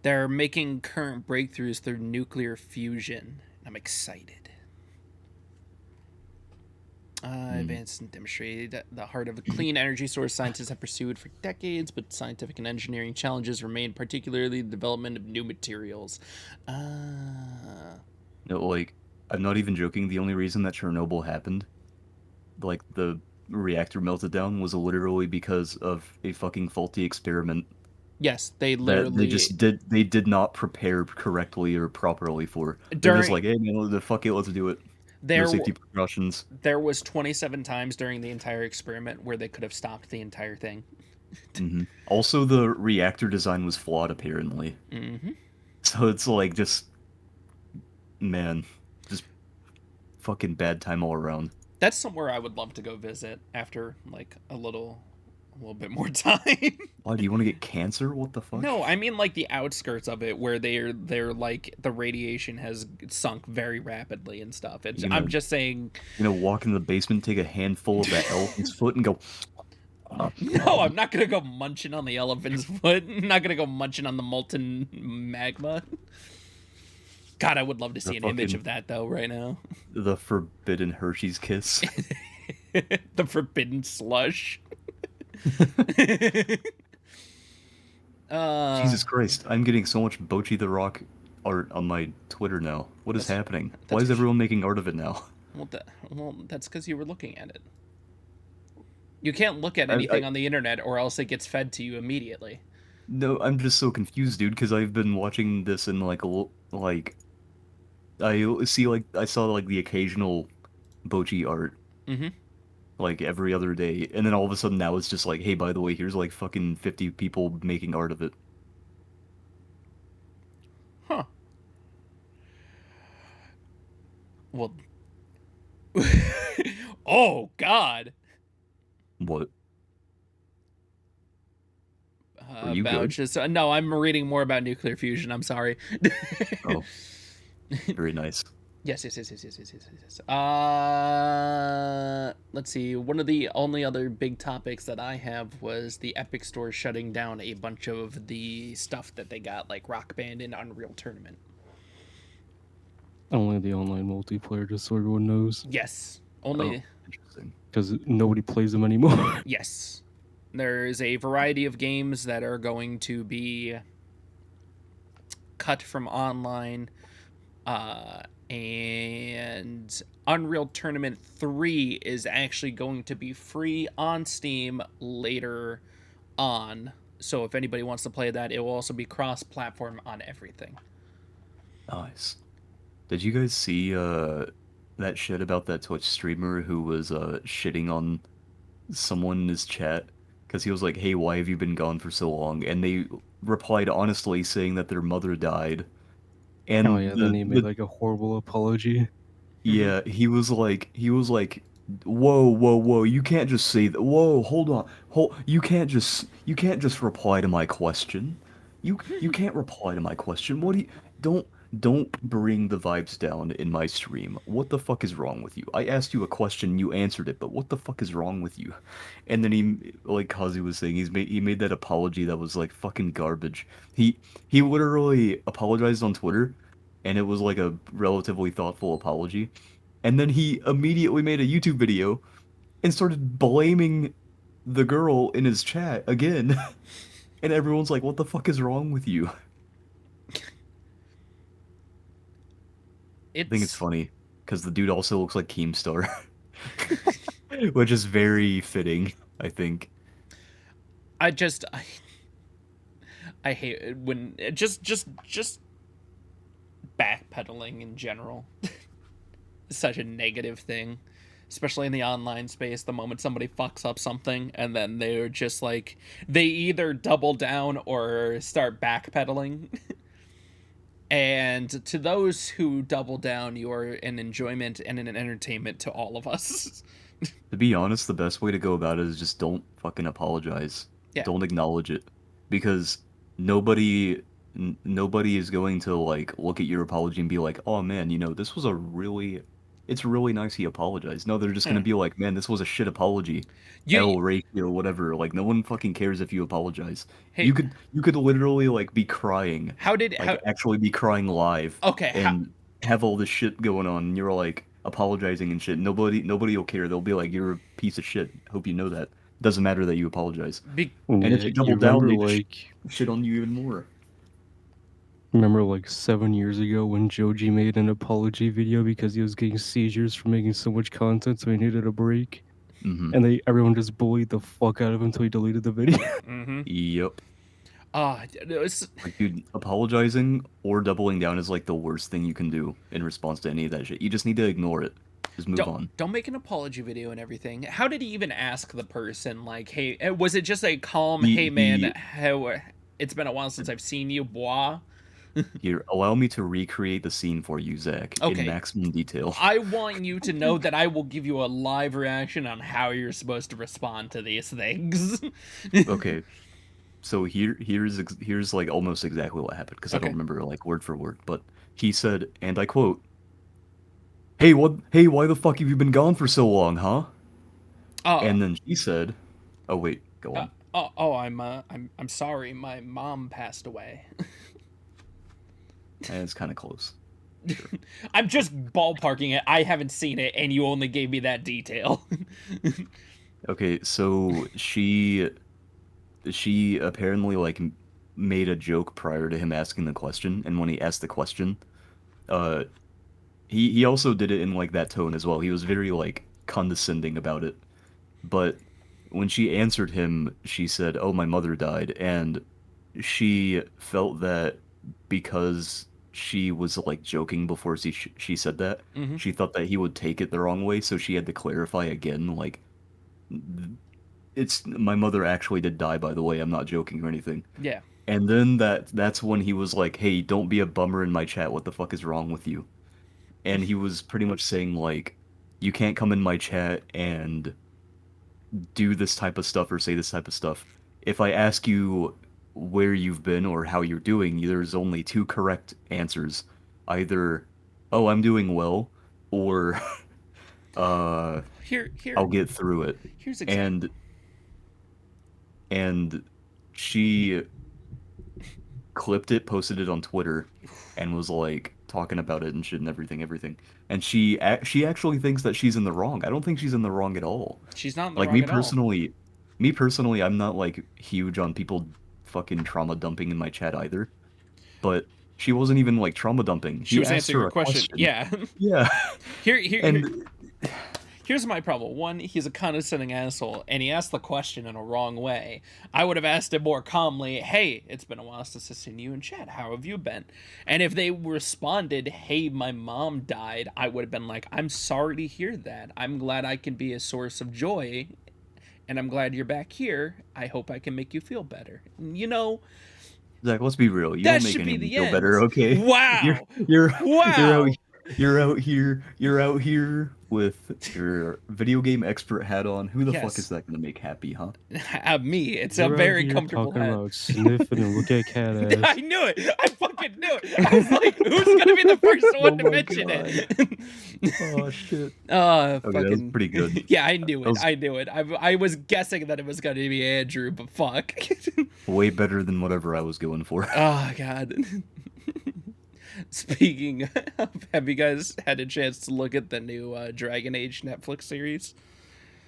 They're making current breakthroughs through nuclear fusion. I'm excited. Mm. Advanced and demonstrated the heart of a clean energy source scientists have pursued for decades, but scientific and engineering challenges remain, particularly the development of new materials. Uh, No, like I'm not even joking. The only reason that Chernobyl happened, like the reactor melted down, was literally because of a fucking faulty experiment yes, they that literally they did not prepare correctly or properly for. They're just during like, hey, the fuck it, let's do it. No there safety precautions. there was 27 times during the entire experiment where they could have stopped the entire thing. Also, the reactor design was flawed apparently. Hmm. So it's like just man, just fucking bad time all around. That's somewhere I would love to go visit after like a little bit more time. Why do you want to get cancer? What the fuck? No, I mean like the outskirts of it where they're like the radiation has sunk very rapidly and stuff. It's You I'm gonna just saying walk in the basement, take a handful of that elephant's foot, and go. no, I'm not gonna go munching on the elephant's foot. I'm not gonna go munching on the molten magma. God, I would love to The see an image fucking of that though right now. the forbidden Hershey's kiss. The forbidden slush. uh Jesus Christ, I'm getting so much Bochi the Rock art on my Twitter now. What is that's happening? Why that's is because everyone making art of it now? well, that's because you were looking at it. You can't look at I anything on the internet or else it gets fed to you immediately. no, I'm just so confused, dude, because I've been watching this in like like I saw like the occasional Bochi art Mm-hmm. like every other day, and then all of a sudden now it's just like, hey, by the way, here's like fucking 50 people making art of it. Huh. Well, oh God. What? Are you About good? just no, I'm reading more about nuclear fusion. I'm sorry. Oh, very nice. Yes. Let's see. One of the only other big topics that I have was the Epic Store shutting down a bunch of the stuff that they got, like Rock Band and Unreal Tournament. Only the online multiplayer, just so everyone knows, Yes, Oh, only interesting. because nobody plays them anymore. yes. There's a variety of games that are going to be cut from online, and Unreal Tournament 3 is actually going to be free on Steam later on. So if anybody wants to play that, it will also be cross-platform on everything. Nice. Did you guys see that shit about that Twitch streamer who was shitting on someone in his chat because he was like, "Hey, why have you been gone for so long?" And they replied honestly saying that their mother died. Oh And yeah, then he made like a horrible apology. Mm-hmm. yeah, he was like, "Whoa, whoa, whoa, you can't just say that. Whoa, hold on. You can't just reply to my question. You can't reply to my question. What do you don't don't bring the vibes down in my stream. What the fuck is wrong with you? I asked you a question, you answered it, but what the fuck is wrong with you? And then he, like Kazi was saying, he made that apology that was like fucking garbage. He literally apologized on Twitter, and it was like a relatively thoughtful apology. And then he immediately made a YouTube video and started blaming the girl in his chat again. And everyone's like, "What the fuck is wrong with you?" I think it's It's funny because the dude also looks like Keemstar, which is very fitting, I think. I just I hate it when just backpedaling in general. Is such a negative thing, especially in the online space. The moment somebody fucks up something and then they're just like they either double down or start backpedaling. And to those who double down, you are an enjoyment and an entertainment to all of us. To be honest, the best way to go about it is just don't fucking apologize. Yeah. Don't acknowledge it because nobody nobody is going to like look at your apology and be like, "Oh man, this was a really it's really nice he apologized." No, they're just going to Yeah. be like, "Man, this was a shit apology." You L ratio whatever. Like no one fucking cares if you apologize. hey, You could literally like be crying, how like actually be crying live okay, and have all this shit going on and you're like apologizing and shit. Nobody will care. They'll be like, "You're a piece of shit." Hope you know that. Doesn't matter that you apologize. be, And if Yeah, you you double down, remember they just like shit on you even more. 7 years ago when Joji made an apology video because he was getting seizures from making so much content, so he needed a break, Mm-hmm. and everyone just bullied the fuck out of him until he deleted the video. mm-hmm. Yep. It's Like, dude, apologizing or doubling down is like the worst thing you can do in response to any of that shit. You just need to ignore it. Just move on. don't make an apology video and everything. How did he even ask the person like, "Hey, was it just a calm, hey man, He how it's been a while since I've seen you, bois?" Here, allow me to recreate the scene for you, Zach, in Okay. maximum detail. I want you to know that I will give you a live reaction on how you're supposed to respond to these things. Okay, so here's like almost exactly what happened because I don't Okay. remember like word for word, but he said, and I quote, "Hey, what? Hey, why the fuck have you been gone for so long, huh?" Oh, And then she said, "Oh wait, go on." I'm sorry. My mom passed away. And it's kind of close. Sure. I'm just ballparking it. I haven't seen it, and you only gave me that detail. Okay, so she apparently like made a joke prior to him asking the question, and when he asked the question, uh, he also did it in like that tone as well. He was very like condescending about it. But when she answered him, she said, "Oh, my mother died," and she felt that because she was like joking before she said that, hmm she thought that he would take it the wrong way, so she had to clarify again, like, it's my mother actually did die, by the way. I'm not joking or anything. Yeah. And then that's when he was like, "Hey, don't be a bummer in my chat. What the fuck is wrong with you?" And he was pretty much saying like, "You can't come in my chat and do this type of stuff or say this type of stuff. If I ask you where you've been or how you're doing, there's only two correct answers. Either, oh, I'm doing well, or uh, Here, I'll here, get through it." here's exact. And and she clipped it, posted it on Twitter, and was like talking about it and shit and everything. And she actually thinks that she's in the wrong. I don't think she's in the wrong at all. She's not in the Like wrong at all. me personally, I'm not like huge on people fucking trauma dumping in my chat either. But she wasn't even like trauma dumping. She He was asked answering her a a question. question. Yeah. Yeah. Here, And here's my problem. One, he's a condescending asshole, and he asked the question in a wrong way. I would have asked it more calmly, "Hey, it's been a while since I've seen you in chat. How have you been?" And if they responded, "Hey, my mom died," I would have been like, "I'm sorry to hear that. I'm glad I can be a source of joy, and I'm glad you're back here. I hope I can make you feel better." Zach, let's be real. You That don't make should be anyone the feel end. better, okay? You're Wow. you're you're out Wow. You're out here with your video game expert hat on. Who the fuck is Yes. that gonna make happy, huh? Me. It's a You're out very here comfortable talking hat. about sniffing and look at cat I ass. knew it. I fucking knew it. I was like, who's gonna be the first one Oh to my mention God. it? Oh shit. Oh, Okay, that was fucking pretty good. Yeah, I knew That it. was I knew it. I was guessing that it was gonna be Andrew, but fuck. way better than whatever I was going for. Oh god. Speaking of, have you guys had a chance to look at the new Dragon Age Netflix series?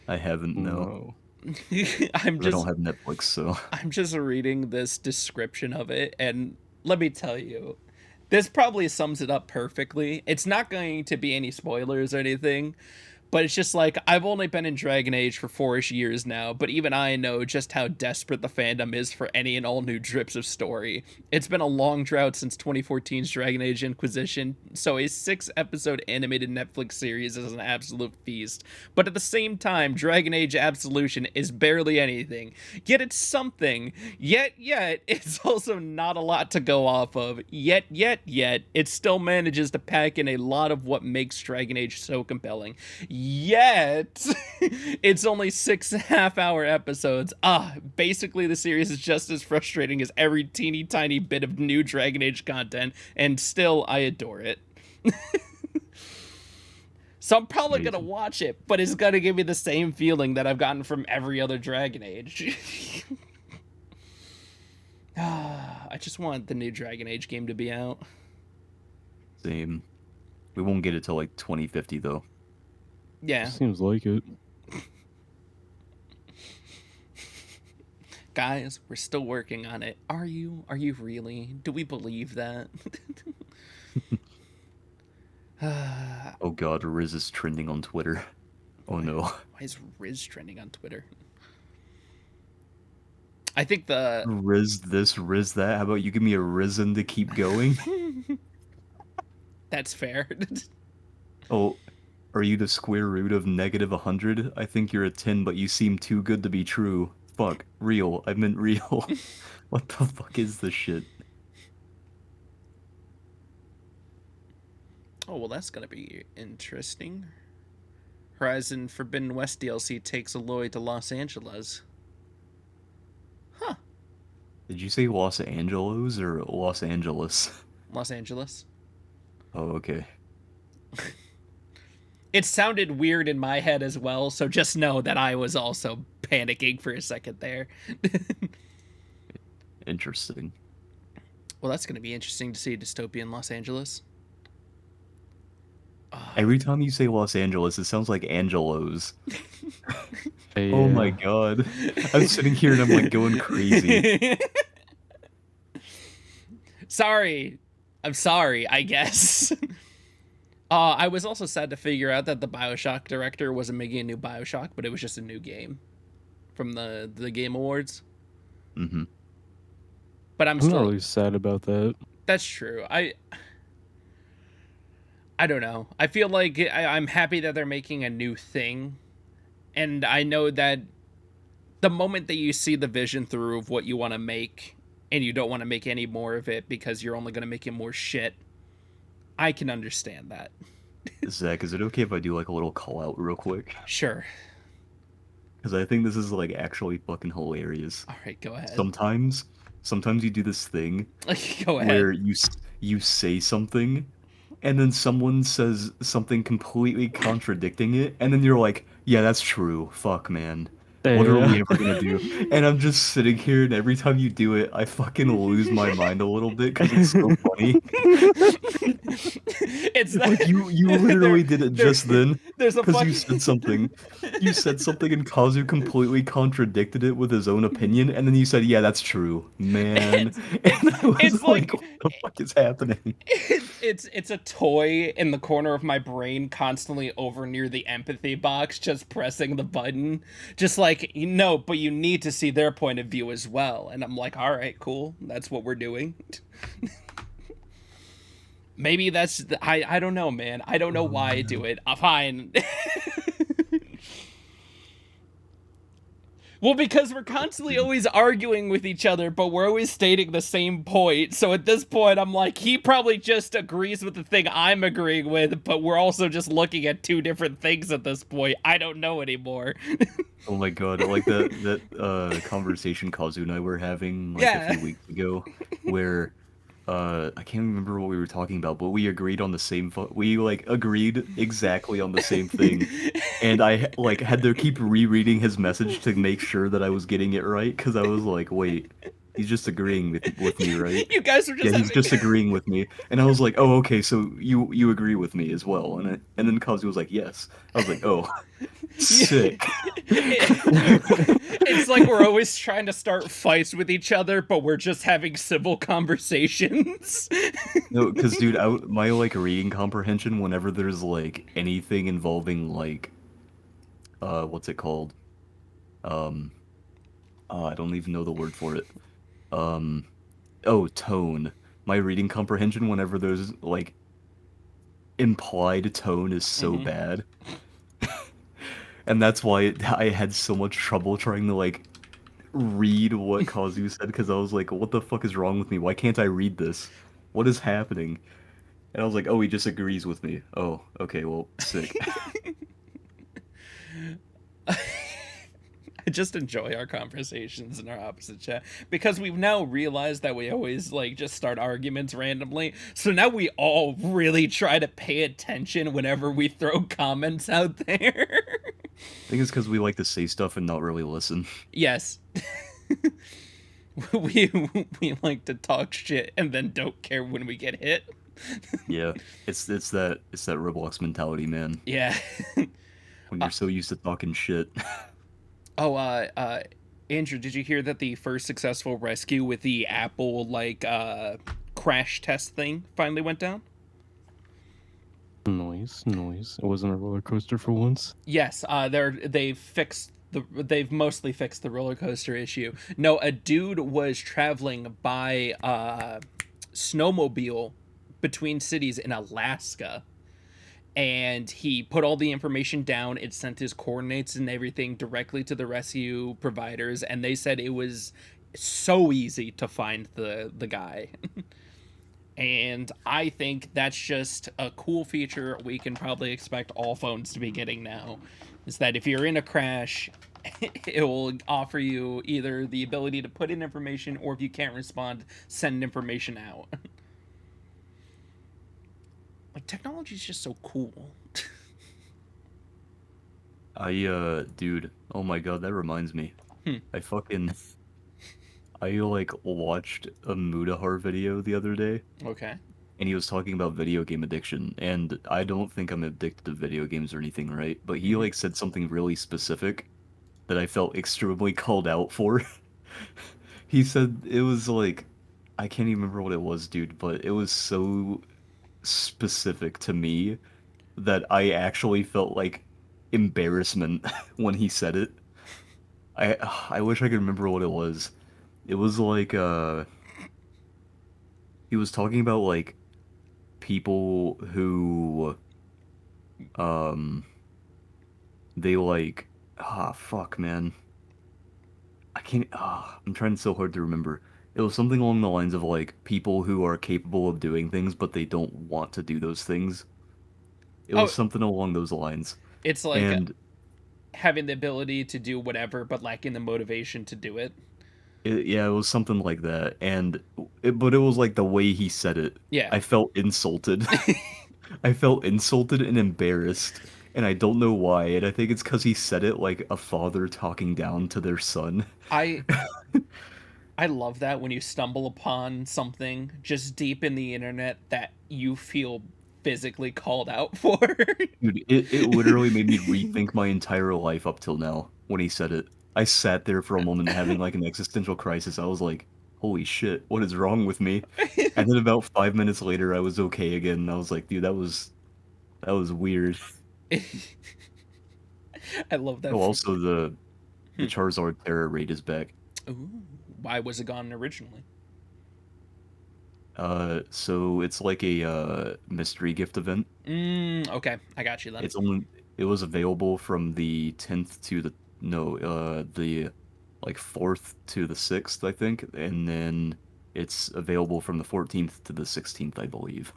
I haven't, no. No. I'm But I don't just have Netflix, so I'm just reading this description of it, and let me tell you, this probably sums it up perfectly. It's not going to be any spoilers or anything, but it's just like, I've only been in Dragon Age for 4-ish years now, but even I know just how desperate the fandom is for any and all new drips of story. It's been a long drought since 2014's Dragon Age Inquisition, so a 6-episode animated Netflix series is an absolute feast. But at the same time, Dragon Age Absolution is barely anything. Yet it's something. Yet, it's also not a lot to go off of. Yet, it still manages to pack in a lot of what makes Dragon Age so compelling. Yet it's only 6.5-hour episodes. Basically the series is just as frustrating as every teeny tiny bit of new Dragon Age content, and still I adore it. So I'm probably gonna amazing. watch it, but it's gonna give me the same feeling that I've gotten from every other Dragon Age. I just want the new Dragon Age game to be out. Same. We won't get it till like 2050 though. Yeah. Seems like it. Guys, we're still working on it. Are you? Are you really? Do we believe that? Oh god, Riz is trending on Twitter. Oh no. Why is Riz trending on Twitter? I think the Riz this, Riz that. How about you give me a reason to keep going? that's fair. Oh, are you the square root of negative 100? I think you're a 10, but you seem too good to be true. Fuck, real. I meant real. What the fuck is this shit? Oh, well, that's gonna be interesting. Horizon Forbidden West DLC takes Aloy to Los Angeles. Huh. Did you say Los Angeles or Los Angeles? Los Angeles. Oh, okay. It sounded weird in my head as well, so just know that I was also panicking for a second there. Interesting. Well, that's going to be interesting to see dystopian Los Angeles. Every time you say Los Angeles, it sounds like Angelos. Hey, Oh my god. I'm sitting here and I'm like going crazy. Sorry. I'm sorry, I guess. I was also sad to figure out that the BioShock director wasn't making a new BioShock, but it was just a new game from the Game Awards. Mm-hmm. But I'm I'm still not really sad about that. That's true. I don't know. I feel like I'm happy that they're making a new thing, and I know that the moment that you see the vision through of what you want to make, and you don't want to make any more of it because you're only going to make it more shit, I can understand that. Zach, is it okay if I do like a little call out real quick? Sure. Because I think this is like actually fucking hilarious. All right, go ahead. Sometimes you do this thing Go ahead. where you say something and then someone says something completely contradicting it and then you're like, yeah, that's true. Fuck, man. What are we ever gonna do? And I'm just sitting here, and every time you do it, I fucking lose my mind a little bit because it's so funny. It's that, Like you literally did it just then there's a because fucking you said something. You said something, and Kazu completely contradicted it with his own opinion, and then you said, "Yeah, that's true, man." And I was it's like- "What the fuck is happening?" it's a toy in the corner of my brain, constantly over near the empathy box, just pressing the button, just like, no, but you need to see their point of view as well. And I'm like, all right, cool, that's what we're doing. Maybe that's I don't know, man. I don't know why I do it. Fine. Well, because we're constantly always arguing with each other, but we're always stating the same point. So at this point, I'm like, he probably just agrees with the thing I'm agreeing with, but we're also just looking at two different things at this point. I don't know anymore. Oh my god, like that conversation Kazu and I were having like a Yeah. few weeks ago, where I can't remember what we were talking about, but we agreed on the same we like agreed exactly on the same thing. And I like had to keep rereading his message to make sure that I was getting it right, because I was like, wait, he's just agreeing with me, right? You guys were Yeah, just he's having... just agreeing with me. And I was like, oh, okay, so you agree with me as well. And then Kazu was like, yes. I was like, oh, sick. It's like we're always trying to start fights with each other, but we're just having civil conversations. No, because dude, my like reading comprehension whenever there's like anything involving like what's it called? Um I don't even know the word for it. Um oh, tone. My reading comprehension whenever there's like implied tone is so Mhm. bad. And that's why I had so much trouble trying to like read what Kazu said, because I was like, what the fuck is wrong with me? Why can't I read this? What is happening? And I was like, oh, he just agrees with me. Oh, okay, well, sick. I just enjoy our conversations in our opposite chat because we've now realized that we always like just start arguments randomly. So now we all really try to pay attention whenever we throw comments out there. I think it's because we like to say stuff and not really listen. Yes. we like to talk shit and then don't care when we get hit. Yeah, it's that Roblox mentality, man. Yeah. When you're so used to talking shit. Oh, Andrew, did you hear that the first successful rescue with the Apple like crash test thing finally went down? Noise. It wasn't a roller coaster for once. Yes, they've mostly fixed the roller coaster issue. No, a dude was traveling by snowmobile between cities in Alaska, and he put all the information down. It sent his coordinates and everything directly to the rescue providers, and they said it was so easy to find the guy. And I think that's just a cool feature we can probably expect all phones to be getting now, is that if you're in a crash, it will offer you either the ability to put in information, or if you can't respond, send information out. Like, technology is just so cool. Dude, oh my god, that reminds me. Hmm. I like watched a Mudahar video the other day, Okay. and he was talking about video game addiction, and I don't think I'm addicted to video games or anything, right? But he like said something really specific that I felt extremely called out for. He said it was like, I can't even remember what it was, dude, but it was so specific to me that I actually felt like embarrassment when he said it. I wish I could remember what it was. It was like he was talking about like people who um they like fuck, man. I can't I'm trying so hard to remember. It was something along the lines of like people who are capable of doing things but they don't want to do those things. It Oh, was something along those lines. it's like And having the ability to do whatever, but lacking the motivation to do it. yeah, it was something like that. But it was like the way he said it. Yeah. I felt insulted. I felt insulted and embarrassed, and I don't know why. And I think it's because he said it like a father talking down to their son. I I love that when you stumble upon something just deep in the internet that you feel physically called out for. Dude, it literally made me rethink my entire life up till now when he said it. I sat there for a moment having like an existential crisis. I was like, holy shit, what is wrong with me? And then about 5 minutes later, I was okay again. And I was like, dude, that was weird. I love that. Oh, also the Hmm. Charizard Terror raid is back. Ooh, why was it gone originally? So it's like a mystery gift event. Okay, I got you then. It was available from the 10th to the no, the like 4th to the 6th, I think, and then it's available from the 14th to the 16th, I believe.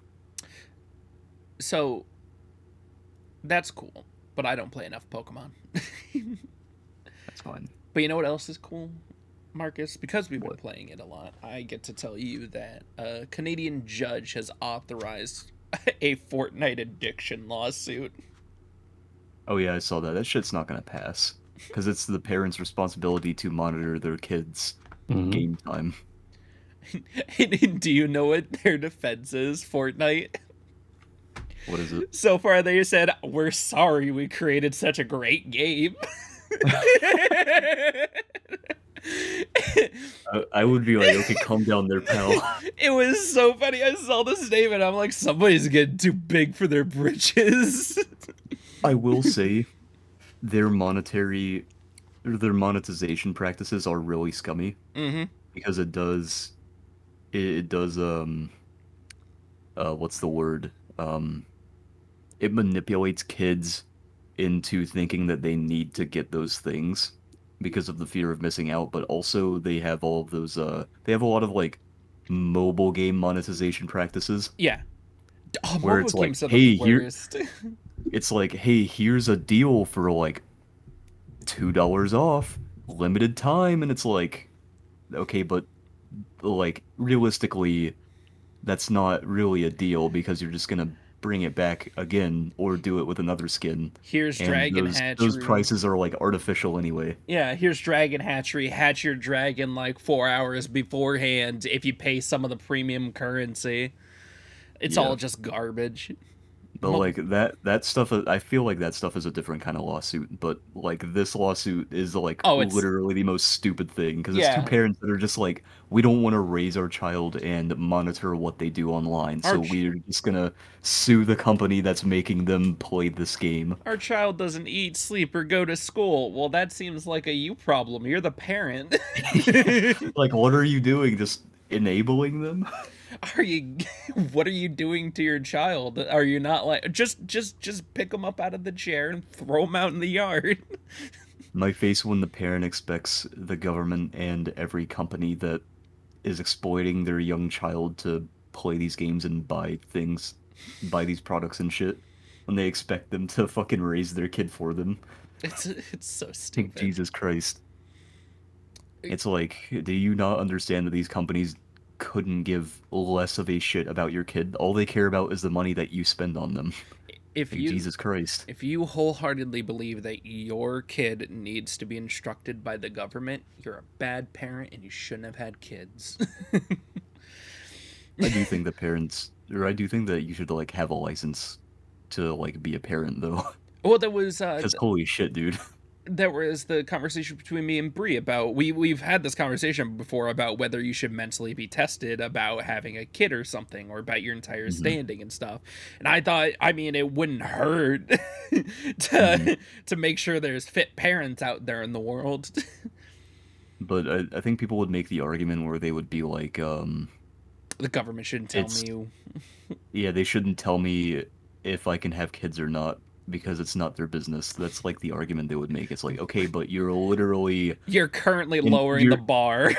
So that's cool, but I don't play enough Pokemon. That's fine. But you know what else is cool, Marcus? Because we've been What? playing it a lot, I get to tell you that a Canadian judge has authorized a Fortnite addiction lawsuit. Oh yeah, I saw that. That shit's not gonna pass because it's the parents' responsibility to monitor their kids' game time. And do you know what their defense is, Fortnite? What is it? So far, they said, "We're sorry we created such a great game." I would be like, okay, calm down there, pal. It was so funny. I saw this statement. I'm like, somebody's getting too big for their britches. I will say their monetization practices are really scummy Mm-hmm. because it does what's the word? It manipulates kids into thinking that they need to get those things because of the fear of missing out, but also they have all of those they have a lot of like mobile game monetization practices Yeah. Oh, where mobile it's like, games are hey, the worst. it's like, hey, here's a deal for like $2 off, limited time, and it's like, okay, but like realistically, that's not really a deal because you're just gonna bring it back again or do it with another skin, Here's and Dragon those Hatchery. prices are like artificial anyway. Yeah, here's Dragon Hatchery. Hatch your dragon like 4 hours beforehand if you pay some of the premium currency. It's Yeah. all just garbage. But like that stuff, I feel like that stuff is a different kind of lawsuit. But like this lawsuit is like Oh, it's literally the most stupid thing because it's two yeah. parents that are just like, we don't want to raise our child and monitor what they do online, so Our we're just gonna sue the company that's making them play this game. our child doesn't eat, sleep, or go to school. Well, that seems like a you problem. You're the parent. Like, what are you doing? Just enabling them? Are you what are you doing to your child? Are you not like just pick them up out of the chair and throw them out in the yard? My face when the parent expects the government and every company that is exploiting their young child to play these games and buy these products and shit, when they expect them to fucking raise their kid for them. It's so Like, stupid. Jesus Christ. It's like, do you not understand that these companies couldn't give less of a shit about your kid? All they care about is the money that you spend on them. If Like, you Jesus Christ. if you wholeheartedly believe that your kid needs to be instructed by the government, you're a bad parent and you shouldn't have had kids. I do think that parents, or I do think that you should, like, have a license to, like, be a parent, though. Well, there was Because holy shit, dude. the conversation between me and Bree about we've had this conversation before about whether you should mentally be tested about having a kid or something or about your entire Mhm. standing and stuff. And I thought, I mean, it wouldn't hurt to Mhm. to make sure there's fit parents out there in the world. But I think people would make the argument where they would be like, The government shouldn't tell it's, me. yeah, they shouldn't tell me if I can have kids or not because it's not their business. That's like the argument they would make. It's like, okay, but you're literally You're currently in lowering the bar.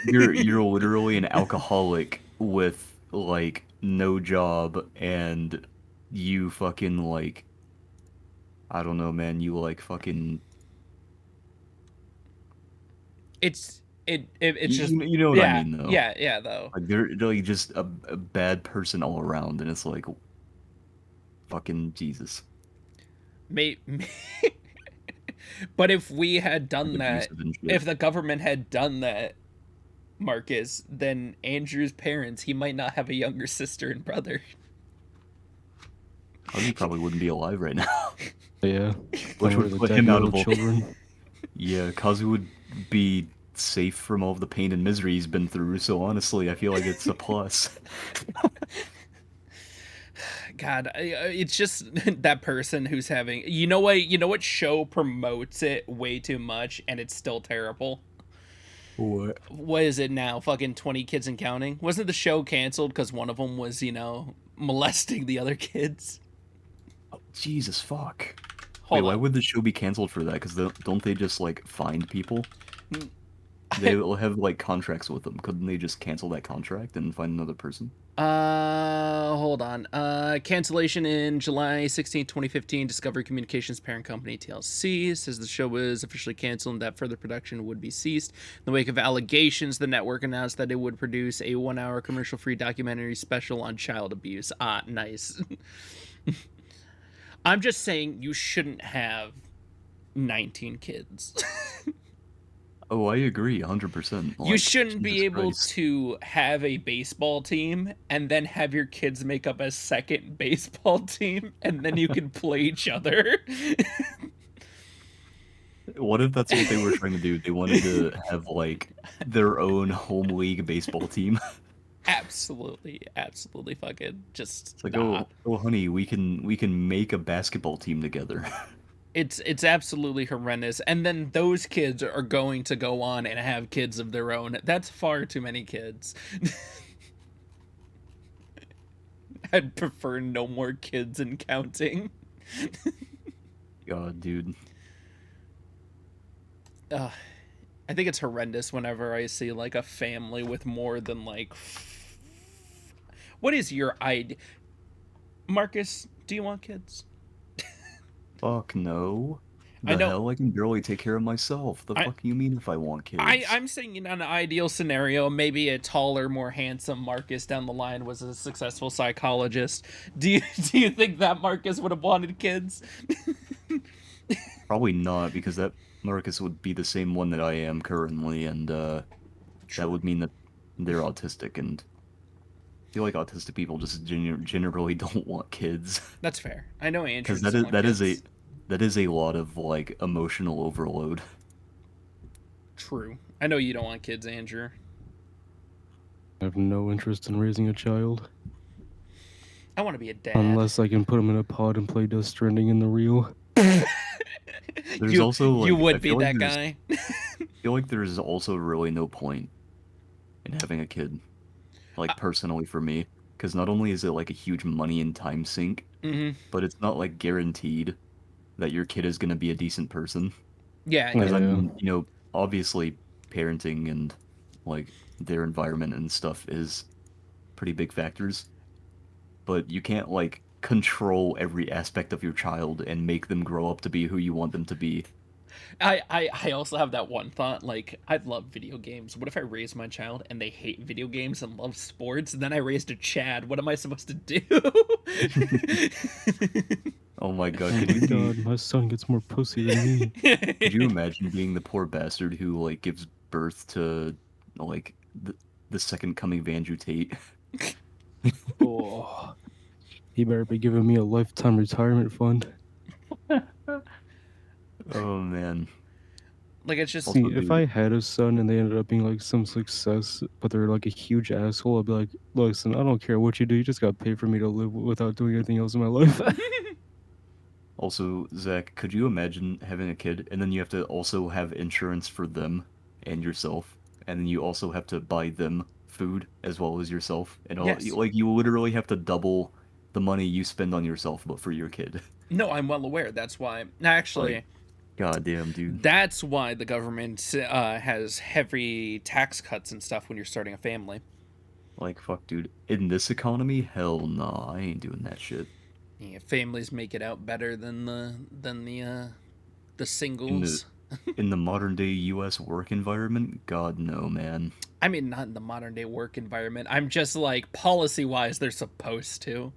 you're literally an alcoholic with like no job and you fucking like, I don't know, man, you like fucking It's just you know what I yeah, mean though. yeah though. Like they're like just a bad person all around and it's like fucking Jesus. May, but if we had done Like that, abusive and shit. if the government had done that, Marcus, then Andrew's parents, he might not have a younger sister and brother. He probably wouldn't be alive right now. Yeah. Which One would of the put him out of dead children. Yeah, Kazu would be safe from all of the pain and misery he's been through, so honestly, I feel like it's a plus. God, it's just that person who's having. You know what show promotes it way too much, and it's still terrible. What? What is it now? Fucking 20 Kids and Counting. Wasn't the show canceled because one of them was molesting the other kids? Oh, Jesus fuck. Hold Wait, why on. would the show be canceled for that? Because don't they just, like, find people? They will have like contracts with them. Couldn't they just cancel that contract and find another person? Hold on. Cancellation in July 16, 2015. Discovery Communications parent company TLC says the show was officially canceled and that further production would be ceased. In the wake of allegations, the network announced that it would produce a 1-hour commercial-free documentary special on child abuse. Ah, nice. I'm just saying you shouldn't have 19 kids. Oh, I agree, 100%. You Like, shouldn't be Jesus able Christ. to have a baseball team and then have your kids make up a second baseball team and then you can play each other. What if that's what they were trying to do? They wanted to have like their own home league baseball team. Absolutely, absolutely fucking just It's like, nah. oh, honey, we can make a basketball team together. It's absolutely horrendous. And then those kids are going to go on and have kids of their own. That's far too many kids. I'd prefer no more kids and counting. God, dude. I think it's horrendous whenever I see like a family with more than like. What is your idea, Marcus? Do you want kids? Fuck no. I The know. hell, I can barely take care of myself. The I fuck you mean if I want kids? I'm saying in an ideal scenario, maybe a taller, more handsome Marcus down the line was a successful psychologist. Do you think that Marcus would have wanted kids? Probably not, because that Marcus would be the same one that I am currently, and that would mean that they're autistic, and I feel like autistic people just generally don't want kids. That's fair. I know Andrew Because doesn't want kids. that is a lot of like emotional overload. True. I know you don't want kids, Andrew. I have no interest in raising a child. I want to be a dad. Unless I can put him in a pod and play Death Stranding in the real. There's also like you I would be feel like that there's guy. I feel like there's also really no point in having a kid. Like personally for me, because not only is it like a huge money and time sink, Mm-hmm. but it's not like guaranteed that your kid is going to be a decent person. Yeah, Because yeah. I Yeah. mean, obviously parenting and like their environment and stuff is pretty big factors, but you can't like control every aspect of your child and make them grow up to be who you want them to be. I also have that one thought, like, I love video games. What if I raise my child and they hate video games and love sports? Then I raised a Chad. What am I supposed to do? Oh my god, Oh could my you god, be, my son gets more pussy than me. could you imagine being the poor bastard who like gives birth to like the second coming of Andrew Tate? Oh, he better be giving me a lifetime retirement fund. Oh man. Like, it's just. Also, See, if dude, I had a son and they ended up being like some success, but they're like a huge asshole, I'd be like, listen, I don't care what you do, you just gotta pay for me to live without doing anything else in my life. also, Zach, could you imagine having a kid and then you have to also have insurance for them and yourself, and then you also have to buy them food as well as yourself, and all Yes. like you literally have to double the money you spend on yourself, but for your kid. No, I'm well aware. That's why. Actually, Like, goddamn, dude. that's why the government has heavy tax cuts and stuff when you're starting a family. Like, fuck, dude. In this economy, hell no, I ain't doing that shit. Yeah, families make it out better than the In singles. in the modern day U.S. work environment, God no, man. I mean, not in the modern day work environment. I'm just like, policy wise, they're supposed to.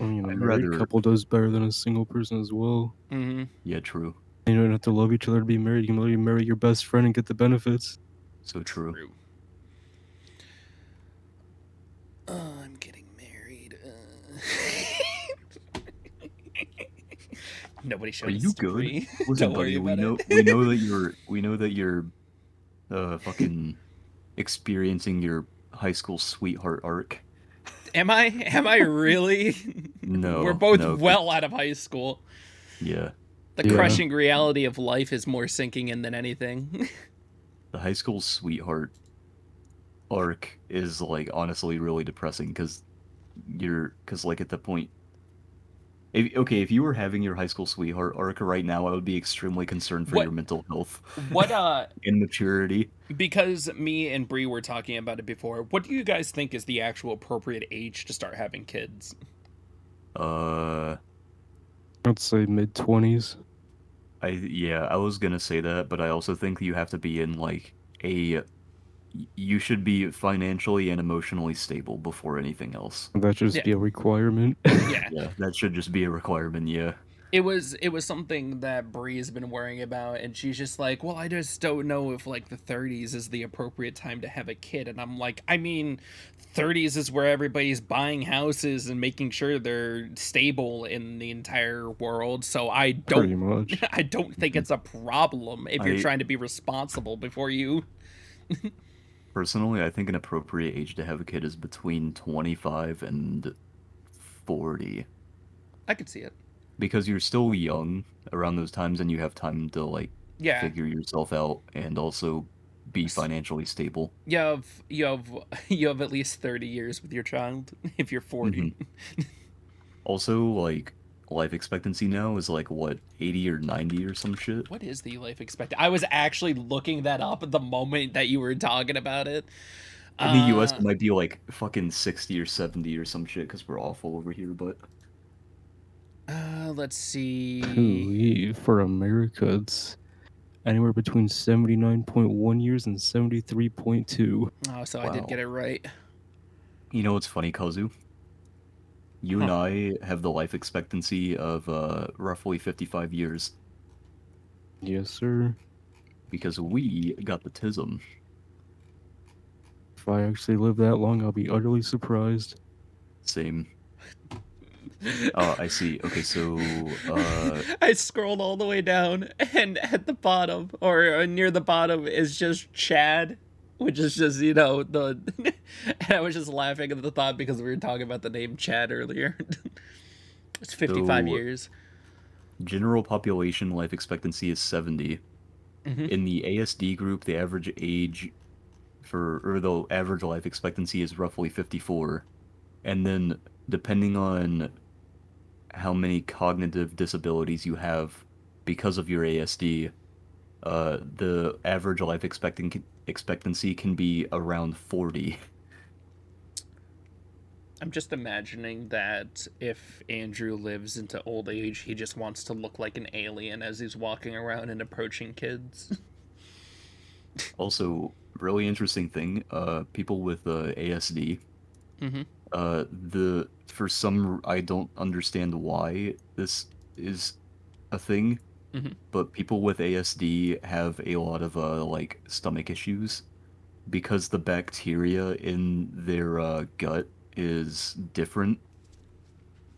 I mean, a I'd married rather, couple does better than a single person as well. Mm-hmm. yeah, true. You don't have to love each other to be married. You can literally marry your best friend and get the benefits. So true. I'm getting married. Nobody showed Are us you to good? me. Listen, Don't worry buddy, about it. we know that you're fucking experiencing your high school sweetheart arc. Am I? Am I really? No, We're both no, well out of high school. yeah. The Yeah. crushing reality of life is more sinking in than anything. The high school sweetheart arc is like honestly really depressing because like at the point If you were having your high school sweetheart arc right now, I would be extremely concerned for your What mental health what and maturity. because me and Bree were talking about it before. What do you guys think is the actual appropriate age to start having kids? Uh, I'd say mid-20s. yeah, I was gonna say that, but I also think you have to be in like you should be financially and emotionally stable before anything else. That should just Yeah. be a requirement. Yeah. Yeah, that should just be a requirement, yeah. It was something that Bree's been worrying about, and she's just like, well, I just don't know if like the 30s is the appropriate time to have a kid. And I'm like, I mean, 30s is where everybody's buying houses and making sure they're stable in the entire world. So I Pretty don't much. I don't think it's a problem if you're I trying to be responsible before you. Personally, I think an appropriate age to have a kid is between 25 and 40 I could see it. because you're still young around those times and you have time to like Yeah. figure yourself out and also be financially stable. You have you have at least 30 years with your child if you're 40. hmm Also, like life expectancy now is like what, 80 or 90 or some shit. What is the life expectancy? I was actually looking that up at the moment that you were talking about it. In the US, Uh, it might be like fucking 60 or 70 or some shit because we're awful over here, but let's see. Ooh, for America, it's anywhere between 79.1 years and 73.2. Oh, so I did get wow. it right. You know what's funny, Kazu? You and Huh. I have the life expectancy of roughly 55 years Yes, sir. because we got the tism. If I actually live that long, I'll be utterly surprised. Same. Oh, I see. Okay, so I scrolled all the way down, and at the bottom, or near the bottom, is just Chad, which is just, the. And I was just laughing at the thought because we were talking about the name Chad earlier. It's 55 so years. general population life expectancy is 70. Hmm. In the ASD group, the average age or the average life expectancy is roughly 54. And then depending on how many cognitive disabilities you have because of your ASD, the average life expectancy can be around 40. I'm just imagining that if Andrew lives into old age, he just wants to look like an alien as he's walking around and approaching kids. Also, really interesting thing, people with ASD, Hmm. the for some I don't understand why this is a thing, Hmm. but people with ASD have a lot of like stomach issues because the bacteria in their gut is different,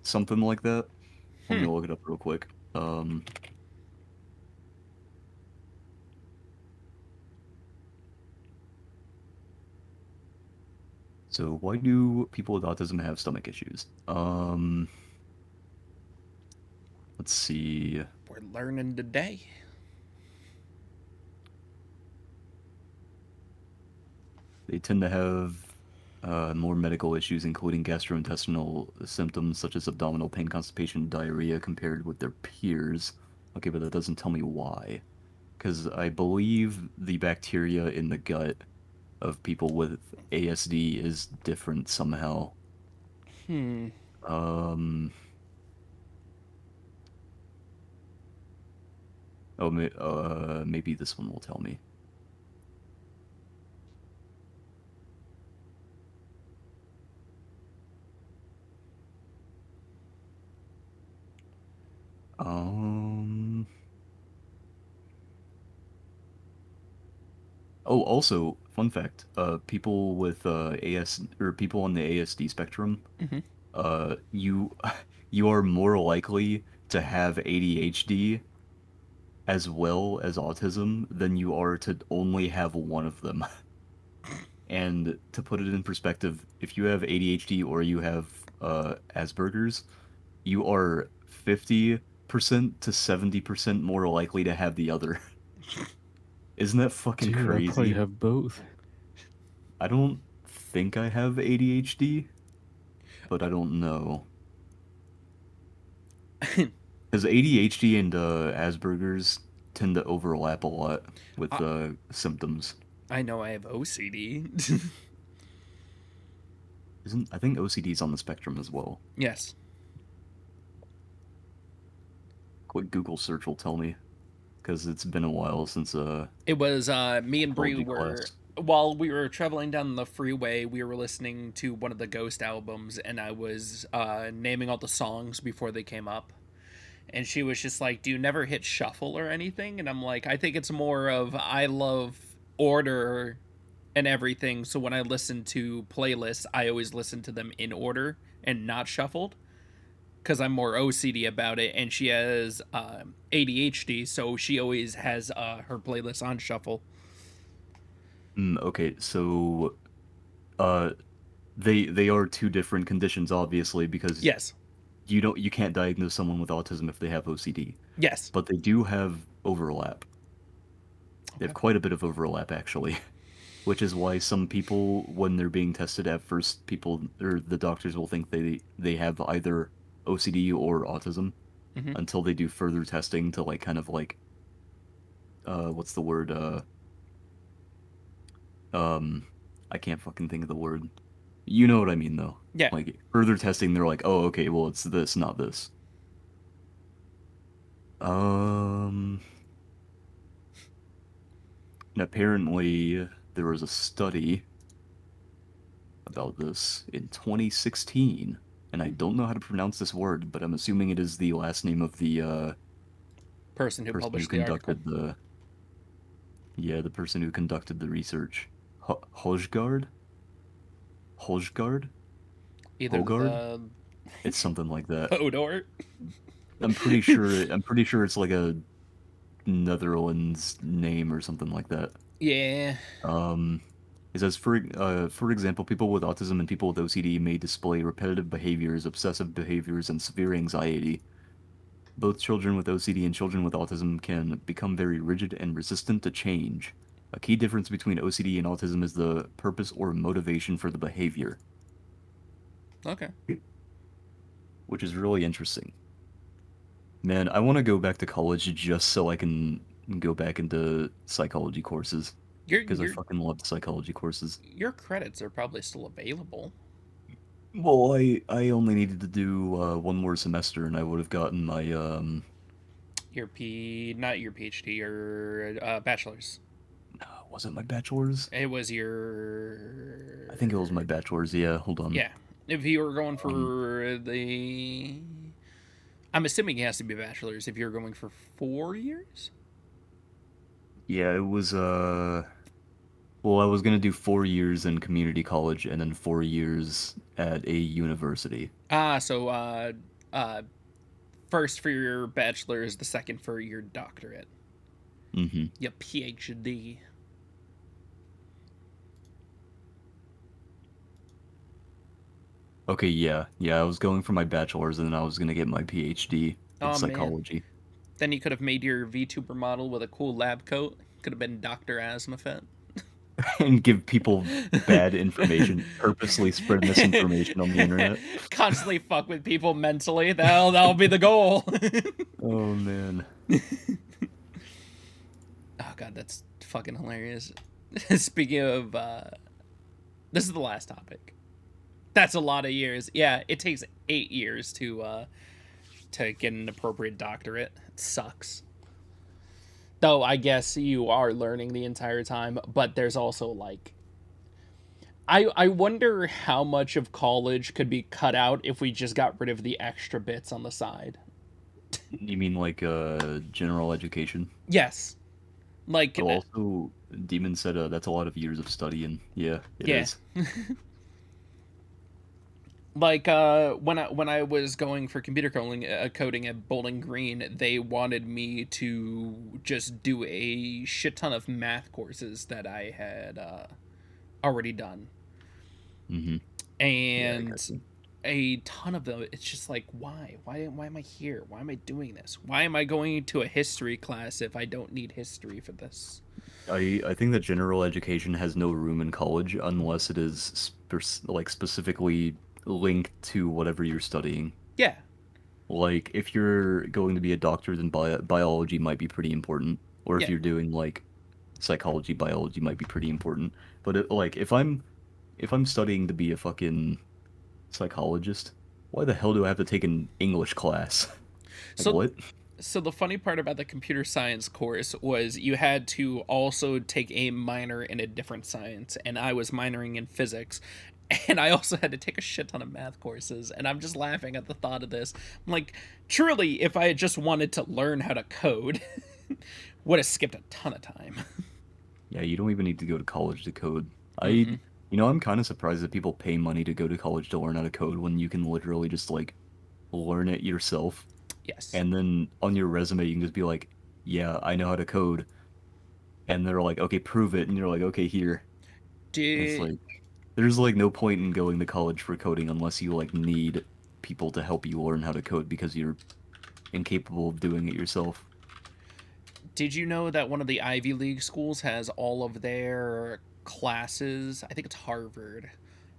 something like that. Let me Hmm. look it up real quick. So why do people with autism have stomach issues? Let's see. We're learning today. They tend to have more medical issues, including gastrointestinal symptoms such as abdominal pain, constipation, diarrhea, compared with their peers. Okay, but that doesn't tell me why. Because I believe the bacteria in the gut of people with ASD is different somehow. Hmm. Um, maybe this one will tell me. Um, oh, also, fun fact, people with AS or people on the ASD spectrum, Hmm. you you are more likely to have ADHD as well as autism than you are to only have one of them. And to put it in perspective, if you have ADHD or you have Asperger's, you are 50% to 70% more likely to have the other. Isn't that fucking Dude, I probably crazy? have both. I don't think I have ADHD, but I don't know. Because ADHD and Asperger's tend to overlap a lot with I, symptoms. I know I have OCD. Isn't I think OCD is on the spectrum as well. Yes. Quick Google search will tell me, because it's been a while since It was me and Bree biology were, class. while we were traveling down the freeway, we were listening to one of the Ghost albums, and I was naming all the songs before they came up. And she was just like, "Do you never hit shuffle or anything?" And I'm like, "I think it's more of I love order and everything. So when I listen to playlists, I always listen to them in order and not shuffled because I'm more OCD about it." And she has ADHD, so she always has her playlist on shuffle. Okay, so uh, they are two different conditions, obviously, because Yes. you can't diagnose someone with autism if they have OCD, Yes. but they do have overlap. They have Okay. quite a bit of overlap, actually, which is why some people, when they're being tested at first, people or the doctors will think they have either OCD or autism Mm-hmm. until they do further testing to like kind of like what's the word um I can't fucking think of the word. You know what I mean though. Yeah. Like further testing, they're like, oh, okay, well it's this, not this. Um, and apparently there was a study about this in 2016, and I don't know how to pronounce this word, but I'm assuming it is the last name of the Person who person who published the article. conducted the person who conducted the research. Hojgaard? Hojgaard? Either Hogard? the It's something like that. Hodor. I'm pretty sure it's like a Netherlands name or something like that. Yeah. Um, it says for example, people with autism and people with OCD may display repetitive behaviors, obsessive behaviors, and severe anxiety. Both children with OCD and children with autism can become very rigid and resistant to change. A key difference between OCD and autism is the purpose or motivation for the behavior, Okay. which is really interesting. Man, I want to go back to college just so I can go back into psychology courses Your because I your fucking love psychology courses. your credits are probably still available. Well, I only needed to do one more semester and I would have gotten my Not your PhD, your bachelor's. was it my bachelor's? It was your. I think it was my bachelor's. Yeah, hold on. Yeah. If you were going Um, for the. I'm assuming it has to be a bachelor's if you're going for 4 years? yeah, it was well, I was gonna do 4 years in community college and then 4 years at a university. So uh, first for your bachelor's, the second for your doctorate. Mm-hmm. Your PhD. Okay, yeah, I was going for my bachelor's and then I was gonna get my PhD in Oh, man. psychology. Then you could have made your VTuber model with a cool lab coat. Could have been Dr. Asmafet. And give people bad information, purposely spread misinformation on the internet. Constantly fuck with people mentally. That'll be the goal. Oh man. Oh god, that's fucking hilarious. Speaking of, this is the last topic. That's a lot of years. Yeah, it takes 8 years to get an appropriate doctorate. It sucks. Though I guess you are learning the entire time, but there's also like I wonder how much of college could be cut out if we just got rid of the extra bits on the side. You mean like general education? Yes. Like Oh, also, Demon said that's a lot of years of studying. Yeah, it yeah. is. Like when I was going for computer coding at Bowling Green, they wanted me to just do a shit ton of math courses that I had already done, Mm-hmm. Yeah, I got and you. a ton of them. It's just like, why am I here? Why am I doing this? Why am I going to a history class if I don't need history for this? I think that general education has no room in college unless it is like specifically linked to whatever you're studying. Yeah, Like, if you're going to be a doctor, then biology might be pretty important. Or if Yeah. you're doing like psychology, biology might be pretty important. But like, if I'm studying to be a fucking psychologist, why the hell do I have to take an English class? Like, So what? so the funny part about the computer science course was you had to also take a minor in a different science, and I was minoring in physics. And I also had to take a shit ton of math courses, and I'm just laughing at the thought of this. I'm like, truly, if I had just wanted to learn how to code, would have skipped a ton of time. Yeah, you don't even need to go to college to code. Mm-mm. I'm kind of surprised that people pay money to go to college to learn how to code when you can literally just like learn it yourself. Yes. And then on your resume, you can just be like, yeah, I know how to code. And they're like, okay, prove it. And you're like, okay, here. And it's Did like, there's like no point in going to college for coding unless you like need people to help you learn how to code because you're incapable of doing it yourself. did you know that one of the Ivy League schools has all of their classes? I think it's Harvard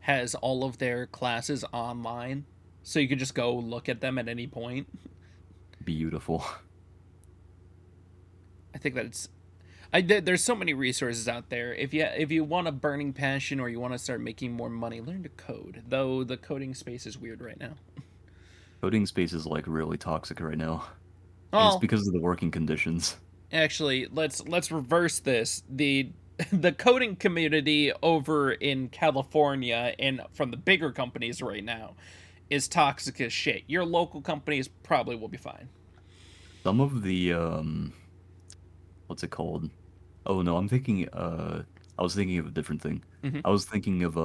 has all of their classes online, so you could just go look at them at any point. Beautiful. I think that's there's so many resources out there. If you want a burning passion or you want to start making more money, learn to code. Though the coding space is weird right now. Coding space is like really toxic right now. And it's Oh, because of the working conditions. actually, let's reverse this. The the coding community over in California and from the bigger companies right now is toxic as shit. Your local companies probably will be fine. Some of the what's it called? Oh no, I was thinking of a different thing. Hmm. I was thinking of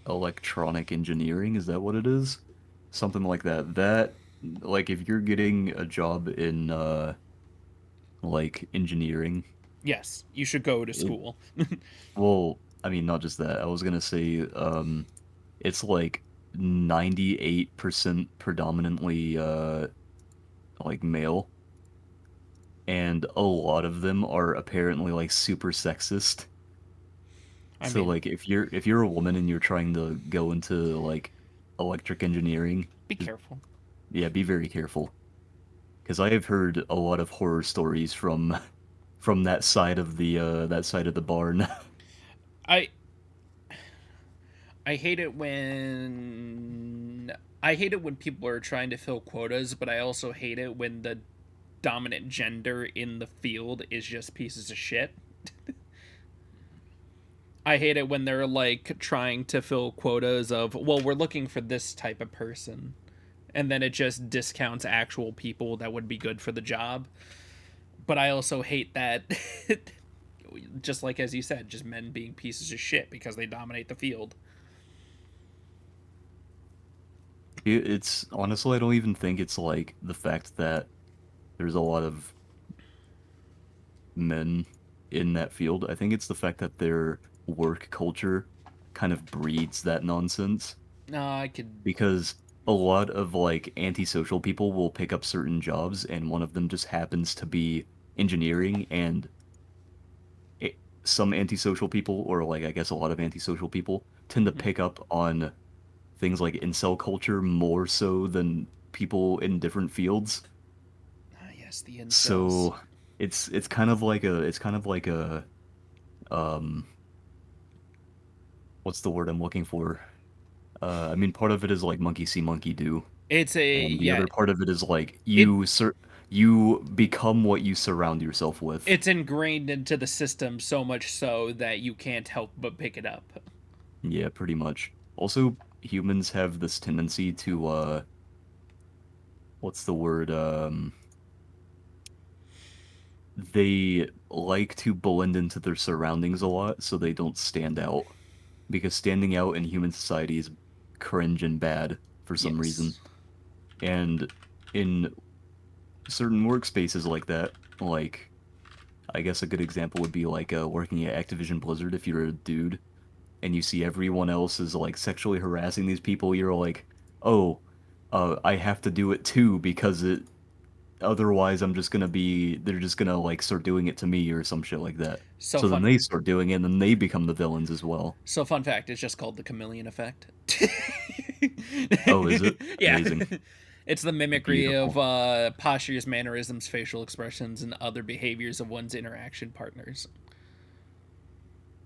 electronic engineering, is that what it is? Something like that. That like if you're getting a job in like engineering, Yes, you should go to it school. well, I mean not just that. I was gonna say it's like 98% predominantly like male, and a lot of them are apparently like super sexist. I So mean, like if you're a woman and you're trying to go into like electric engineering, be just careful. yeah, be very careful. Because I have heard a lot of horror stories from from that side of the barn. I I hate it when people are trying to fill quotas, but I also hate it when the dominant gender in the field is just pieces of shit. I hate it when they're like trying to fill quotas of, well, we're looking for this type of person. And then it just discounts actual people that would be good for the job. But I also hate that, just like as you said, just men being pieces of shit because they dominate the field. It's honestly, I don't even think it's like the fact that there's a lot of men in that field. I think it's the fact that their work culture kind of breeds that nonsense. No, I could. Because a lot of like antisocial people will pick up certain jobs, and one of them just happens to be engineering, and some antisocial people, or like I guess a lot of antisocial people, tend to Mhm. pick up on things like incel culture more so than people in different fields. Ah, yes, the incels. So it's kind of like a um what's the word I'm looking for? I mean, part of it is like monkey see, monkey do, It's a and the yeah. other part of it is like It you become what you surround yourself with. it's ingrained into the system so much so that you can't help but pick it up. Yeah, pretty much. Also, humans have this tendency to what's the word? They like to blend into their surroundings a lot so they don't stand out. Because standing out in human society is cringe and bad for some reason. Yes. And in certain workspaces like that, like I guess a good example would be like working at Activision Blizzard. If you're a dude and you see everyone else is like sexually harassing these people, you're like, oh, I have to do it too because it otherwise they're just gonna like start doing it to me or some shit like that. So So then fun. they start doing it and then they become the villains as well. So fun fact, it's just called the chameleon effect. Oh, is it? Yeah. Amazing. It's the mimicry Beautiful. of postures, mannerisms, facial expressions, and other behaviors of one's interaction partners.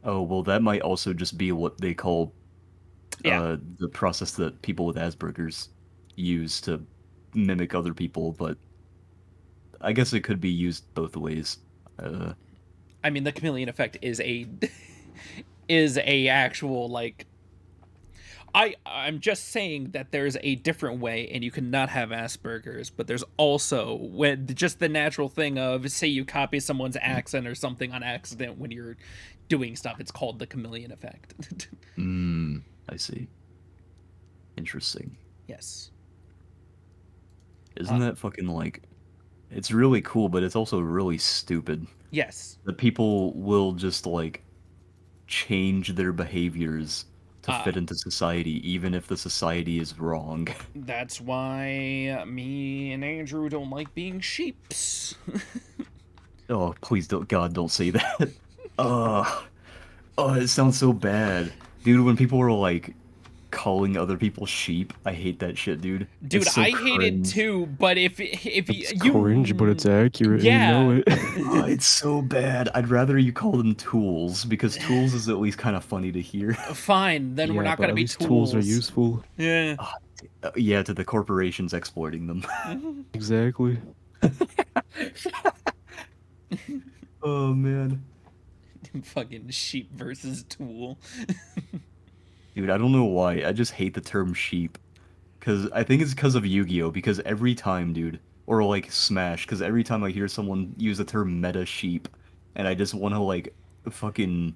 Oh, well, that might also just be what they call Yeah. the process that people with Asperger's use to mimic other people, but I guess it could be used both ways. Uh, I mean, the chameleon effect is a is a actual like I'm just saying that there's a different way and you cannot have Asperger's, but there's also when just the natural thing of say you copy someone's accent or something on accident when you're doing stuff, it's called the chameleon effect. I see. Interesting. Yes. Isn't that fucking like it's really cool, but it's also really stupid. Yes. The people will just like change their behaviors to Uh fit into society, even if the society is wrong. that's why me and Andrew don't like being sheeps. Oh, please don't, God, don't say that. Oh, oh, it sounds so bad, dude. When people were like calling other people sheep, I hate that shit, dude. Dude, It's so I hate it cringe. too, but if It's you cringe, but it's accurate, and you yeah. know it. Oh, it's so bad. I'd rather you call them tools because tools is at least kind of funny to hear. Fine, then we're Yeah, not but gonna at be least tools are tools. useful. Yeah. Ah, yeah, to the corporations exploiting them. Exactly. Oh man. Fucking sheep versus tool. Dude, I don't know why. I just hate the term sheep. Cause I think it's because of Yu-Gi-Oh! Because every time, dude, or like Smash, because every time I hear someone use the term meta sheep, and I just want to like fucking,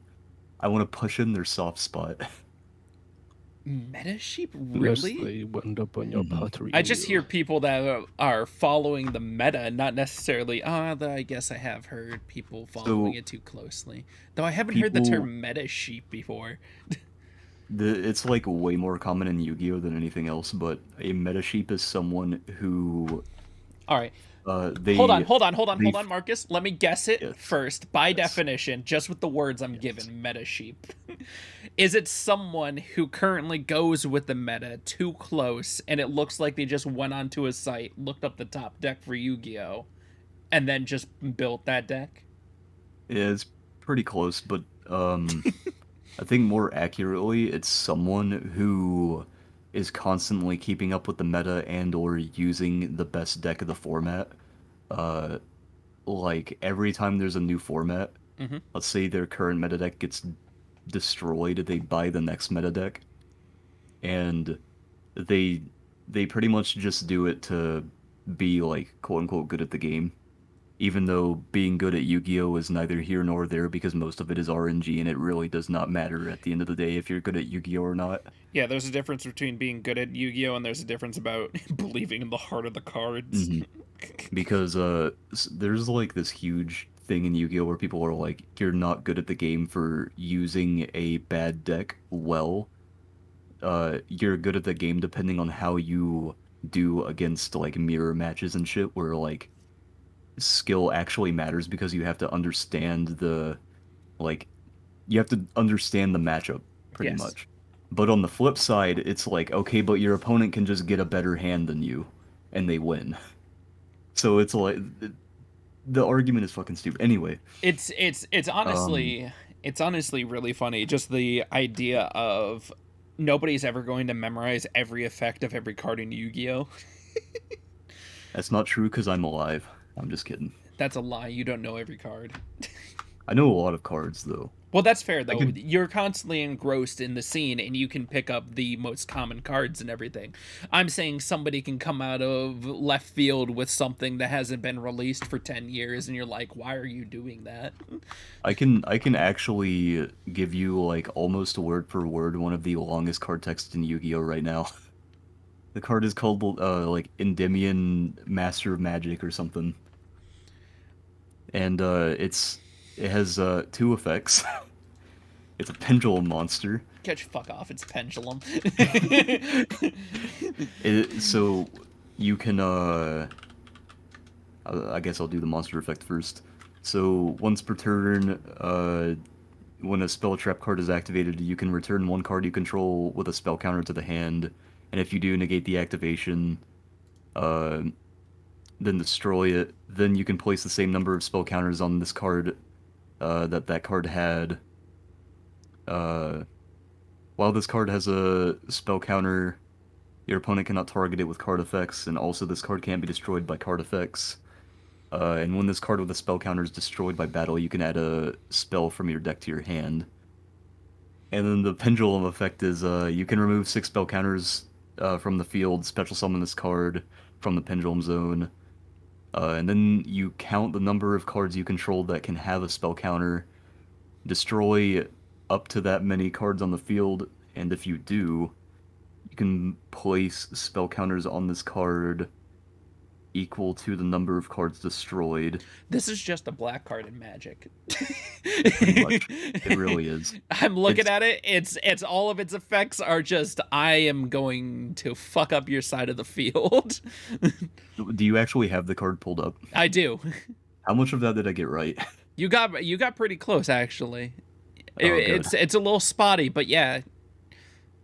I want to push in their soft spot. Meta sheep, Unless really? they wind up on your Mhm. pottery I just hear wheel. people that are following the meta, not necessarily. I guess I have heard people following So it too closely. Though I haven't heard the people, term meta sheep before. it's like way more common in Yu-Gi-Oh! Than anything else, but a meta sheep is someone who, All right, hold on, they, hold on, hold on, they, hold on, Marcus. Let me guess it yes, first. By yes, definition, just with the words I'm yes. given, meta sheep. Is it someone who currently goes with the meta too close and it looks like they just went onto a site, looked up the top deck for Yu-Gi-Oh, and then just built that deck? Yeah, it's pretty close, but I think more accurately, it's someone who is constantly keeping up with the meta and or using the best deck of the format. Uh, like every time there's a new format, Mm-hmm. let's say their current meta deck gets destroyed, they buy the next meta deck, and they they pretty much just do it to be like quote unquote good at the game. Even though being good at Yu-Gi-Oh is neither here nor there because most of it is RNG and it really does not matter at the end of the day if you're good at Yu-Gi-Oh or not. Yeah, there's a difference between being good at Yu-Gi-Oh and there's a difference about believing in the heart of the cards. Hmm. Because there's like this huge thing in Yu-Gi-Oh where people are like, you're not good at the game for using a bad deck well. You're good at the game depending on how you do against like mirror matches and shit where like skill actually matters because you have to understand the like you have to understand the matchup pretty Yes. much. But on the flip side, it's like, okay, but your opponent can just get a better hand than you and they win. So it's like the argument is fucking stupid. Anyway, It's um honestly really funny just the idea of nobody's ever going to memorize every effect of every card in Yu-Gi-Oh. that's not true because I'm alive. I'm just kidding. That's a lie. You don't know every card. I know a lot of cards though. Well, that's fair I though. could You're constantly engrossed in the scene and you can pick up the most common cards and everything. I'm saying somebody can come out of left field with something that hasn't been released for 10 years and you're like, "Why are you doing that?" I can actually give you like almost word for word one of the longest card texts in Yu-Gi-Oh right now. The card is called like Endymion Master of Magic or something. And it has two effects. It's a pendulum monster. Catch fuck off, it's pendulum. So you can I guess I'll do the monster effect first. So once per turn, when a spell trap card is activated, you can return one card you control with a spell counter to the hand, and if you do negate the activation, uh, then destroy it, then you can place the same number of spell counters on this card that card had. Uh, while this card has a spell counter, your opponent cannot target it with card effects, and also this card can't be destroyed by card effects. And when this card with a spell counter is destroyed by battle, you can add a spell from your deck to your hand. And then the pendulum effect is you can remove 6 spell counters from the field, special summon this card from the pendulum zone, and then you count the number of cards you control that can have a spell counter, destroy up to that many cards on the field, and if you do, you can place spell counters on this card equal to the number of cards destroyed. This is just a black card in Magic. Pretty much. It really is. I'm looking at it. It's all of its effects are just I am going to fuck up your side of the field. Do you actually have the card pulled up? I do. How much of that did I get right? You got pretty close actually. Oh, good. It's a little spotty, but yeah.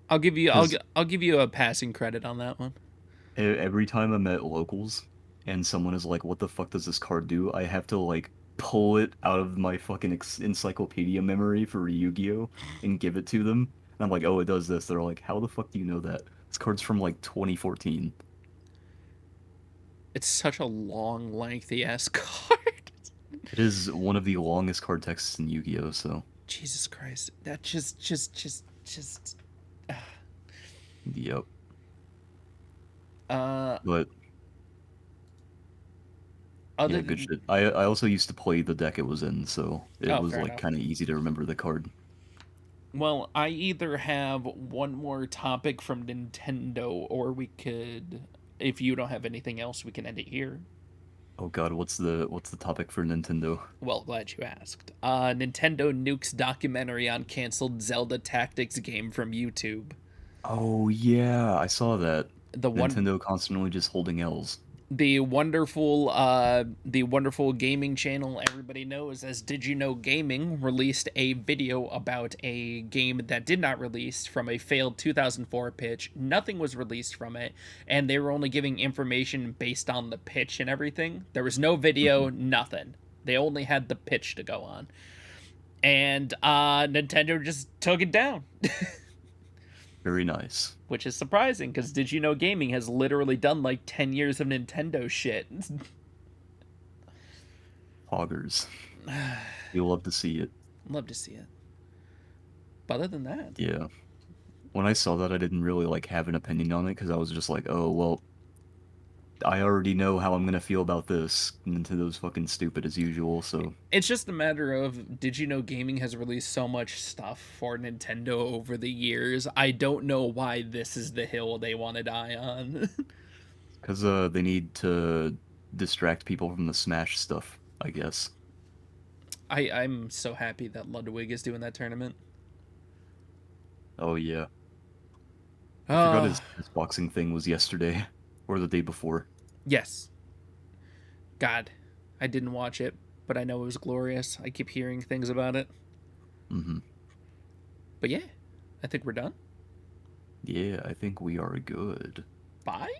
I'll give you a passing credit on that one. Every time I'm at locals and someone is like, "What the fuck does this card do?" I have to like pull it out of my fucking encyclopedia memory for Yu-Gi-Oh and give it to them. And I'm like, "Oh, it does this." They're like, "How the fuck do you know that?" This card's from like 2014. It's such a long, lengthy ass card. It is one of the longest card texts in Yu-Gi-Oh, so Jesus Christ. That just yep. other But yeah, good shit. I also used to play the deck it was in, so it was fair like enough. kind of easy to remember the card. Well, I either have one more topic from Nintendo, or we could, if you don't have anything else, we can end it here. Oh god, what's the topic for Nintendo? Well, glad you asked. Nintendo nukes documentary on canceled Zelda Tactics game from YouTube. Oh yeah, I saw that. The one, Nintendo constantly just holding L's. the wonderful gaming channel everybody knows as Did You Know Gaming released a video about a game that did not release from a failed 2004 pitch. Nothing was released from it, and they were only giving information based on the pitch and everything. There was no video, nothing. They only had the pitch to go on, and Nintendo just took it down. Very nice. Which is surprising, because Did You Know Gaming has literally done like 10 years of Nintendo shit. Poggers. You'll love to see it. Love to see it. But other than that, Yeah. When I saw that, I didn't really like have an opinion on it because I was just like, oh well, I already know how I'm gonna feel about this. Nintendo's fucking stupid as usual, so it's just a matter of Did You Know Gaming has released so much stuff for Nintendo over the years. I don't know why this is the hill they want to die on. because they need to distract people from the Smash stuff, I guess. I'm so happy that Ludwig is doing that tournament. Oh yeah. I forgot his boxing thing was yesterday or the day before. Yes. God, I didn't watch it, but I know it was glorious. I keep hearing things about it. Mm-hmm. But yeah, I think we're done. Yeah, I think we are good. Bye?